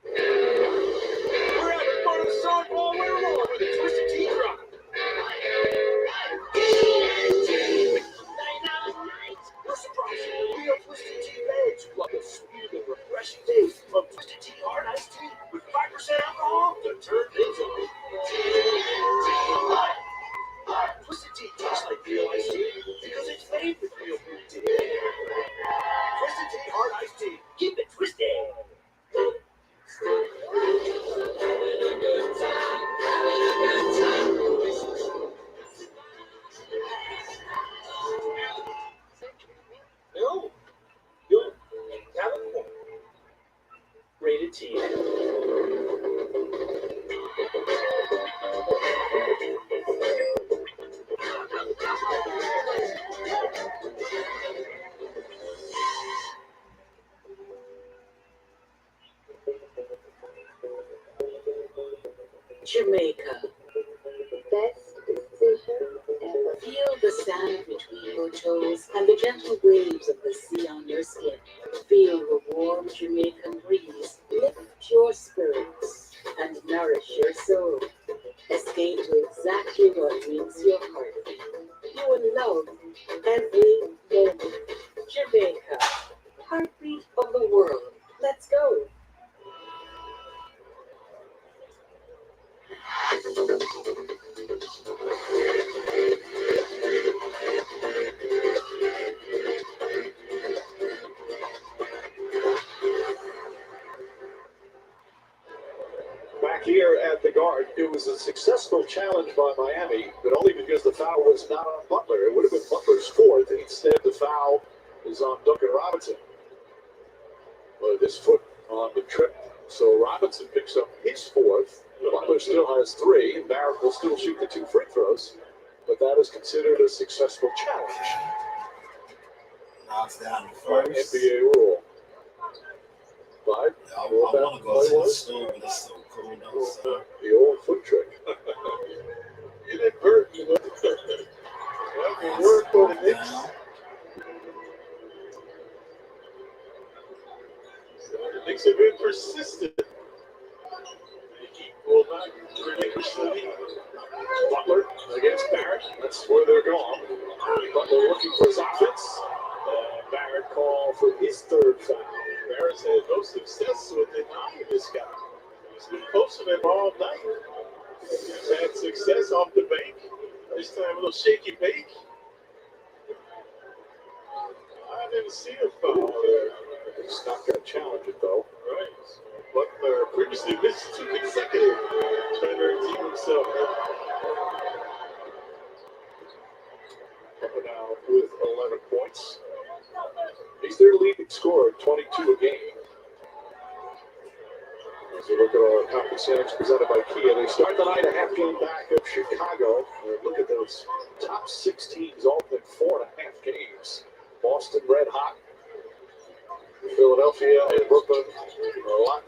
We're having fun in the song all way long with a Twisted Tea drop. We're surprising real Twisted Tea fans who love the sweet and refreshing taste of Twisted Tea Hard Iced Tea with 5% alcohol to turn things on. Twisted Tea tastes like real iced tea because it's made with real fruit tea. Twisted Tea Hard Iced Tea. Keep it twisted. No, you'll have a point. Rated T. Jamaica. Best decision ever. Feel the sand between your toes and the gentle waves of the sea on your skin. Feel the warm Jamaican breeze lift your spirits and nourish your soul. Escape to exactly what makes your heart beat. You will love every moment. Jamaica, heartbeat of the world. Let's go. back here at the guard. It was a successful challenge by Miami, but only because the foul was not on Butler. It would have been Butler's fourth. Instead, the foul is on Duncan Robinson. With his foot on the trip. So Robinson picks up his fourth. Butler still has three, and Barrett will still shoot the 2 free throws. But that is considered a successful challenge. Knocks down the By first. NBA rule. But I want to go to the store, but it's so cold outside. The old foot trick. It didn't hurt. It worked for the Knicks. The Knicks have been persistent. They will not relinquish the lead. Butler against Barrett. That's where they're going. Butler looking for his offense. Barrett called for his third foul. Barrett's had no success with denying this guy. He's been posting him all night. He's had success off the bank. This time a little shaky bake. I didn't see a foul there. He's not going to challenge it though. Right. Butler previously missed 2 consecutive. Trying to redeem himself. Up and now with 11 points. He's their leading scorer, 22 a game. As we look at our conference standings presented by Kia, they start the night a half game back of Chicago. And look at those top 6 teams, all in 4.5 games. Boston red hot. Philadelphia and Brooklyn a lot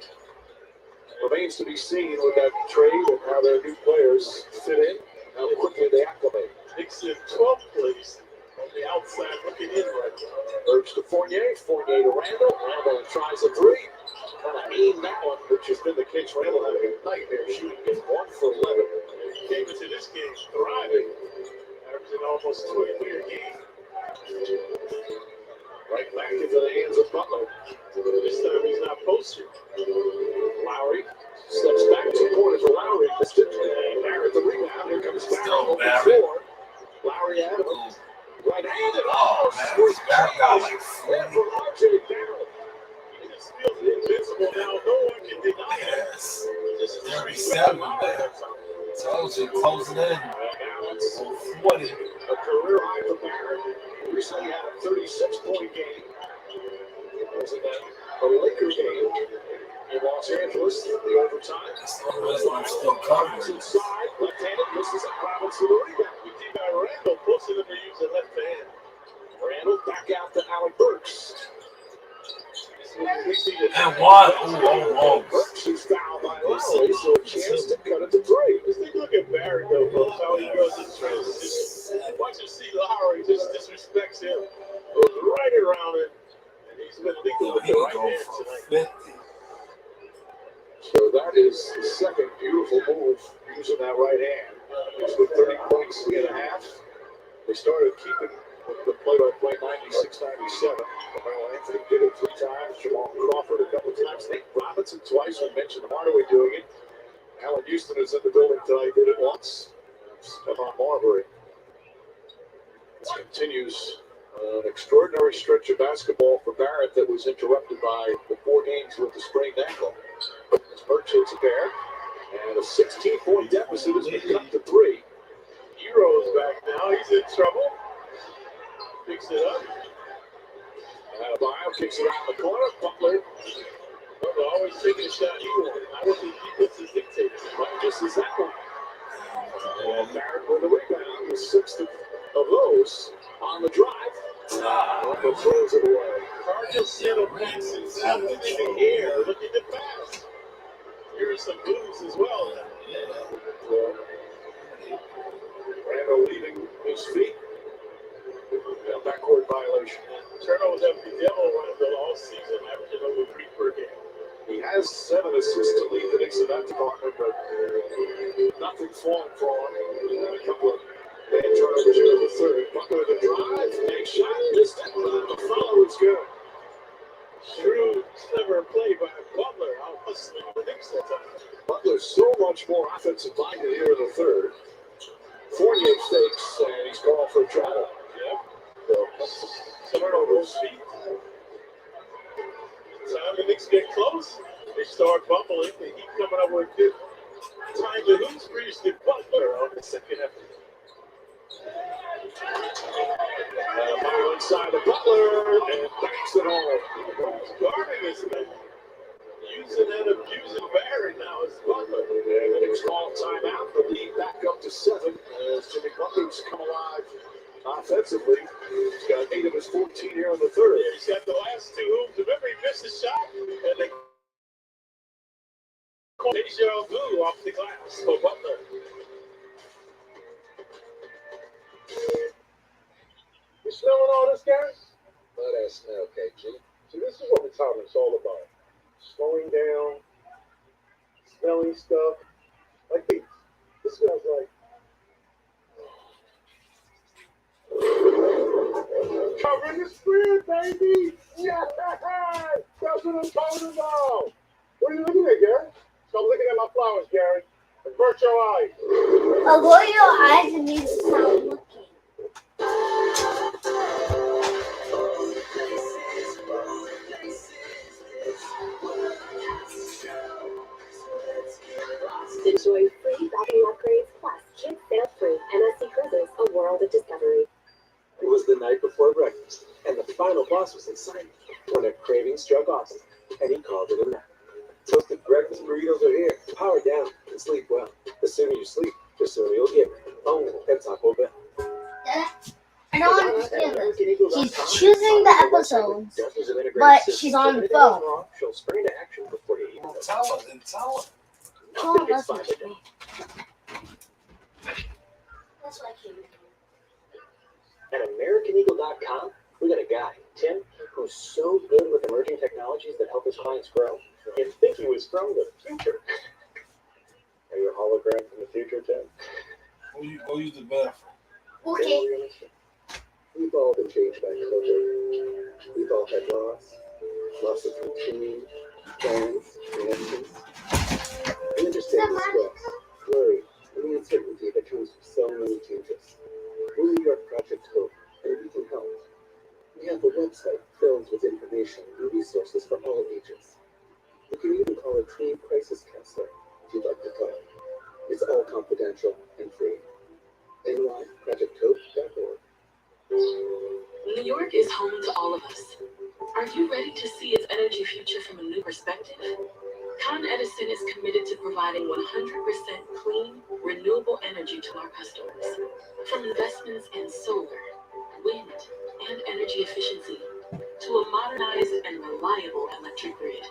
remains to be seen with that trade and how their new players fit in, how quickly they acclimate. Knicks in 12th place on the outside looking in right now. Urge to Fournier, Fournier to Randall. Randall tries a three. Kind of aimed that one, which has been the case. Randall having a nightmare shooting. It's 1 for 11. He came into this game thriving, averaging almost 23 a game. Right back into the hands of Butler. This time he's not posted. Lowry steps back 2 pointers for Lowry. Missed it. Barrett the rebound. Here comes Barrett on the floor. Lowry out of it. Right-handed. Oh, man. Barrett got like 40. For RJ Barrett. He just feels invincible now. No one can deny it. Yes. 37 there. Told you, close it in. Now it's 40. a career high for Barrett. Recently had a 36-point game. Was in a Laker game in Los Angeles in the overtime. I'm still covering. Inside, left-handed, misses it. Robinson the rebound. We see by Randall forcing him to use the left hand. Randall back out to Alec Burks. And what? Oh. Burks is fouled by Lowry, so a chance to cut it to 3. Just take a look at Barrett, though, folks, how he goes in transition. Watch him see Lowry just disrespects him. Goes right around it. And he's been lethal with the right hand tonight. So that is the second beautiful move using that right hand. He's with 30 points and a half. They started keeping the play-by-play 96-97. Carmelo Anthony did it 3 times. Jamal Crawford a couple times. Nate Robinson twice. We mentioned Hardaway doing it. Allen Houston is in the building tonight. Did it once. Stephon Marbury. This continues an extraordinary stretch of basketball for Barrett that was interrupted by the 4 games with the sprained ankle. As Burks hits a pair, and a 16-point deficit has been cut to 3. Hero's back now. He's in trouble. Picks it up. Adebayo kicks it out in the corner. Butler. Butler always taking a shot he wanted. Not what the defense is dictating. But just as that one. And Barrett with the rebound. The 6th of those on the drive. Butler throws it away. Cardinals settle Maxson. Something in the air. Looking to pass. Here are some moves as well. Randall leaving his feet. Backcourt violation. Turnovers have bedeviled Randall all season, averaging over 3 per game. He has 7 assists to lead the Knicks in that department, but nothing falling for him. A couple of bad turnovers here in the third. Butler the drive, next shot, missed it. The follow is good. Shrewd, clever play by Butler. Out hustling the Knicks that time. Butler's so much more offensive minded here in the third. Fournier fakes, and he's called for travel. Turnovers feet. Time the Knicks get close, they start bubbling. They keep coming up with good Time to lose reached the Butler on the second effort. Ball inside the Butler and backs it all. Guarding this man. Using and abusing Barrett now is Butler. And the Knicks call timeout. The lead back up to 7 as Jimmy Butler's come alive offensively. He's got 8 of his 14 here in the third. Yeah, he's got the last 2 hoops. Remember, he missed a shot, and they called Deja Vu off the glass for Butler. You smelling all this, guys? Let that smell, KG. See, this is what retirement's all about. Slowing down, smelling stuff. Like these. This smells like covering the spread, baby! Yeah! That's what I'm talking about! What are you looking at, Gary? Stop looking at my flowers, Gary. Avert your eyes. Avoid your eyes and need to stop looking. Enjoy free balcony upgrades plus kids sail free MSC Cruises, a world of discovery. It was the night before breakfast, and the final boss was excited when a craving struck Austin, and he called it a nap. Toasted breakfast burritos are here. Power down and sleep well. The sooner you sleep, the sooner you'll get it. Only at Taco Bell. I don't understand this. She's choosing the episodes, but she's on the phone. She'll spring into action before you even Tell her, then tell her. Oh, that's what she means. That's what I came to. At AmericanEagle.com, we got a guy, Tim, who's so good with emerging technologies that help his clients grow. You'd think he was from the future. Are you a hologram from the future, Tim? Go use the bathroom. Okay. We've all been changed by COVID. We've all had loss of routine, plans, connections. We understand the stress, worry, and the uncertainty that comes with so many changes. We're New York Project Hope, and we can help. We have a website filled with information and resources for all ages. You can even call a trained crisis counselor if you'd like to talk. It's all confidential and free. nyprojecthope.org. New York is home to all of us. Are you ready to see its energy future from a new perspective? Con Edison is committed to providing 100% clean, renewable energy to our customers. From investments in solar, wind, and energy efficiency, to a modernized and reliable electric grid.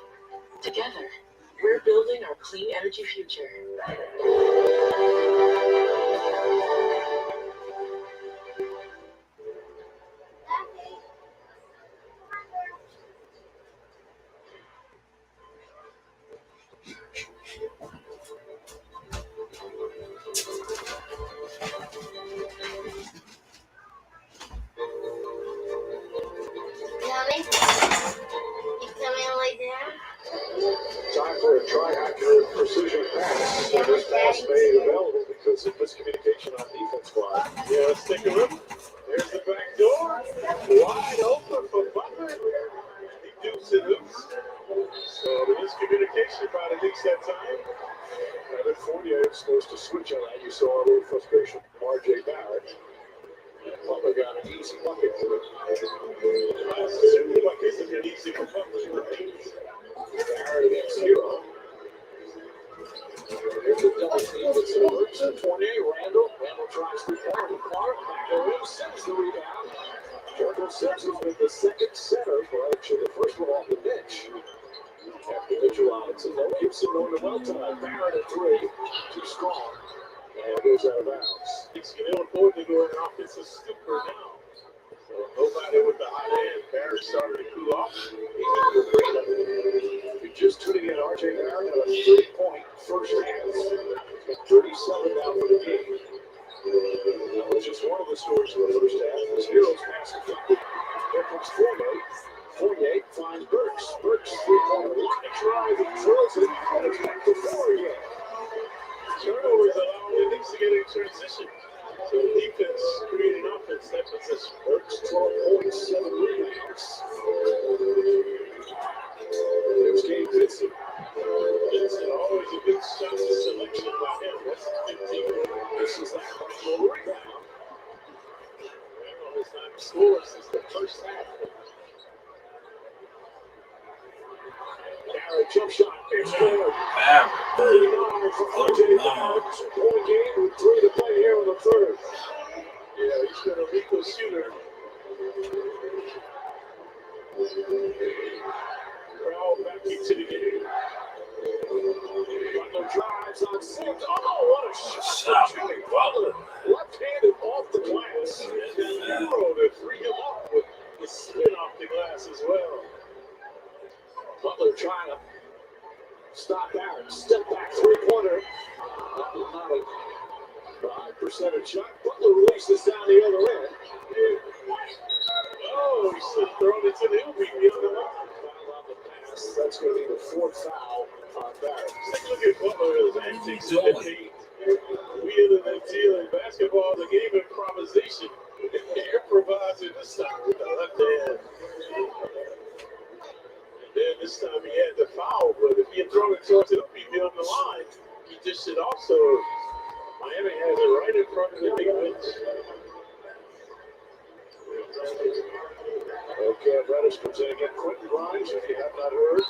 Together, we're building our clean energy future. Time for a try-accurate precision pass. And this pass made available because of miscommunication on defense line. Yeah, let's take a look. There's the back door. Wide open for Butler. He dupes and hoops. So the miscommunication by the Knicks that time. Evan Fournier was supposed to switch on that. You saw a little frustration from R.J. Barrett. Butler got an easy bucket for it. Last 2 buckets have been easy for Butler. Barrett against Hero. Here's the double team with some works and Fournier. Randall tries to corner. Clark back to him. Sends the rebound. Jordan Sims has been the second center, but actually the first one off the bench. After Mitchell on it, so no Gibson going to well tonight. Barrett at 3. Too strong. And it goes out of bounds. Knicks can ill afford to go in an offensive stupor now. So nobody with the hot hand. Barrett started to cool off. If you're just tuning in, R.J. Barrett had a 3-point first half. He's got 37 now for the game. That was just one of the stories of the first half. His Heroes pass deflected. There comes Fournier. Fournier finds Burks. Burks 3-pointer. He tries and throws it. And it's back to Fournier. Turnovers allowing the Knicks to get in transition. So the defense creating offense that position. Burks 12 points, 7 rebounds. There's Gabe Vincent. Vincent always a good shot to selection. Barrett, jump shot, it's good. 39 for RJ Barrett. 2-point game with 3 to play here in the third. Yeah, he's been a lethal shooter. Crowd back into the game. Butler drives on Sims. Oh, what a shot from Jimmy Butler. Left-handed off the glass. And Euro to free him up with the spin off the glass as well. Butler trying to stop out. Step back three-pointer. Not a high percentage shot. Butler releases down the other end. Oh, he's throwing it to the hoop. He'll be on the line. Foul on the pass. That's going to be the fourth foul on Barrett. Take a look at Butler's antics in the paint. Wheeling and dealing. Basketball is a game of improvisation. Improvising this time with the left hand. And then this time he had the foul, but if he had thrown it towards the hoop, he'd be on the line. He dished it off, so Miami has it right in front of the big bench. Okay, Reddish comes in again. Quentin Grimes, if you have not heard.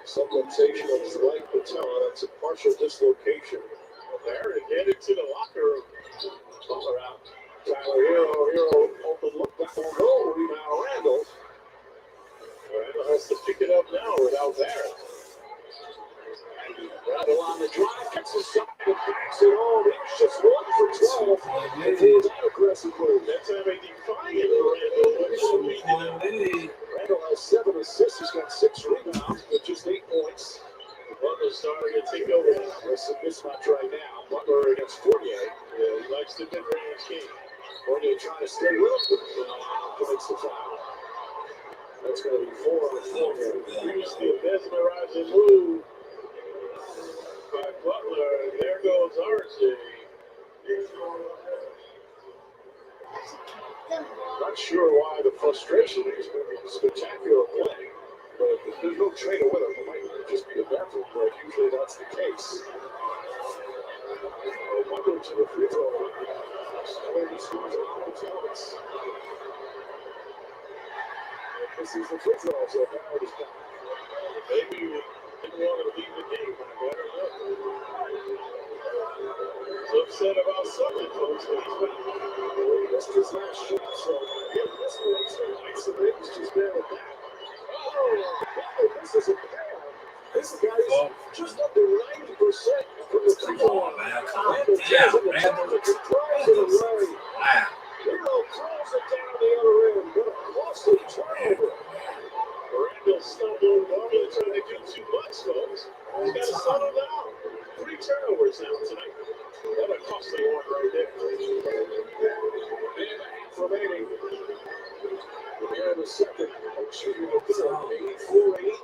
Supplementation of his leg patella. That's a partial dislocation. Barrett headed to the locker room. Butler out. Tyler Hero, open look. That will go. Rebound Randall. Randall has to pick it up now without Barrett. Randall on the drive, gets his shot and backs it home. He was just 1 for 12. And he was out aggressively. That time a defiant Randall. Randall has 7 assists. He's got 6 rebounds with just 8 points. Butler starting to take over. That's a mismatch right now. Butler against Fournier. Yeah, he likes the mid-range game. Fournier trying to stay with him. Makes the foul. That's going to be 4 on Fournier. Here's the mesmerizing move by Butler. There goes RJ. Not sure why the frustration is. Spectacular play. But if there's no trade with him, it might just be a bathroom break. Usually that's the case. Butler to the free throw line. He scores a lot of points. This is the free throw, so Barrett is back. Maybe he didn't want to leave the game. I don't know. He's upset about something, folks, but he's back. He missed his last shot, so if this makes it nice, and it was just barely back. Oh, this is a pair. This guy's just under 90% from the free throw line. Randall throws it away. Hero throws it down the other end. What a costly turnover. Randall stumbled, normally trying to do too much, folks. He's got to settle down. 3 turnovers now tonight. What a costly one right there. Remaining. Here in the second. Shooting a good 84-8.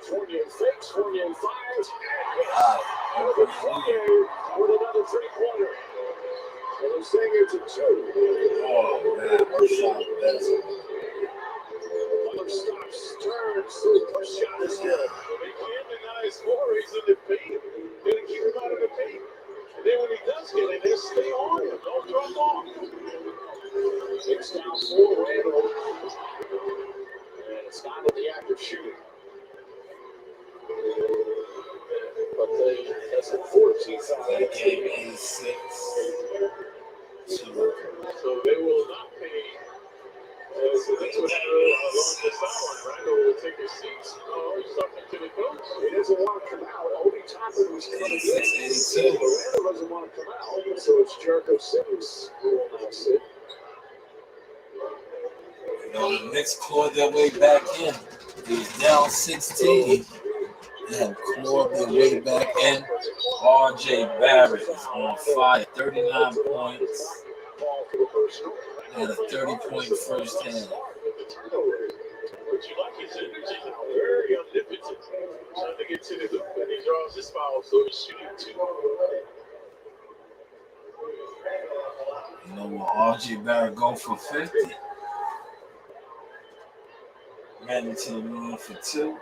Fournier fakes, Fournier fires. Fournier with another 3-pointer. And they're saying it's a 2. Oh, man. Butler stops, turns, the push shot is good. They can't deny his forays in the paint. They're going to keep him out of the paint. And then when he does get in there, stay on him. Don't drop off. It's down 4, Randall. And it's not in the act of shooting. But that's a 14th on that game. 86. So they will not pay. So that's what happened along the sideline. Randall will take his seats. Oh, he's talking to the coach. He doesn't want to come out. Obi Toppin was coming in. Randall doesn't want to come out. So it's Jericho Sims who will now sit. You know, the Knicks clawed their way back in. They was down 16. They have clawed their way back in. RJ Barrett is on fire. 39 points. And a 30-point first half. But you like his energy now. Very omnipotent. Trying to get to the hoop and he draws this foul, so he's shooting 2. You know, will RJ Barrett go for 50? Ran into the moon for 2.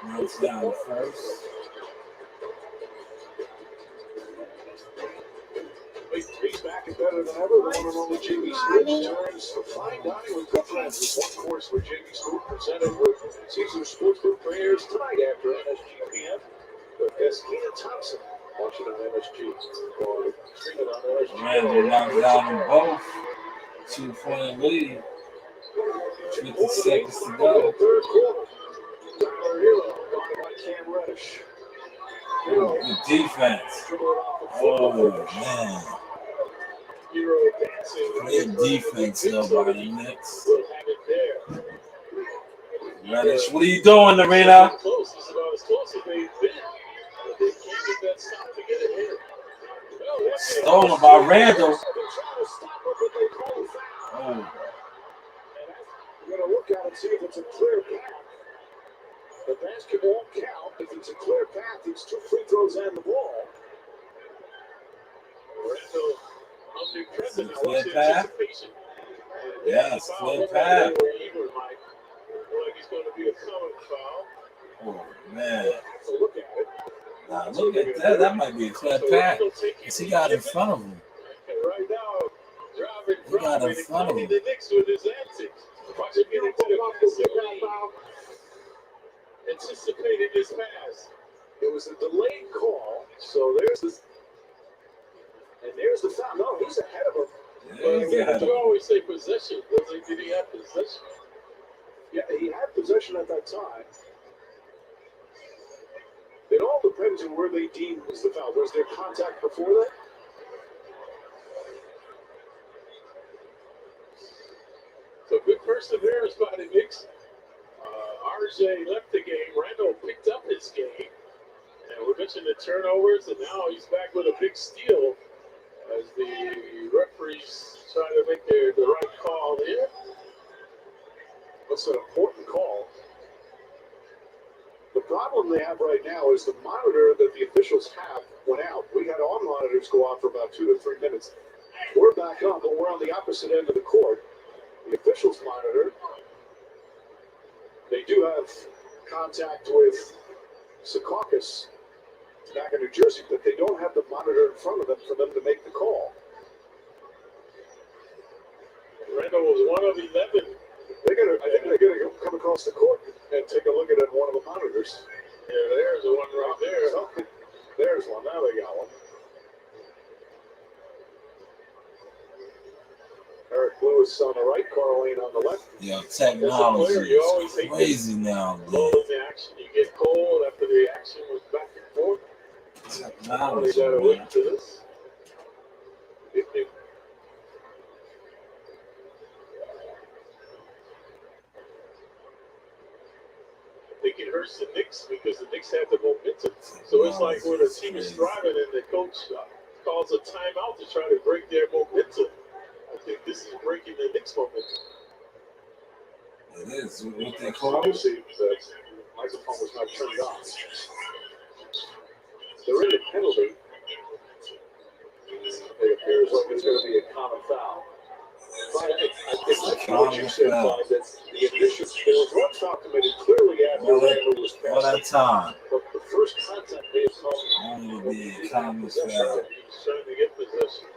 Runs down first. He's back and better than ever. The one and only Jamie Smoot turns for fine dining with good friends. This one course with Jamie Smoot presented with Caesar Sportsbook premieres tonight after MSGPN. With Eskina Thompson watching on MSG. Or streaming on MSG. Randall knocked down them both. 2-point lead. 50 seconds to go. Third quarter. Tyler Hero, guarded by Cam Reddish. Good defense. Oh, man. Hero dancing. Great defense, though, by the Knicks. Reddish, what are you doing, Arena? Close. This is about as close as they've been. But they can't get that stop to get ahead. Stolen by Randall. Oh. We're going to look at it and see if it's a clear path. The basket won't count. If it's a clear path, it's 2 free throws and the ball. Randall omnipresent. Clear path? Yes, clear path. Like he's going to be a common foul. Oh, man. Look at it. Now, look at that. That might be a clear path. Because he got in front of him. Right now, He got in front of him. the Knicks with his antics. Watch him get into the foul. Anticipated this pass. It was a delayed call, so there's this. And there's the foul. No, he's ahead of him. Yeah, You always say possession. Did he have possession? Yeah, he had possession at that time. It all depends on where they deem was the foul. Was there contact before that? So good perseverance by the Knicks. RJ left the game. Randall picked up his game. And we mentioned the turnovers, and now he's back with a big steal as the referees try to make the right call here. That's an important call. The problem they have right now is the monitor that the officials have went out. We had our monitors go out for about 2 to 3 minutes. We're back on, but we're on the opposite end of the court. The officials monitor. They do have contact with Secaucus back in New Jersey, but they don't have the monitor in front of them for them to make the call. Randall was one of 11. I think they're going to come across the court and take a look at it on one of the monitors. Yeah, there's one right there. There's one. Now they got one. Eric Lewis on the right, Carlene on the left. Yeah, technology is crazy now, dude. The action, you get cold after the action was back and forth. Technology, They got to wait to this. I think it hurts the Knicks because the Knicks have the momentum. So it's like when a team is thriving and the coach calls a timeout to try to break their momentum. I think this is breaking the Knicks' momentum. It is. What they call it? The microphone was not turned on. They're in a penalty. It appears like it's going to be a common foul. But it's what you said, that the officials, there was one foul committed clearly after Randall was passed. All that time. But the first contact may have come. Only would be a common foul. He was trying to get possession.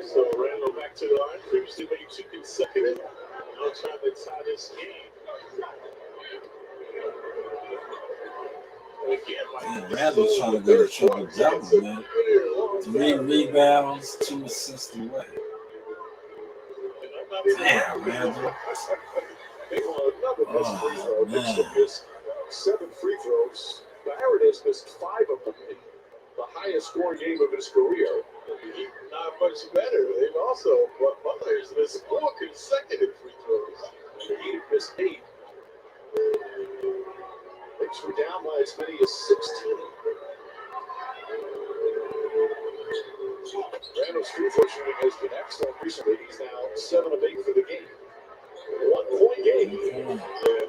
So Randall back to the line. Previously made 2 consecutive. Now trying to tie this game. Yeah, Randall's trying to get a triple double, man. 3 rebounds, 2 assists away. Damn, Randall. Oh, man. 7 free throws. Barrett missed 5 of them in the highest scoring game of his career. Not much better. They've also, Butler's missed 4 consecutive free throws. He missed 8. Knicks were down by as many as 16. Randall's free throw shooting has been excellent recently. He's now 7 of 8 for the game. 1 point game. And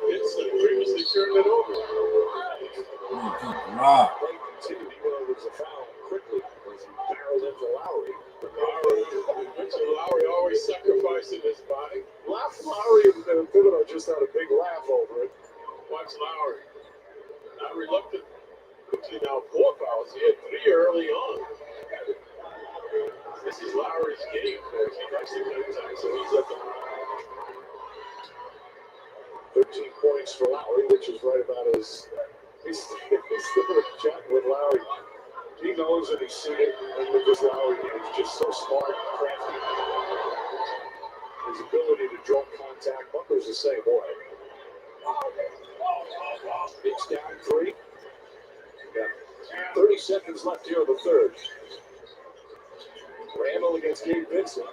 Vincent previously turned it over. Wow. Continued even though there was a foul quickly as he barreled into Lowry. Lowry always sacrificing his body. Lowry and Thibodeau just had a big laugh over it. Watch Lowry. Not reluctant. Quickly now 4 fouls. He had 3 early on. for Lowry, which is right about his. He's still chatting with Lowry. He knows that he's seen it, and with this Lowry, he's just so smart, crafty. His ability to draw contact. Butler's the same way. It's down 3. Got 30 seconds left here in the third. Randall against Gabe Vincent.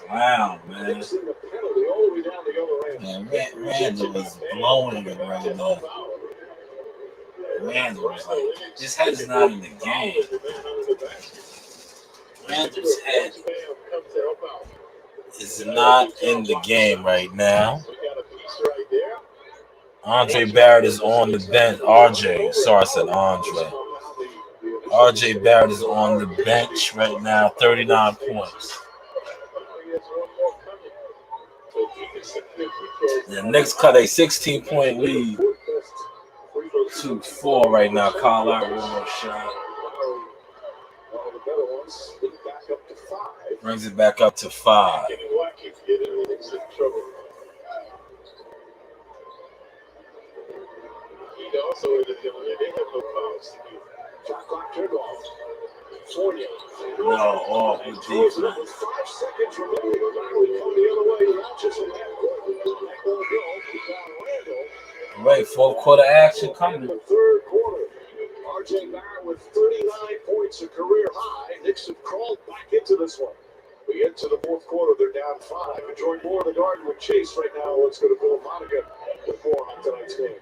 Wow, man. Randall is blowing it right now. Randall was like, his head is not in the game. Randall's head is not in the game right now. Andre Barrett is on the bench. Sorry, I said Andre. RJ Barrett is on the bench right now, 39 points. The Knicks cut a 16-point lead to 4 right now. Kyle Lowry, one more shot. Brings it back up to 5. Also, they have no fouls to do. Shot clock turned off. Fournier. No, off with defense. With 5 seconds remaining, Lowry coming the other way. Launches from half court. Right, fourth quarter action coming. In the third quarter, RJ Barrett with 39 points, a career high. Knicks have crawled back into this one. We get to the fourth quarter, they're down 5. Enjoying more of the Garden with Chase right now. Let's go to Bill Monica with more on tonight's game.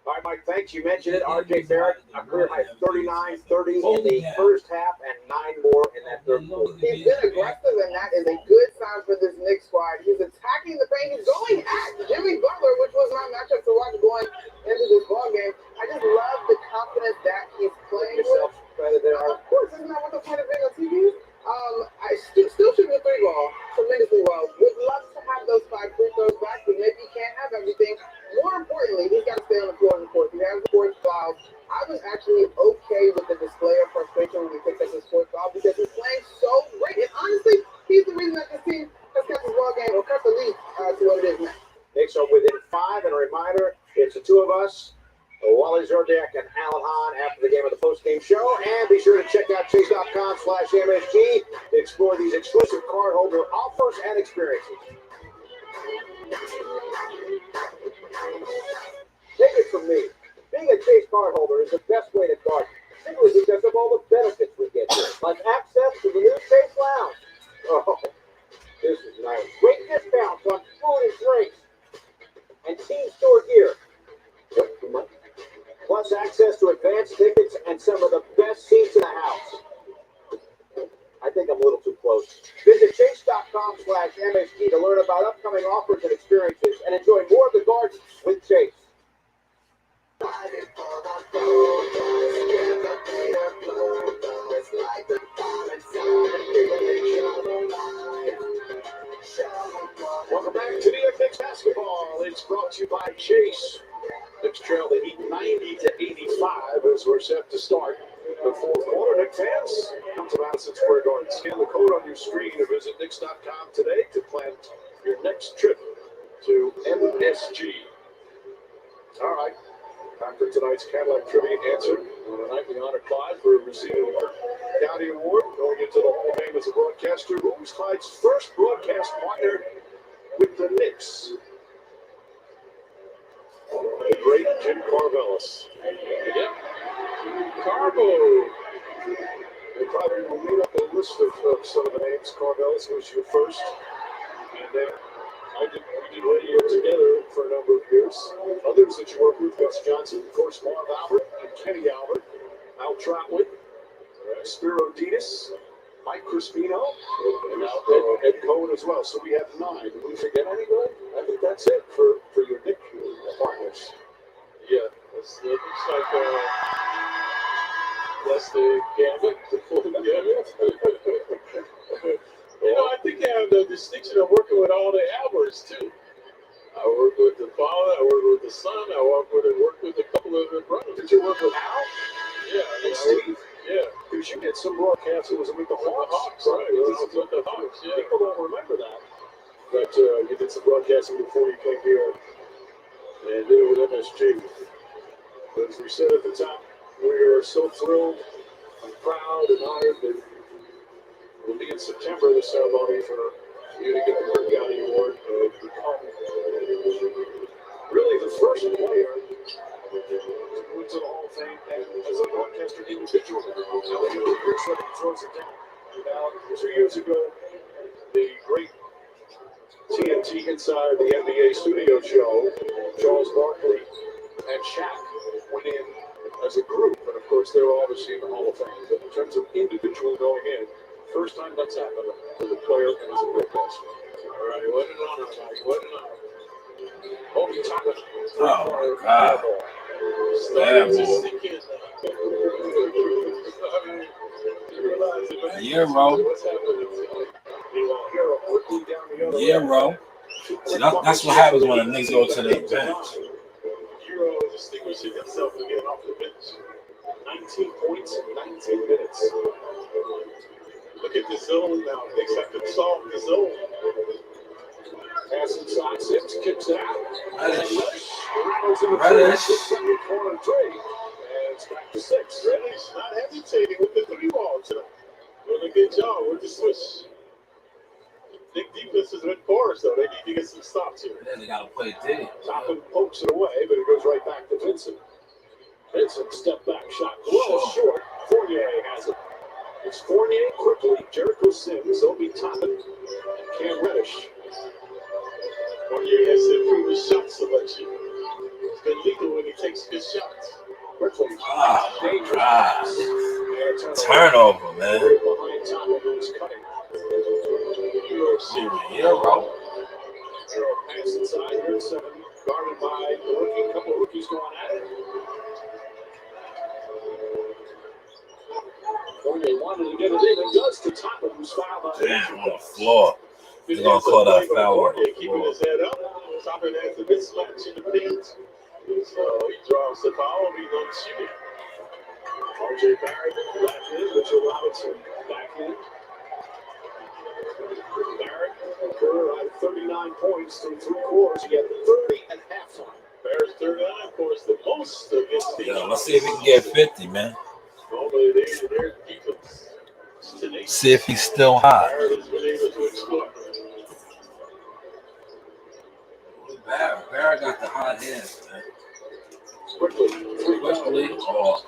All right, Mike, thanks. You mentioned it. RJ Barrett, a career high 39, 30 in the first half and 9 more in that third quarter. He's been aggressive, and that is a good sign for this Knicks squad. He's attacking the paint. He's going at Jimmy Butler, which was my matchup to watch going into this ball game. I just love the confidence that he's playing with. Of course, isn't that what the point of being on TV? I still shooting the 3-ball tremendously well. Would love to have those 5 free throws back, but maybe he can't have everything. More importantly, he's got to stay on the floor in the fourth. He has the 4th foul. I was actually okay with the display of frustration when he picked up his 4th foul because he's playing so great. And honestly, he's the reason that this team has kept this ball game or cut the lead to what it is now. Knicks are within 5, and a reminder, it's the two of us, Wally Zerdek and Alan Hahn after the game of the post-game show. And be sure to check out chase.com/MSG to explore these exclusive cardholder offers and experiences. Take it from me. Being a Chase cardholder is the best way to garden, simply because of all the benefits we get here, like access to the new Chase Lounge. Oh, this is nice. Great discounts on food and drinks and team store gear. Plus access to advanced tickets and some of the best seats in the house. I think I'm a little too close. Visit chase.com/MSG to learn about upcoming offers and experiences and enjoy more of the garden with Chase. Welcome back to the Knicks basketball. It's brought to you by Chase. Knicks trail the Heat 90-85 as we're set to start the fourth quarter. Knicks fans, come to Madison Square Garden. Scan the code on your screen or visit Knicks.com today to plan your next trip to MSG. All right. Time for tonight's Cadillac Trivia answer. On the night, we honor Clyde for receiving the County Award. Going into the Hall of Fame as a broadcaster. Who was Clyde's first broadcast partner with the Knicks? The great Jim Carvelis. Yep. Carbo. They probably will lead up a list of some of the names. Carvelis was your first. And then we did radio together for a number of years. Others that you worked with, Gus Johnson, of course, Marv Albert and Kenny Albert, Al Trotwood, Spiro Ditas, Mike Crispino, and Ed Cohen as well. So we have 9. Did we forget anybody? I think that's it for your Knicks partners. Yeah, it looks like that's the gamut, the full gamut. I think I have the distinction of working with all the Alberts too. I worked with the father, I worked with the son, I worked with a couple of the brothers. Did you work with Al? Yeah, and Steve. Yeah, because you get some broadcasts that was with the Hawks, right? It was with the Hawks, yeah. People don't remember that. But you did some broadcasting before you came here and did it with MSG. But as we said at the top, we are so thrilled and proud and honored that it will be in September, the ceremony for you to get the Kirk County Award and become really the first player to go into the Hall of Fame as a broadcaster individual. Throws it down. Now, 2 years ago, the great TNT Inside the NBA studio show, Charles Barkley and Shaq went in as a group, and of course they're obviously in the Hall of Fame. But in terms of individual going in, first time that's happened with a player and as a broadcaster. All right, what an honor, Mike. What an honor. Obi Toppin. Oh, God. Euro. See, that's what happens when the Knicks go to the bench. Euro distinguishing himself again off the bench. 19 points in 19 minutes. Look at the zone now. Knicks have to solve the zone. Pass inside, Sims kicks it out. Reddish. Corner three. And it's back to 6. Reddish not hesitating with the 3 ball tonight. Doing a good job with the switch. Big defense has been porous, though. They need to get some stops here. Then they got to play D. Toppin pokes it away, but it goes right back to Vincent. Vincent step back shot. Well, short. Fournier has it. It's Fournier quickly. Jericho Sims, Obi Toppin, and Cam Reddish. Fournier has to improve his shot selection. It's been legal when he takes good shots. Quickly. Turnover, man. Behind Toppin, who's cutting. Euro. Pass inside, here 7. Guarded by the rookie. A couple of rookies going at it. Fournier wanted to get it in and does to Toppin, who's fouled by Damn, on the floor. They're going to call that foul on the keeping his head up. Toppin has the mismatch in the paint. So he draws the foul, he don't shoot it. RJ Barrett back in, Mitchell Robinson back in. Barrett, career had 39 points through 3 quarters. He had 30 at halftime. Barrett's 39, of course, the most against the. Yeah, let's see if he can get 50, man. Normally, their defense. See if he's still hot. Barrett has been able to exploit. Barrett got the hot hands, man. Quickly. Oh.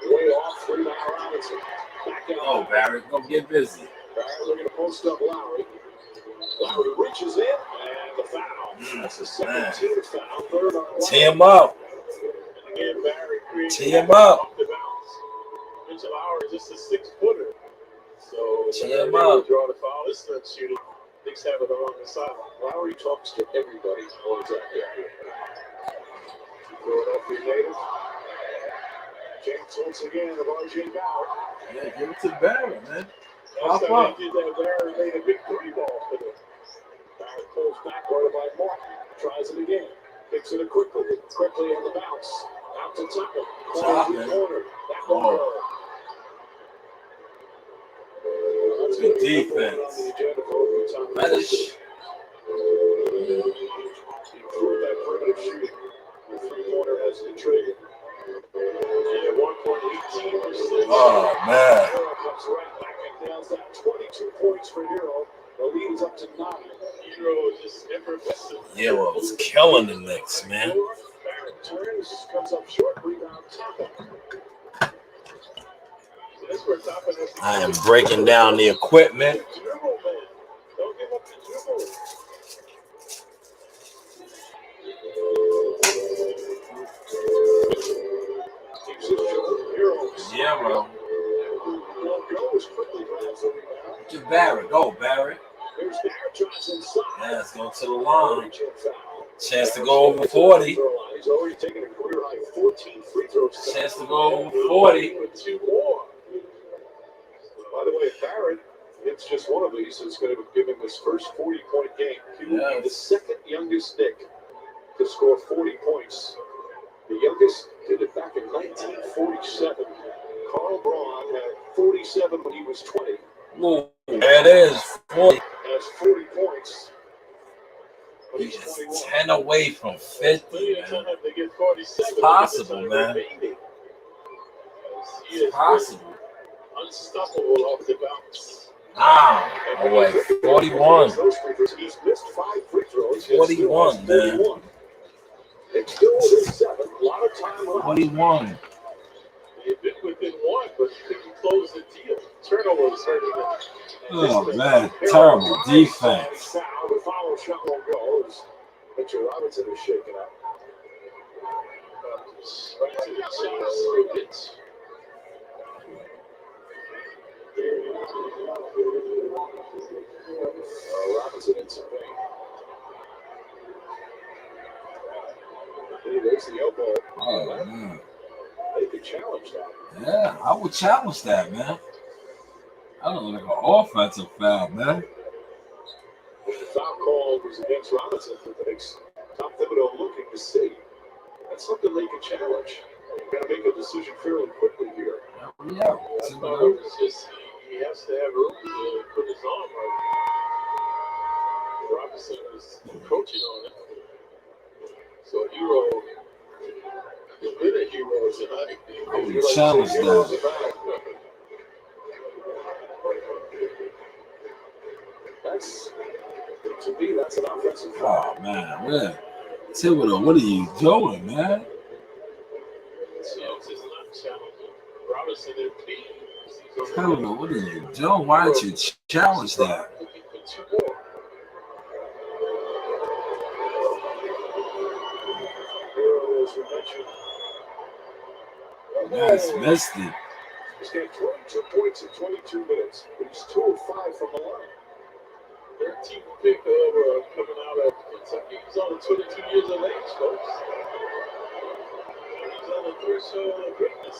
Way off, 3 now Robinson. Back out. Oh, Barrett, go get busy. Barrett looking to post up Lowry. Lowry reaches in, and the foul. That's the 17th foul. Third on Tee him up. And again, Barrett creates Tee him up. off the bounce. Mitchell Lowry is just a 6-footer. So Tee him up. Draw the foul. This is shooting. Knicks have it on the sideline. Lowry talks to everybody on his out there. Philadelphia native. James once again of RJ Barrett. Yeah, give it to Barrett, man. Last time he did that, Barrett made a big 3 ball for them. Barrett pulls back, guarded by Martin. Tries it again. Kicks it quickly on the bounce. Out to Toppin. Corner. Back on. Good defense. Reddish. Improve that primitive shooting. The 3-pointer has been traded. And 1.18%. Oh, man. Hero comes right back and down that 22 points for Hero. The lead is up to 9. Hero is just effervescent. Euro was killing the Knicks, man. Barrett turns, comes up short, rebound, Toppin. I am breaking down the equipment. Don't give up the dribble. Yeah, bro. To Barrett. Go, Barrett. Yeah, let's go to the line. Chance to go over 40. He's already taken a career high 14 free throws. Chance to go over 40. With 2 more. By the way, Barrett, it's just one of these. It's going to give him his first 40-point game. He will be the second youngest Knick to score 40 points. The youngest did it back in 1947. Carl Braun had 47 when he was 20. Ooh, there it is. 40. Has 40 points. But he's He's 21. 10 away from 50, Plenty of man. time to get 47. It's possible, man. He is Possible. unstoppable off the bounce. Wow. Away. 41. He's missed 5 free throws. 41, man. It's still within 7. A lot of time left. 41. They've been within 1, but couldn't close the deal. Turnovers hurting them. Oh, man. Terrible defense. The foul shot won't go. Mitchell Robinson is shaken up. Right to the chest. Robinson in some pain. He makes the elbow. Oh, man. They could challenge that. Yeah, I would challenge that, man. I don't look like an offensive foul, man. The foul call was against Robinson for the Knicks. Tom Thibodeau looking to see. That's something they can challenge. Got to make a decision fairly quickly here. Yeah. It's just he has to have room to put his arm right. Robinson is coaching on it. So Hero has been a hero tonight. I would challenge that. That's, to me, that's an offensive foul. Oh, man. Yeah. Thibodeau, what are you doing, man? Robinson and Thibodeau, what are you doing? Why don't you challenge that? Yes, missed it. He's got 22 points in 22 minutes, but he's 2 of 5 from the line. 13th pick coming out of Kentucky. He's only 22 years of age, folks. He's on the threshold of greatness.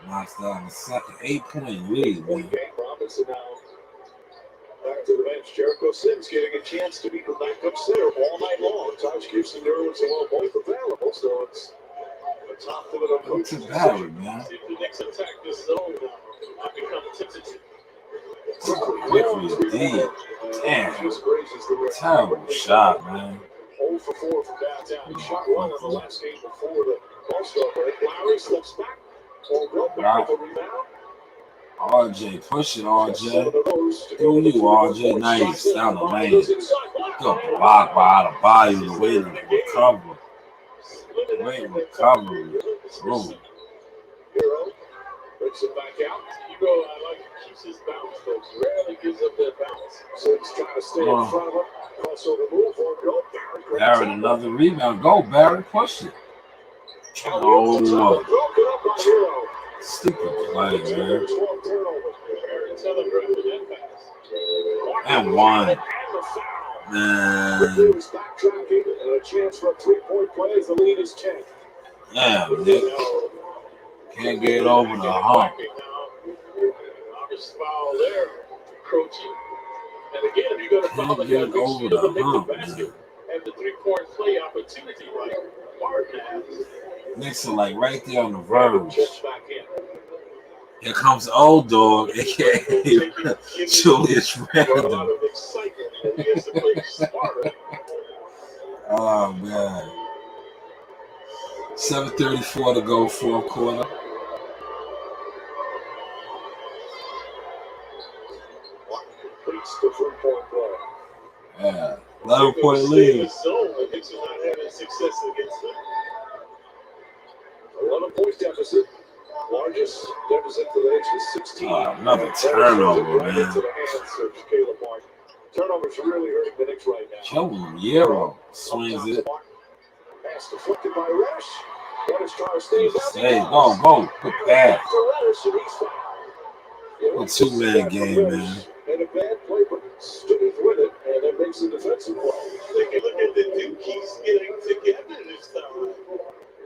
Knocks down the second 8-point lead, man. Robinson now back to the bench. Jericho Sims getting a chance to be the backup center all night long. Taj Gibson, Nerlens, and all both available, so it's a top of the What's the battery, man? See if the Knicks attack this zone now. I become tentative. Quickly, D. Damn. Terrible shot, man. 0 for 4 from downtown. He shot one on the last game before the All-Star break. Lowry slips back. Right. RJ, push it, RJ. Do you, RJ? Nice. Down the lane. Good block by Adebayo. The way to recover. The way to recover. Ooh. Hero breaks it back out. Hero, I like, keeps his balance, folks. Rarely gives up that balance. So he's trying to stay in front of him. Crossover move for go. Barrett, another rebound. Go, Barrett. Push it. Oh, stupid play, man. And one. Man. A chance for a 3-point play as the lead is 10. Yeah, Nick. Can't get over the hump. Obvious foul there, coaching. And again, you're going to foul the guy. Make sure to make the basket and the 3-point play opportunity right. Knicks are like right there on the verge. Here comes old dog, aka Julius Randle. Oh man. 7:34 to go, fourth quarter. Completes the 3-point play. Yeah, 11-point lead. The Knicks are not having success against them. 11-point deficit. Largest deficit for the Knicks is 16. Another turnover, man. Turnovers are really hurting the Knicks right now. Joe Euro swings it. Pass deflected by Reddish. Reddish trying to stay down. Hey, go. Good pass. A two-man game, man. And a bad play, but Stewart with it, and that makes a defensive play. Take a look at the Dookies getting together this time.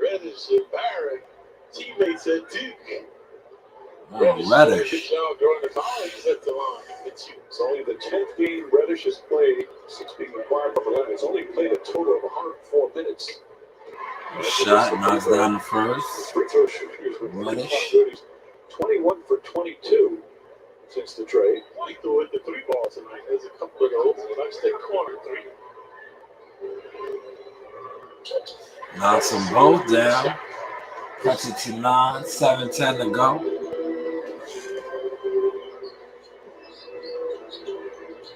Reddish and Barrett, teammates at Duke. Reddish. During the college, he's at the line. It's only the 10th game Reddish has played since being acquired from the It's only played a total of 104 minutes. Shot knocks down the first. Free throw shooters with Reddish. 21 for 22 since the trade. He threw in the three ball tonight. There's a couple of those. Nice take corner three. Knocks them both down. Cuts it to 9, 7-10 to go.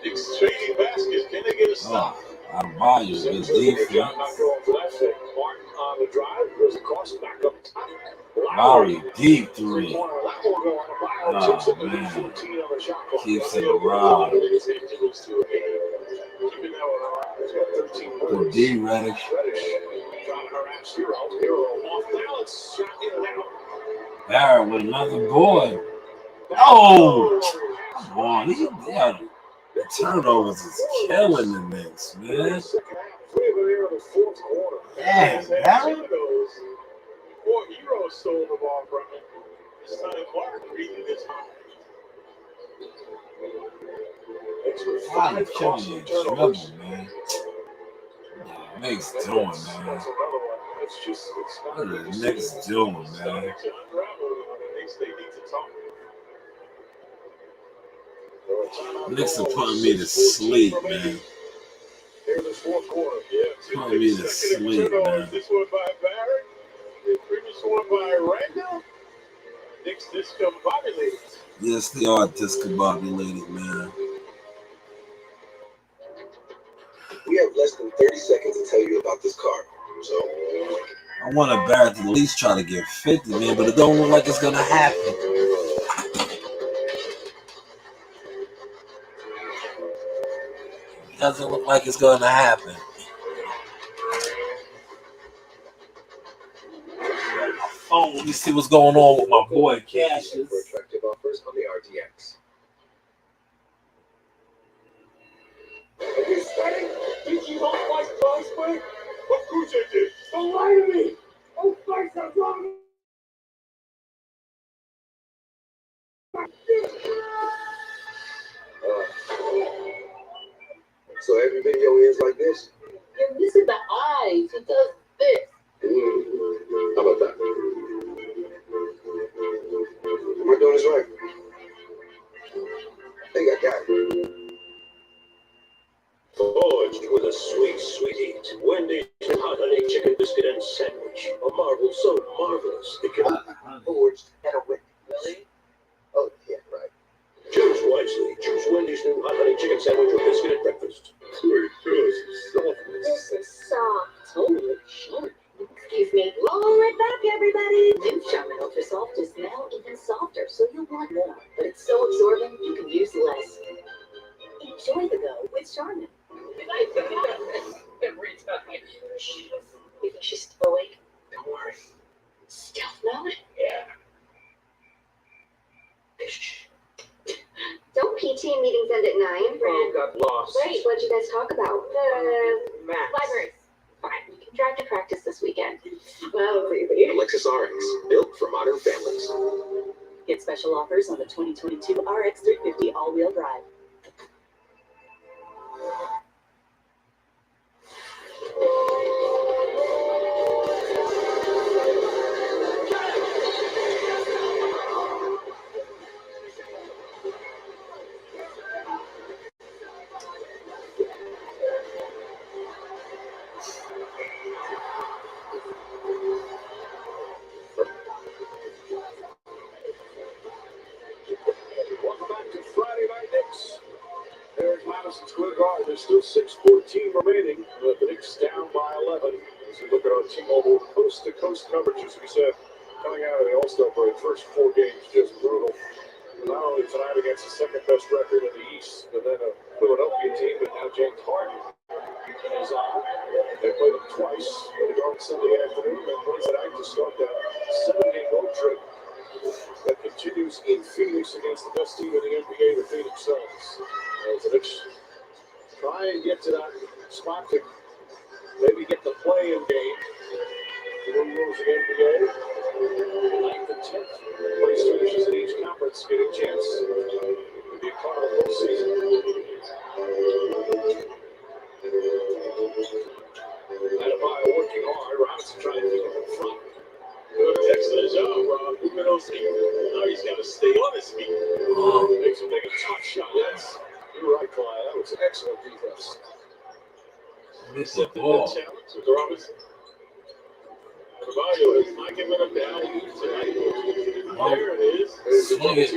Exchanging baskets. Can they get a stop? Adebayo is defense. Not going for that thing. Martin on the drive. Goes across back up top. Lowry, deep three. Oh, man. Keeps it around. The D Reddish. Barrett with another board. Oh! Come on. The turnovers is killing the Knicks, man. Damn, Barrett. Four heroes stole the ball from him. This time Martin reading his home. Why you killing your dribble, man? Knicks doing, man. What are the Knicks doing, man? Knicks are putting me to sleep, man. Putting me to sleep, man. This one by Barrett. The previous one by Randall. Knicks discombobulated. Yes, they are discombobulated, man. We have less than 30 seconds to tell you about this car. So I want a Barrett to at least try to get 50, man, but it don't look like it's gonna happen. It doesn't look like it's gonna happen. Oh, let me see what's going on with my boy Cassius. for attractive offers on the RTX. Are you sweating? Think you don't like price break? Of course I did. Don't lie to me. Oh, fight the wrong. So every video is like this? You're missing the eyes. It does this. How about that? Am I doing this right? I think I got it. Forged with a sweet, sweet heat. Wendy's hot honey chicken biscuit and sandwich. A marvel so marvelous it can Forged and a win. Really? Oh, yeah, right. choose wisely. Choose Wendy's new hot honey chicken sandwich or biscuit at breakfast. Sweet, good, soft. This is soft. Totally sharp. Excuse me. Roll right back, everybody. New Charmin Ultra Soft is now even softer, so you'll want more. But it's so absorbent, you can use less. Enjoy the go with Charmin. Every time. You think she's still awake? Don't worry. Stealth mode? Yeah. Don't PT meetings end at 9, Fran. Got lost. Right, what'd you guys talk about? Max. Libraries. Fine, we can drive to practice this weekend. Well, really. Lexus RX, built for modern families. Get special offers on the 2022 RX 350 all-wheel drive. Welcome back to Friday Night Knicks. There's Madison Square Garden. There's still 6:14 remaining. The Knicks down by 11. As we look at our T-Mobile coast-to-coast coverage, as we said, coming out of the All-Star break, first 4 games just brutal. Not only tonight against the second-best record in the East, but then a Philadelphia team, but now James Harden is on. They played them twice on Sunday afternoon, and Wednesday night to start that 7-game road trip that continues in Phoenix against the best team in the NBA, the Phoenix Suns. As the Knicks try and get to that spot to maybe get the play-in game. The new rules of the NBA, 9th and 10th place finishes in each conference get a chance to be a part of the postseason. Adebayo working hard. Robinson trying to accepted the challenge with Robinson. Carvalho has not given up the alley tonight. There it is. Swing it.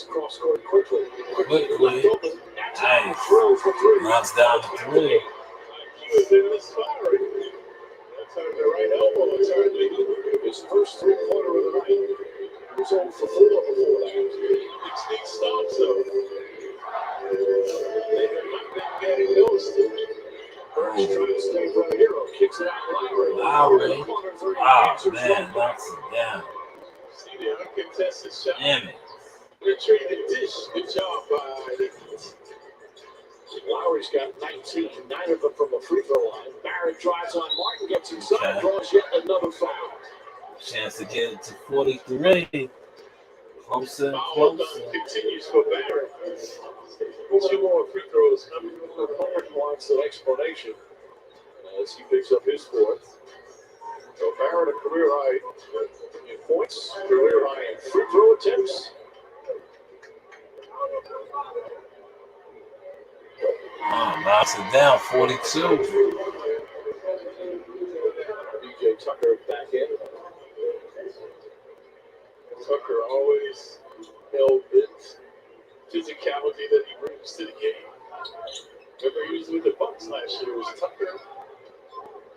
Cross court quickly. Quickly. Nice. Knocks down the three. He was in the firing. That's on the right elbow. It's hardly his first three-pointer of the night. He was on for 4 before that. Sneak stops though. They have not been getting ghosted. Burns trying to stay for a hero. Kicks it out Lowry. Oh, man. Knocks it down. See the uncontested shot. Damn it. Retrieved dish. Good job by the Heat. Lowry's got 19, 9 of them from the free throw line. Barrett drives on Martin, gets inside, draws yet another foul. Chance to get it to 43. Closer and Foul closer. continues for Barrett. 2 more free throws coming. Martin wants an explanation as he picks up his fourth. So Barrett a career high in points, career high in free throw attempts. Knocks it down, 42. DJ Tucker back in. Tucker always held this physicality that he brings to the game. Remember, he was with the Bucks last year. Was Tucker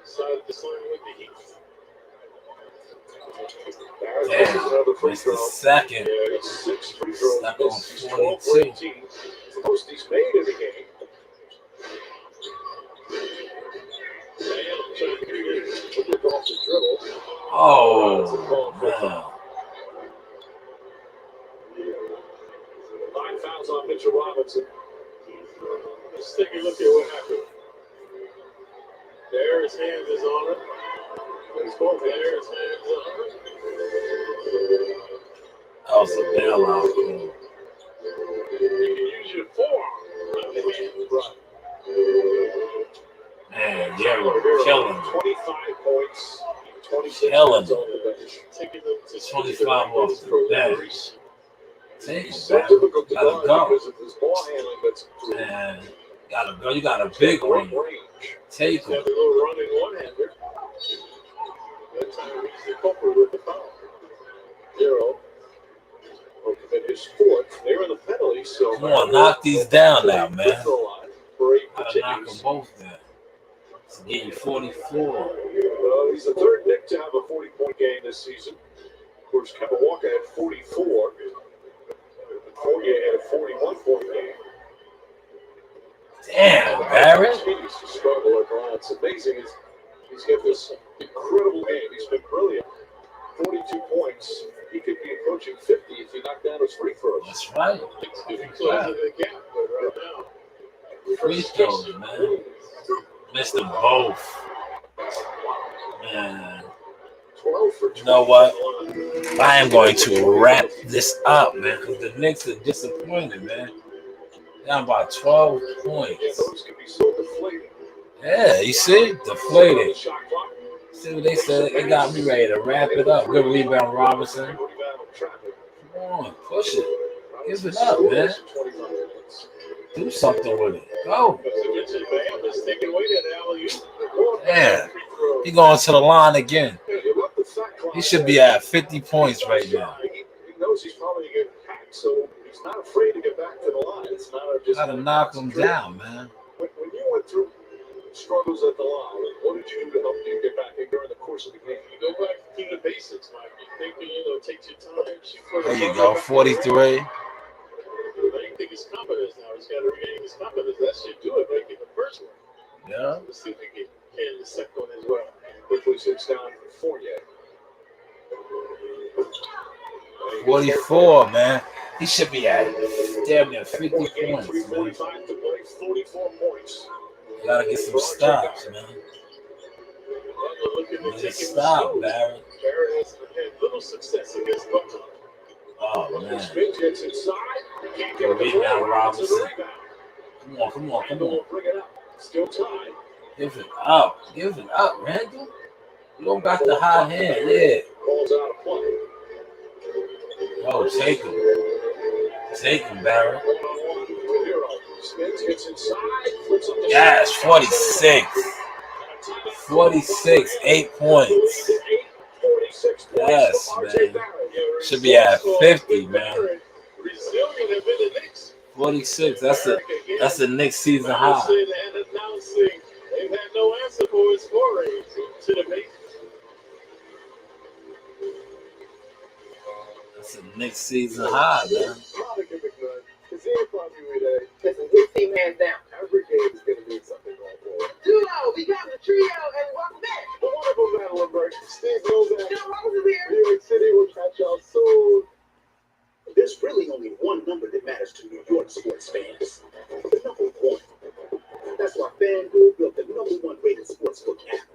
decided to sign with the Heat. Missed the second. Yeah, 6 free throws. Stuck on He's 12 for 18. It's the most he's made in the game. Oh, man. 9 fouls on Mitchell Robinson. Let's take a look at what happened. There, his hand is on it. There's both. There, his hands on it. That was a bailout. You can use your forearm, not the hand. Right. Man, yeah, we're killing him. 25 points. 26 Killing on the bench. Taking them to 25 off the bench. Take it so back. difficult to Gotta guard go. because of his ball handling. That's Man, gotta go. You got a big great one. range. Take He's got him. a little running one-hander. That time he's the culprit with the foul. 0. Will commit his fourth. They're in the penalty, so Come on, knock these down now, man. Gotta knock them both down. To get you 44. He's the third Knick to have a 40-point game this season. Of course, Kemba Walker had 44. Fournier had a 41-point game. Damn, Barrett. Continues to struggle at the line. It's amazing. He's got this incredible game. He's been brilliant. 42 points. He could be approaching 50 if he knocked down his free throws. That's right. If he closes the gap, but right now. Free throws, man. Missed them both. Man. 12 for 20. You know what? I am going to wrap this up, man, because the Knicks are disappointed, man. Down by 12 points. Yeah, those can be so deflating. Yeah, you see? Deflated. See what they said? They got me ready to wrap it up. Good rebound, Robinson. Come on, push it. Give it up, man. Do something with it. Go. Yeah. He going to the line again. He should be at 50 points right now. He knows he's probably going to get hacked, so he's not afraid to get back to the line. It's not just Gotta knock him down, man. When you went through struggles at the line, what did you do to help you get back during the course of the game? You go back to the basics, Mike. You think, take your time. There you go, 43. I think his confidence now. He's got to regain his confidence. That should do it, making the first one. Yeah. Let's see if we can get the second one as well. Quickly sits down for Fournier. 44, man. He should be at damn near 50 points, man. 3:45 to play, 44 points. You gotta get some stops, man. Get a stop, Barrett. Barrett has had little success against Butler. Oh, man. Smith gets inside. Can't Go get the rebound, ball. Robinson. It's a rebound. Come on, come on, come on. Bring it up. Still tied. Give it up. Give it up, Randall. You don't got the hot hand, yeah. Balls out of play. Oh, take him. Take him, Barrett. 1-on-1 with Hero. Spins, gets inside, flips up the Yes, 46. 46, 8 points. 46 points Yes, for RJ man. Barrett. Should be at 50, man. Resilient have been the Knicks. 46. That's the Knicks season high. And announcing they've had no answer for his forays to the base. That's the Knicks season high, man. Probably gonna be good. Because he ain't probably with listen, his team hands down. Every game is gonna need something going forward. Duo, we got the trio, and welcome back. A wonderful battle of break. Steve Novak. Joe Rose is here. New York City will catch y'all soon. There's really only one number that matters to New York sports fans. The number one. That's why FanDuel built the #1 rated sportsbook app.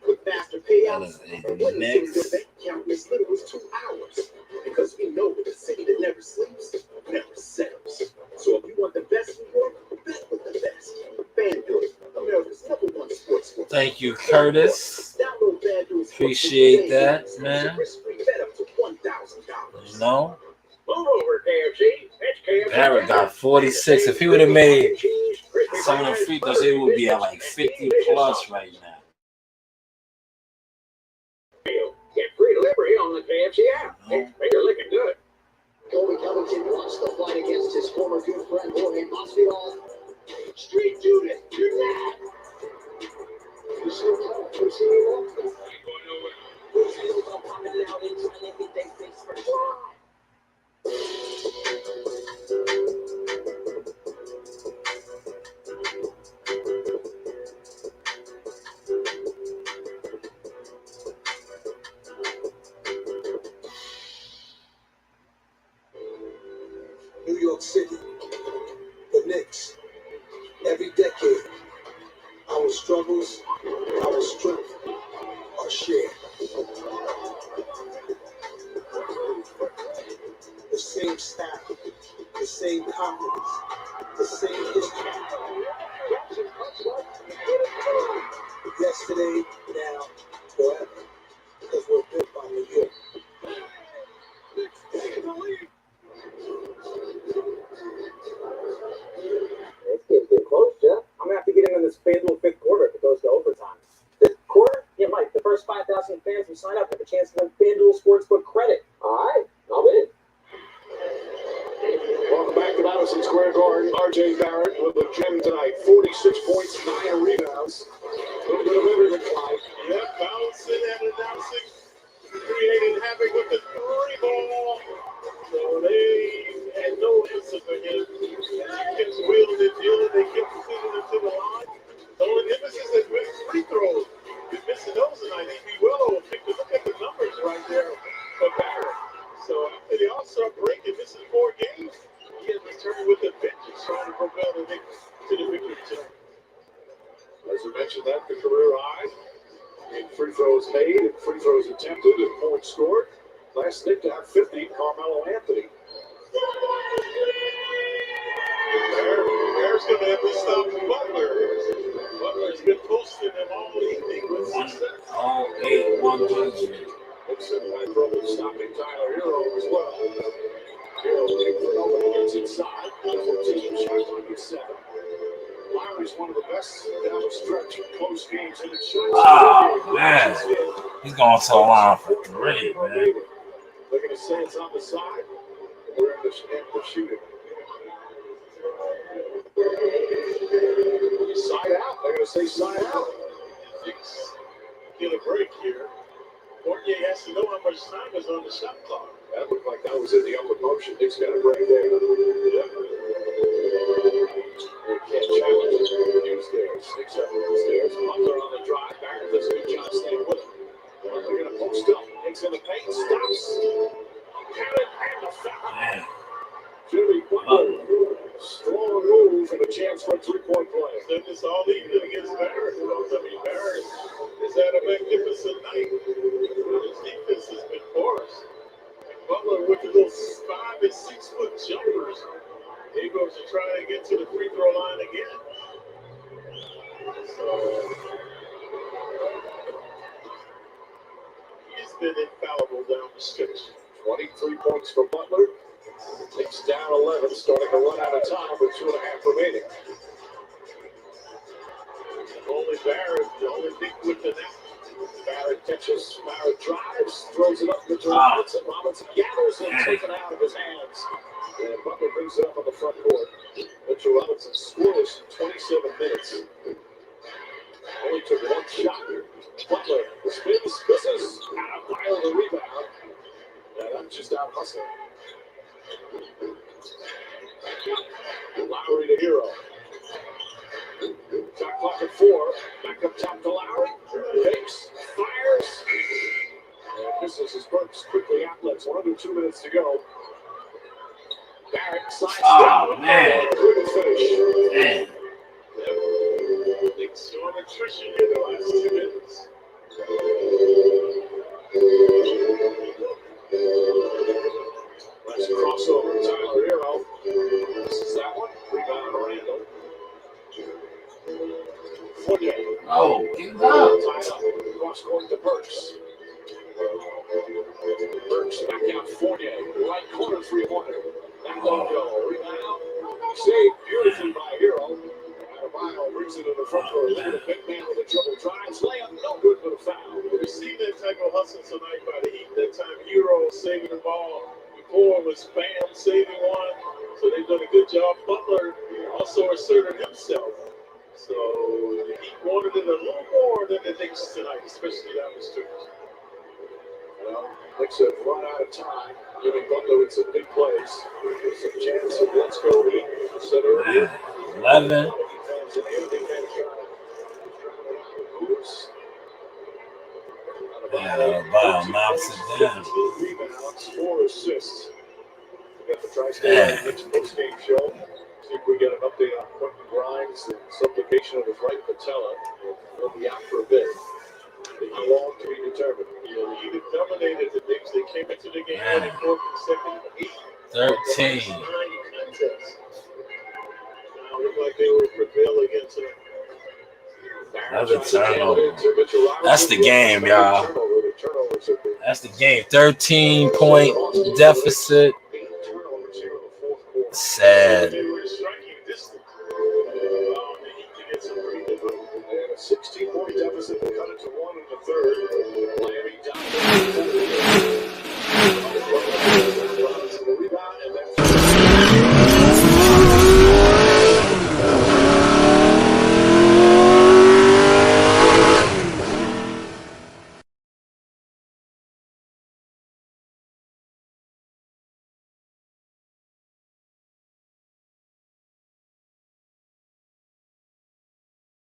With faster payouts, and winning series your bank account in as little as 2 hours. Because we know that the city that never sleeps, never settles. So if you want the best New York, bet with the best. FanDuel, America's #1 sportsbook. Thank you, Curtis. Download FanDuel's Appreciate that, man. risk-free bet up to $1,000. You know? Move over, KFC. It's KFC. Barrett got 46. If he would have made some of the free throws, it would be at like 50 plus right now. Get free delivery on the KFC app. Hey, you're looking good. Colby Covington lost the fight against his former good friend Jorge Masvidal. Street Judas, you're mad. You still can't continue that? New York City, the Knicks. Every decade, our struggles, our strength are shared. The same style, the same confidence, the same history. Yesterday, now, forever. Because we're built by New York. It's getting close, Jeff. I'm gonna have to get in this FanDuel fifth quarter if it goes to overtime. Fifth quarter? Yeah, Mike. The first 5,000 fans who sign up have a chance to win FanDuel Sportsbook credit. All right, I'll in. Welcome back to Madison Square Garden. RJ Barrett with the gem tonight. 46 points, 9 rebounds. A little bit of everything, Clyde. Yep, bouncing and announcing. Creating havoc with the 3-ball. So they had no answer for him. He kept wheeling and dealing. They kept sending him to the line. The only difference is they missed free throws. He's missing those tonight. He'd be well over 50. Look at the numbers right there for Barrett. So after the All-Star break and missing 4 games, he has returned with a vengeance trying to propel the Knicks to the victory tonight. As you mentioned, that the career high in free throws made and free throws attempted and points scored. Last Knick to have 50, Carmelo Anthony. Bear's going to have to stop Butler. Butler's been posting him all evening with success. All 8 100. Nixon had trouble stopping Tyler Hero as well. Hero looking for nobody, gets inside. 14 shots on his 7. Lowry's one of the best down the stretch in close games in the shots. Oh, man. He's going to the line for 3, man. Looking to say it's on the side. We're in the shooting. Side out. They're going to say side out. Knicks get a break here. Fournier has to know how much time is on the shot clock. That looked like that was in the upper motion. Knicks got a break there. Yep. They can't challenge it. Use theirs. Knicks up upstairs. Butler on the drive. Barrett does a good job staying with him. Butler going to post up. Knicks in the paint. Stops. Barrett and the foul. Jimmy Butler. Strong move and a chance for a 3-point play. Done this all evening against Barrett. Barrett has had a magnificent night. His defense has been porous. Butler with those 5 and 6 foot jumpers. He goes to try to get to the free throw line again. So he's been infallible down the stretch. 23 points for Butler, Knicks down 11, starting to run out of time with 2.5 remaining. Only Barrett, the only big with the net. Barrett catches, Barrett drives, throws it up to Robinson. Robinson gathers and taken out of his hands. And Butler brings it up on the front court. Mitchell Robinson scores 27 minutes. Only took one shot. Butler spins, misses, out of pile the rebound. And I'm just out hustling. Lowry to Hero. Shot clock at 4. Back up top to Lowry. Fakes, fires. And misses his Burks quickly outlets. 1 under 2 minutes to go. Barrett slides down. Man. Good finish. Man. Knicks storm attrition in the last 2 minutes. Nice crossover. Tyler Hero. This is that one. Rebound Randall. Fournier. Oh, get up. Tied up. Cross court to Burks. Burks back out Fournier. Right corner 3-pointer. That won't go. Rebound. Saved beautifully by Hero. Adebayo brings it to the front court. Look at the big man with a triple drives. Layup. No good for the foul. We've seen that type of hustle tonight by the Heat. That time Hero saving the ball. Before was Bam saving one. So they've done a good job. Butler also asserted himself. So the Heat wanted it a little more than the Knicks tonight, especially that was true. Well, Knicks have run out of time, giving Butler with some big plays. There's a chance of let's go Heat. Said earlier. 11. Adebayo knocks it down. 15 rebounds, 4 assists. We got the Tri-State Knicks post-game show. See if we get an update on Quentin Grimes and supplication of his right patella. He'll be out for a bit. How long to be determined? He dominated the Knicks. They came into the game winning 4 consecutive 13. 9 contests. Now look like they were prevailing against it. Another turnover. That's the game, y'all. That's the game. 13-point deficit. Sad. And a 16-point deficit. They cut it to 1 in the third.